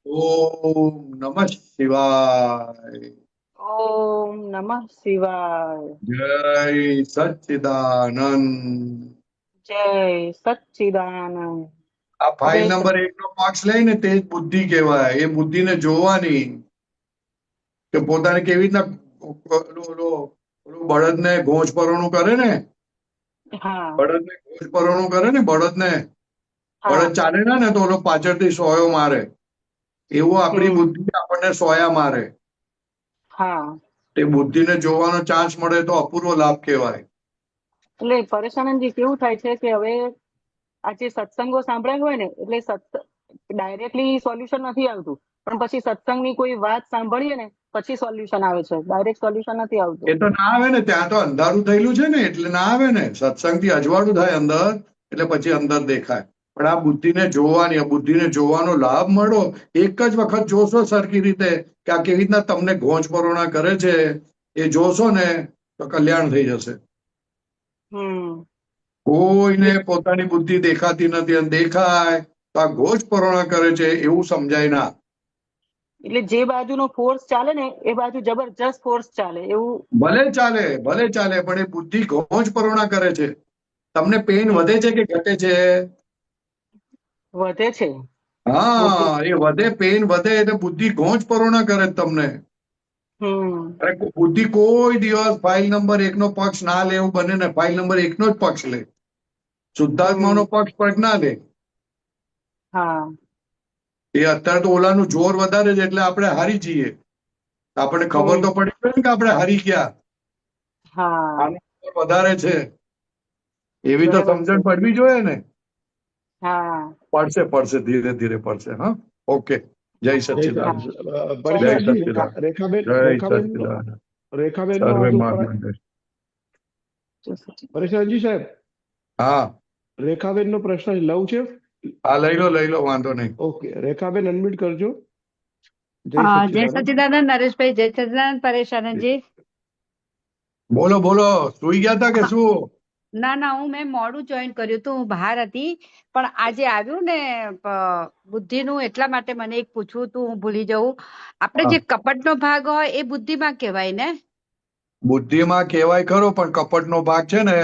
ઓમ નમઃ શિવાય. ઓમ નમઃ શિવાય. જય સચ્ચિદાનંદ. જય સચ્ચિદાનંદ. આ ફાઇલ જય નંબર 1 નો માર્ક્સ લઈને તે જ બુદ્ધિ કહેવાય. એ બુદ્ધિને જોવાની કે પોતાને કેવી રીતના ઓલું બળદને ઘોંચ પરણું કરે ને, હા બળદને ઘોંચ પરણું કરે ને, બળદને હા બળદ ચાલે ના ને તો ઓલો પાછળથી સોયો મારે. એવું આપણી હમ બુદ્ધિ આપણને સોયા મારે. હા. તે બુદ્ધિને જોવાનો ચાન્સ મળે તો અપૂર્વ લાભ કહેવાય. એટલે પરેશાનંદજી કેવું થાય છે કે હવે આ જે સત્સંગો સાંભળ્યા હોય ને એટલે ડાયરેક્ટલી સોલ્યુશન નથી આવતું, પણ પછી સત્સંગની કોઈ વાત સાંભળીએ ને પછી સોલ્યુશન આવે છે. ડાયરેક્ટ સોલ્યુશન નથી આવતું. એ તો ના આવે ને, ત્યાં તો અંધારું થયેલું છે ને એટલે ના આવે ને. સત્સંગથી અજવાળું થાય અંદર એટલે પછી અંદર દેખાય. પણ આ બુદ્ધિને જોવાની, આ બુદ્ધિને જોવાનો લાભ મળો, એક જ વખત જોશો સરખી રીતે કે આ કેવી રીતના તમને ઘોંચ પરોણા કરે છે, એ જોશો ને તો કલ્યાણ થઈ જશે. કોઈને પોતાની બુદ્ધિ દેખાતી નથી, અને દેખાય તો આ ઘોંચ પરોણા કરે છે એવું સમજાય ના. એટલે જે બાજુનો ફોર્સ ચાલે ને એ બાજુ જબરજસ્ત ફોર્સ ચાલે એવું. ભલે ચાલે પણ એ બુદ્ધિ ઘોંચ પરોણા કરે છે. તમને પેન વધે છે કે ઘટે છે? વધે છે. હા, એ વધે, પેન વધે એટલે બુદ્ધિ ઘોંચ પરોણા કરે છે તમને. અરે બુદ્ધિ કોઈ દિવસ ફાઇલ નંબર 1 નો પક્ષ ના લે એવું બને ને, ફાઇલ નંબર 1 નો જ પક્ષ લે. શુદ્ધાત્માનો પક્ષ ના લે. એ અત્યારે તો ઓલાનું જોર વધારે છે એટલે આપણે હારી જઈએ. આપણને ખબર તો પડી ગઈ ને કે આપણે હારી ગયા. આનું જોર વધારે છે એવી તો સમજણ પડવી જોઈએ ને. પડશે, ધીરે ધીરે પડશે. હા, ઓકે. જય સચ્ચિદાનંદ. જય સચ્ચિદાનંદ. રેખાબેન સર્વે માર્ગ. પરેશાનજી સાહેબ, હા, રેખાબેન નો પ્રશ્ન લઉં છે. હા, લઈ લો, વાંધો નહીં. ઓકે, રેખાબેન અનમ્યુટ કરજો. જય સચ્ચિદાનંદ નરેશભાઈ, જય સચ્ચિદાનંદ પરેશાનંદજી. બોલો, સુઈ ગયા હતા કે શું? ના, મેં મોડું જોઈન કર્યું હતું, હું બહાર હતી. પણ આજે આવ્યું ને બુદ્ધિનું, એટલા માટે મને એક પૂછવું હતું, હું ભૂલી જઉં. આપણે જે કપટનો ભાગ હોય એ બુદ્ધિમાં કહેવાય ને? બુદ્ધિમાં કહેવાય ખરો, પણ કપટનો ભાગ છે ને,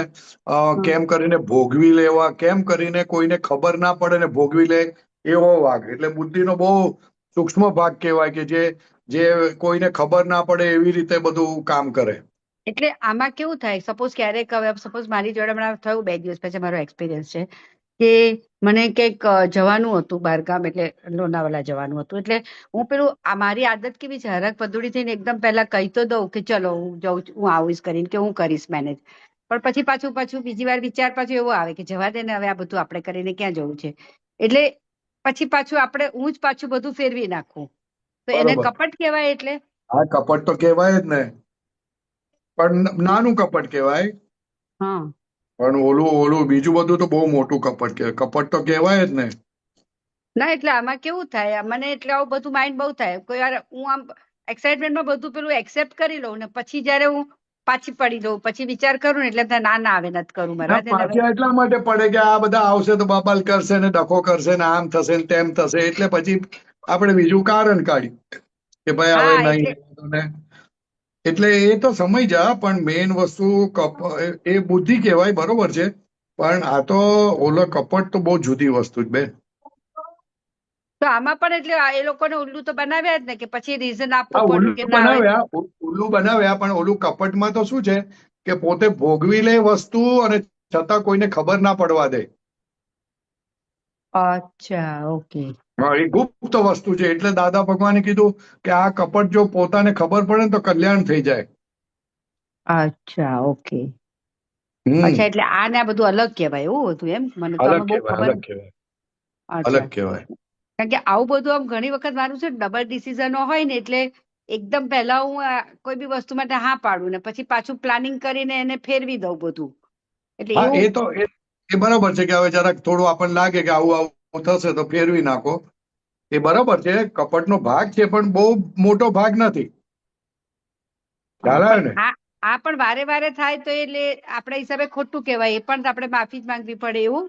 કેમ કરીને ભોગવી લેવા, કેમ કરીને કોઈને ખબર ના પડે ને ભોગવી લે એવો ભાગ. એટલે બુદ્ધિનો બહુ સૂક્ષ્મ ભાગ કહેવાય કે જે કોઈને ખબર ના પડે એવી રીતે બધું કામ કરે. એટલે આમાં કેવું થાય, સપોઝ ક્યારેક હવે સપોઝ મારી જોડે હમણાં થયું 2 દિવસ પછી, મારો એક્સપિરિયન્સ છે કે મને કંઈક જવાનું હતું બહારગામ, એટલે લોનાવાલા જવાનું હતું. એટલે હું પેલું, મારી આદત કેવી છે, હરક પદુડી થઈને એકદમ પહેલા કહી તો દઉં કે ચલો હું જાઉં, હું આવીશ કરીને, કે હું કરીશ મેનેજ. પણ પછી પાછું બીજી વાર વિચાર પાછું એવો આવે કે જવા દે ને, હવે આ બધું આપણે કરીને ક્યાં જવું છે. એટલે પછી પાછું હું જ પાછું બધું ફેરવી નાખું. તો એને કપટ કહેવાય? એટલે હા, કપટ તો કહેવાય જ ને, પણ નાનું કપટ કહેવાય. પણ ઓલું બીજું બધું તો બહુ મોટું કપટ કહેવાય. કપટ તો કહેવાય જ ને. ના, એટલે આમાં કેવું થાય, મને એટલે આવું બધું માઇન્ડ બહુ થાય. કોઈ વાર હું આમ એક્સાઇટમેન્ટમાં બધું પેલું એક્સેપ્ટ કરી લઉં ને પછી જયારે હું પાછી પડી દઉં, પછી વિચાર કરું ને એટલે ના આવે, નથી કરું. પાછી એટલા માટે પડે કે આ બધા આવશે તો બબાલ કરશે ને, ડખો કરશે ને, આમ થશે ને તેમ થશે, એટલે પછી આપણે બીજું કારણ કાઢ્યું કે ભાઈ હવે નહીં. એટલે એ તો સમય જા, પણ મેઇન વસ્તુ એ બુદ્ધિ કહેવાય, બરોબર છે. પણ આ તો ઓલો કપટ તો બહુ જુદી વસ્તુ જ બેન. તો આમાં પણ એટલે એ લોકોને ઉલ્લુ તો બનાવ્યા જ ને, કે પછી રીઝન આપવું પડ્યું કે ઉલ્લુ બનાવ્યા, પણ ઓલું કપટમાં તો શું છે કે પોતે ભોગવી લે વસ્તુ અને છતાં કોઈને ખબર ના પડવા દે. અચ્છા, ઓકે. હા, એ ગુપ્ત વસ્તુ છે. એટલે દાદા ભગવાને કીધું કે આ કપટ જો પોતાને ખબર પડે ને તો કલ્યાણ થઈ જાય. અચ્છા, ઓકે. અચ્છા, એટલે આ ને આ બધું અલગ કહેવાય એવું હતું એમ? મને તો બહુ ખબર. અલગ કહેવાય. કારણ કે આવું બધું આમ ઘણી વખત મારું છે ડબલ ડિસિઝનો હોય ને, એટલે એકદમ પહેલા હું કોઈ બી વસ્તુ માટે હા પાડું ને પછી પાછું પ્લાનિંગ કરીને એને ફેરવી દઉં બધું. એટલે એ તો એ બરાબર છે કે હવે જરાક થોડું આપણને લાગે કે આવું થશે તો ફેરવી નાખો. એ બરાબર છે, કપટનો ભાગ છે, પણ બહુ મોટો ભાગ નથી. ખ્યાલ આવે ને? આ પણ વારે વારે થાય તો એટલે આપણા હિસાબે ખોટું કહેવાય, એ પણ આપણે માફી જ માંગવી પડે એવું?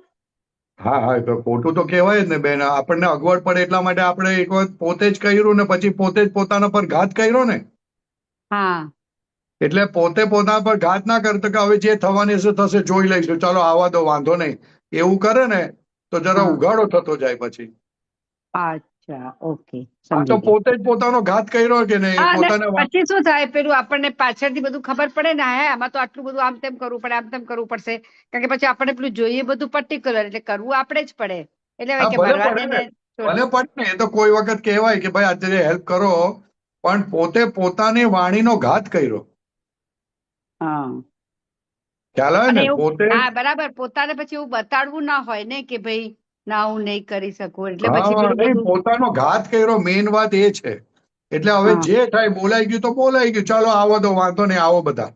હા, તો ખોટું તો કહેવાય જ ને બેન. આપણને અગવડ પડે એટલા માટે આપણે એક વખત પોતે જ કર્યું ને પછી પોતે જ પોતાના પર ઘાત કર્યો ને. હા, એટલે પોતે પોતાના પર ઘાત ના કરતો કે હવે જે થવાની હશે થશે, જોઈ લઈશું, ચાલો આવવા દો, વાંધો નહીં, એવું કરે ને તો જરા ઉઘાડો થતો જાય પછી. અચ્છા, ઓકે. તો પોતે જ પોતાનો ઘાત કર્યો કે નહીં, પોતાને પછી શું થાય, પેલું આપણને પાછળથી બધું ખબર પડે ને, આમાં તો આટલું બધું આમ તેમ કરવું પડે, આમ તેમ કરવું પડશે. કારણ કે પછી આપણે પેલું જોઈએ બધું પર્ટિક્યુલર, એટલે કરવું આપણે જ પડે. એટલે ભલે પડે ને, એ તો કોઈ વખત કહેવાય કે ભાઈ આજે હેલ્પ કરો, પણ પોતે પોતાની વાણીનો ઘાત કર્યો. ખ્યાલ આવે ને? પોતે બરાબર, પોતાને પછી એવું બતાડવું ના હોય ને કે ભાઈ ના હું નહીં કરી શકું, એટલે પછી પોતાનો ઘાત કર્યો, મેઇન વાત એ છે. એટલે હવે જે થાય, બોલાઈ ગયું તો બોલાઈ ગયું, ચાલો આવો દો, વાંધો નહીં, આવો બધા.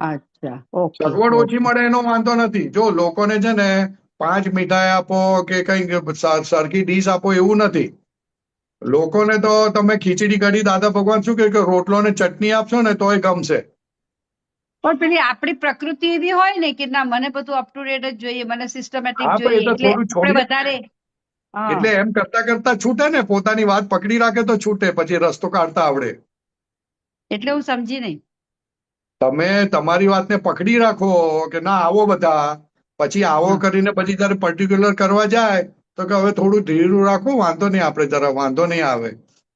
અચ્છા, સગવડ ઓછી મળે એનો વાંધો નથી. જો લોકોને છે ને 5 મીઠાઈ આપો કે કઈ સરખી ડીશ આપો એવું નથી. લોકોને તો તમે ખીચડી કઢી દાદા ભગવાન શું કે રોટલો ને ચટણી આપશો ને તોય ગમશે. પણ પેલી આપણી પ્રકૃતિ એવી હોય ને કે ના મને બધું અપ ટુ ડેટ જ જોઈએ, મને સિસ્ટમેટિક હા, પણ એ જોઈએ, તો એટલે થોડું આપણે છોડી વધારે એટલે એમ કરતા કરતા છૂટે ને, પોતાની વાત પકડી રાખે તો છૂટે, પછી રસ્તો કાઢતા આવડે. એટલે હું સમજી નહીં. તમે તમારી વાતને પકડી રાખો કે ના આવો બધા, પછી આવો કરીને પછી જયારે પર્ટિક્યુલર કરવા જાય તો કે હવે થોડું ધીરું રાખો, વાંધો નહીં, આપણે જરા વાંધો નહીં આવે.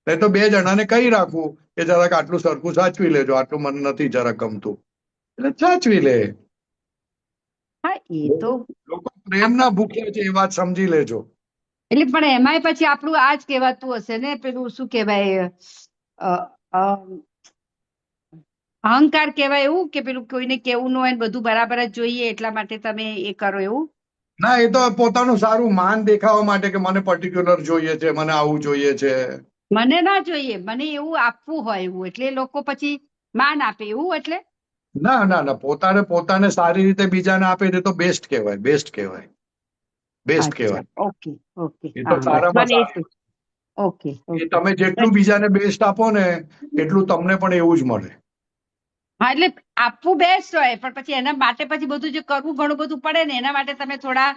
નહીં તો 2 જણાને કહી રાખવું કે જરાક આટલું સરખું સાચવી લેજો, આટલું મને નથી જરાક ગમતું, એટલે સાચવી લે. હા, એ તો લોકો પ્રેમના ભૂખ્યા છે એ વાત સમજી લેજો. એટલે પણ એમાંય પછી આપણું આ જ કહેવાતું હશે ને, પેલું શું કહેવાય, અહંકાર કહેવાય એવું, કે પેલું કોઈને કેવું ન હોય ને બધું બરાબર જ જોઈએ એટલા માટે તમે એ કરો એવું. ના, એ તો પોતાનું સારું માન દેખાવા માટે કે મને પર્ટિક્યુલર જોઈએ છે, મને આવું જોઈએ છે. મને ના જોઈએ, મને એવું આપવું હોય એવું, એટલે લોકો પછી માન આપે એવું. એટલે ના ના ના, પોતાને સારી રીતે બીજાને આપે તે તો બેસ્ટ કહેવાય, બેસ્ટ કહેવાય, બેસ્ટ અચ્છા, કહેવાય. ઓકે ઓકે, એ તો હા, બસ સારામાં મને એ સારું. ઓકે એ તમે જેટલું બીજાને બેસ્ટ આપો ને એટલું તમને પણ એવું જ મળે. હા, એટલે આપવું બેસ્ટ હોય, પણ પછી એના માટે પછી બધું જે કરવું ઘણું બધું પડે ને, એના માટે તમે થોડા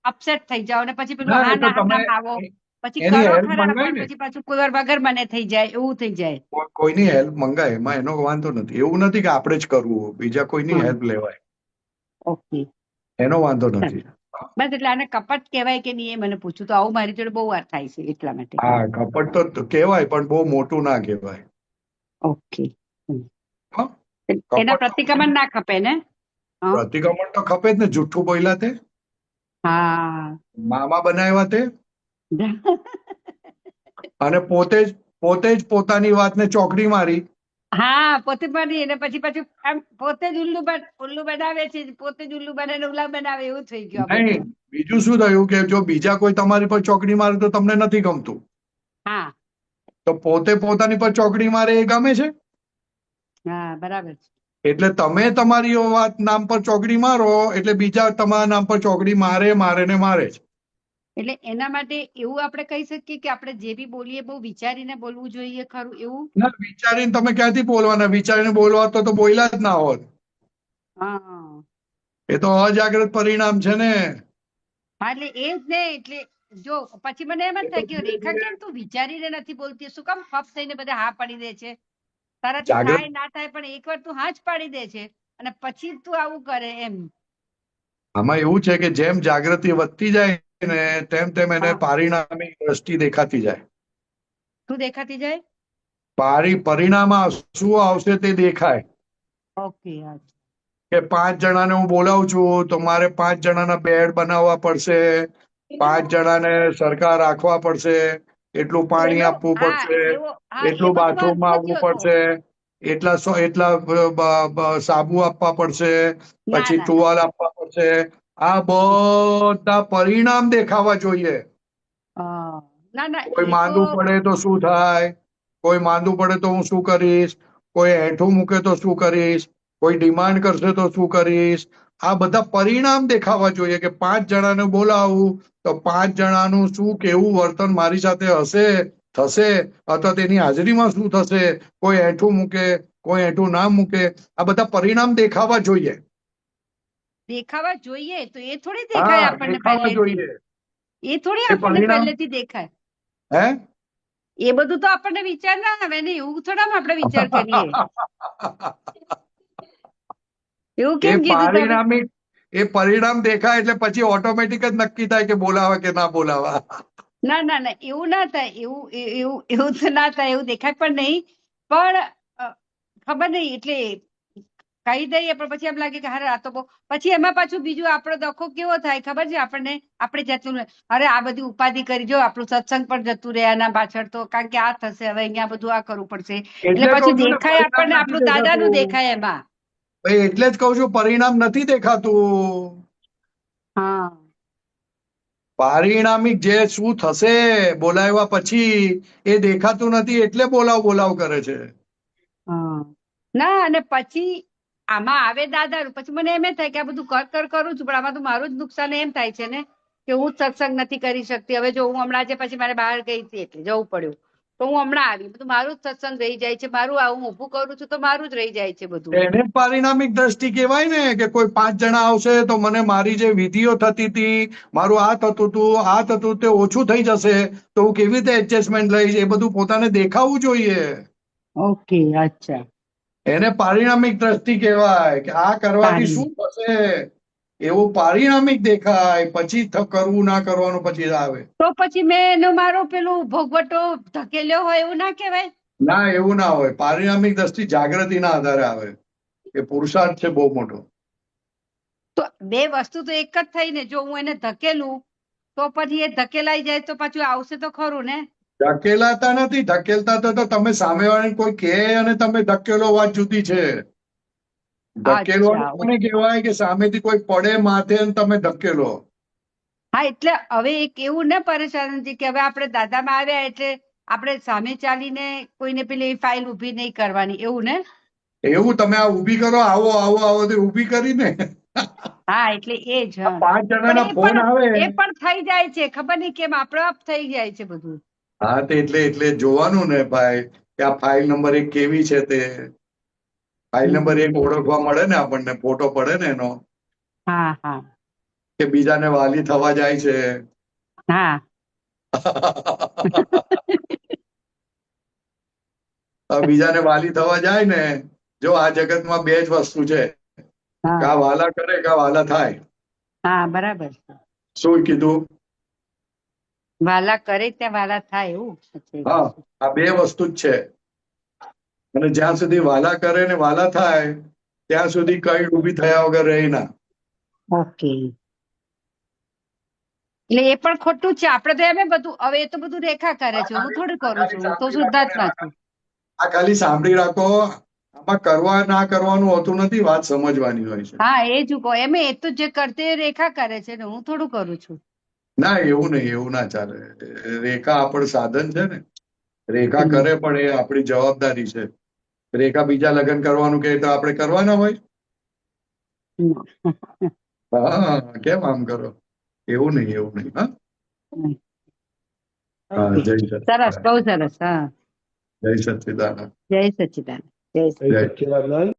અપસેટ થઈ જાઓ ને પછી પેલું ના, હા એ તો ના તમે આવો, પછી એની કરો હેલ્પ ખરા મંગાય પણ ને, પછી પાછું કોઈ વાર વગર મને થઈ જાય એવું થઈ જાય. કોઈની હેલ્પ મંગાય, એમાં એનો વાંધો નથી. એવું નથી કે આપણે જ કરવું, બીજા કોઈની હેલ્પ લેવાય, ઓકે, એનો વાંધો નથી. બસ એટલે આને કપટ કહેવાય કે નહીં એ મને પૂછ્યું, તો આવું મારી જોડે બહુ વાર થાય છે એટલા માટે. હા, કપટ તો કહેવાય પણ બહુ મોટું ના કહેવાય. ઓકે, હા, એના કપટ પ્રતિક્રમણ ના ખપે ને. પ્રતિક્રમણ તો ખપે જ ને, જુઠ્ઠું બોલ્યા તે, હા, મામા બનાવ્યા તે, અને પોતે જ પોતાની વાતને ચોકડી મારી. હા, પોતે પણ એને પછી પાછું આમ પોતે જ ઉલ્લુ બનાવે છે, પોતે જ ઉલ્લુ બને ઉલ્લા બનાવે એવું થઈ ગયું આ બધું. નહીં, બીજું શું થયું કે જો બીજા કોઈ તમારી પર ચોકડી મારે તો તમને નથી ગમતું. હા તો પોતે પોતાની પર ચોકડી મારે એ ગમે છે. હા, બરાબર છે. એટલે તમે તમારી વાત નામ પર ચોકડી મારો એટલે બીજા તમારા નામ પર ચોકડી મારે ને મારે જ. એટલે એના માટે એવું આપણે કહી શકીએ કે આપણે જે બી બોલીએ બહુ વિચારીને બોલવું જોઈએ ખરું એવું. ના, વિચારીને તમે ક્યાંથી બોલવાના, વિચારીને બોલવા તો બોલ્યા જ ના હોત. હા, એ તો અજાગ્રત પરિણામ છે ને. એટલે એ જ ને, એટલે જો પછી મને એમ જ એ તો થાય કે ધીરે રેખા ધીરે કેમ તું વિચારીને નથી બોલતી, શું કામ ફફ થઈને બધા હા પાડી દે છે, તારાથી જાગૃત થાય ના થાય પણ એકવાર તું હા જ પાડી દે છે અને પછી તું આવું કરે એમ. આમાં એવું છે કે જેમ જાગૃતિ વધતી જાય ને તેમ તેમ એને હા, પારિણામિક દ્રષ્ટિ દેખાતી જાય. શું દેખાતી જાય? પરિણામ શું આવશે તે દેખાય. ઓકે, કે 5 જણાને હું બોલાવું છું તો મારે 5 જણાના બેડ બનાવવા પડશે, 5 જણાને સરખા રાખવા પડશે, એટલું પાણી એનો આપવું હા પડશે, એવો હા એ એટલું બધું વાંધો બાથરૂમમાં નથી આવવું હોતો. પડશે, એટલા સાબુ આપવા પડશે, ના પછી ના ના ટુવાલ આપવા પડશે. આ બધા પરિણામ દેખાવા જોઈએ. ના ના કોઈ એ તો માંદું પડે તો શું થાય, કોઈ માંદું પડે તો હું શું કરીશ, કોઈ એઠું મૂકે તો શું કરીશ, કોઈ ડિમાન્ડ કરશે તો શું કરીશ. આ બધા પરિણામ દેખાવા જોઈએ કે 5 જણાને બોલાવું તો 5 જણાનું શું કેવું વર્તન મારી સાથે થશે, અથવા તેની હાજરીમાં શું થશે, કોઈ એઠું મૂકે, કોઈ એઠું ના મૂકે, આ બધા પરિણામ દેખાવા જોઈએ. દેખાવા જોઈએ તો એ થોડી દેખાય હા, આપણને દેખાવા પહેલેથી, જોઈએ. એ થોડી એ આપણને પરિણામ પહેલેથી દેખાય. હે એ બધું તો આપણને વિચાર ના આવે ને, એવું થોડા આપણે વિચાર કરીએ. એવું એ કેમ કીધું તમે? પારિણામિક એ પરિણામ દેખાય એટલે પછી ઓટોમેટિક જ નક્કી થાય કે બોલાવા કે ના બોલાવા. ના ના ના, એવું ના થાય, એવું તો ના થાય, એવું દેખાય પણ નહીં. પણ ખબર નહીં, એટલે કહી દઈએ પણ પછી એમ લાગે કે હારે આ તો બહુ, પછી એમાં પાછું બીજું આપણો દખો કેવો થાય ખબર છે આપણને, આપણે જતું અરે આ બધી ઉપાધિ કરી, જો આપણું સત્સંગ પણ જતું રહે આના પાછળ, તો કારણ કે આ થશે, હવે અહીંયા બધું આ કરવું પડશે, એટલે એટલે પાછું કહું છું ને દેખાય પરિણામ આપણને, નથી આપણું દાદાનું દેખાતું. દેખાય એમાં. ભાઈ એટલે જ કહું છું પરિણામ નથી દેખાતું. હા, પારિણામિક જે શું થશે બોલાવ્યા પછી એ દેખાતું નથી એટલે બોલાવ કરે છે. ના અને પછી આમાં આવે દાદાનું, પછી મને એમ થાય કે આ બધું કર કરું છું, પણ આમાં તો મારું જ નુકસાન એમ થાય છે ને કે હું જ સત્સંગ નથી કરી શકતી. હવે જો હું હમણાં જે પછી મારે બહાર ગઈ હતી એટલે જવું પડ્યું, તો હું હમણાં આવી, બધું મારું જ સત્સંગ રહી જાય છે, મારું હું ઊભું કરું છું તો મારું જ રહી જાય છે બધું. એને પારિણામિક દ્રષ્ટિ કહેવાય ને, કે કોઈ 5 જણા આવશે તો મને મારી જે વિધિઓ થતી હતી, મારું આ થતું હતું તે ઓછું થઈ જશે, તો હું કેવી રીતે એડજસ્ટમેન્ટ લઈશ, એ બધું પોતાને દેખાવું જોઈએ. ઓકે, અચ્છા. એને પારિણામિક દ્રષ્ટિ કહેવાય કે આ કરવાથી શું થશે એવું પારિણામિક દેખાય, પછી કરવું ના કરવાનું પછી આવે. તો પછી મેં એનો મારો પેલું ભોગવટો ધકેલ્યો હોય એવું ના કહેવાય? ના, એવું ના હોય. પારિણામિક દ્રષ્ટિ જાગૃતિના આધારે આવે, એ પુરુષાર્થ છે બહુ મોટો. તો બે વસ્તુ તો એક જ થઈ ને, જો હું એને ધકેલું તો પછી એ ધકેલાઈ જાય તો પાછું આવશે તો ખરું ને. ધકેલાતા નથી, ધકેલતા તો તમે સામેવાળાને કોઈ કહે અને તમે ધકેલો, વાત જુદી છે. ધકેલવાનું કોને કહેવાય કે સામેથી કોઈ પડે માથે અને તમે ધકેલો. હા, એટલે હવે એક એવું ને પરેશાનજી કે હવે આપણે દાદામાં આવ્યા એટલે આપણે સામે ચાલીને કોઈને પેલી ફાઇલ ઉભી નહીં કરવાની, એવું ને? એવું તમે આ ઊભી કરો, આવો આવો આવો તો ઊભી કરીને. હા, એટલે એ જ. 5 જણાના ફોન આવે. એ પણ થઈ જાય છે, ખબર નહીં કેમ આપોઆપ થઈ જાય છે બધું. હા, તે એટલે જોવાનું ને ભાઈ કે આ ફાઇલ નંબર 1 કેવી છે, તે ફાઇલ નંબર 1 ઓળખવા મળે ને આપણને, ફોટો પડે ને એનો. હા હા. કે બીજાને વાલી થવા જાય છે. હા. બીજાને વાલી થવા જાય ને, જો આ જગતમાં 2 જ વસ્તુ છે, કા વાલા કરે કા વાલા થાય. હા, બરાબર. શું કીધું? વાલા કરે ત્યાં વાલા થાય, એવું. હા, આ 2 વસ્તુ જ છે. અને જ્યાં સુધી વાલા કરે ને વાલા થાય ત્યાં સુધી કઈ ઊભી થયા વગર રહી ના. ઓકે. એટલે એ પણ ખોટું છે. આપણે તો એમ બધું, હવે એ તો બધું રેખા કરે છે, હું થોડું કરું છું, હું તો શુદ્ધાત્મા છું. આ ખાલી સાંભળી રાખો, આમાં કરવા ના કરવાનું હોતું નથી, વાત સમજવાની હોય છે. હા, એ જ કહો, એમ એ તો જે કરતે રેખા કરે છે ને, હું થોડું કરું છું. ના, એવું નહીં, એવું ના ચાલે. રેખા આપણું સાધન છે ને, રેખા કરે પણ એ આપણી જવાબદારી છે. રેખા બીજા લગ્ન કરવાનું કહે તો આપણે કરવાના હોય? હા, કેમ આમ કરો? એવું નહીં, એવું નહીં. હા, જય સચિદાનંદ. સરસ, બહુ સરસ. હા, જય સચિદાનંદ. જય સચિદાનંદ. જય સચિદાનંદ.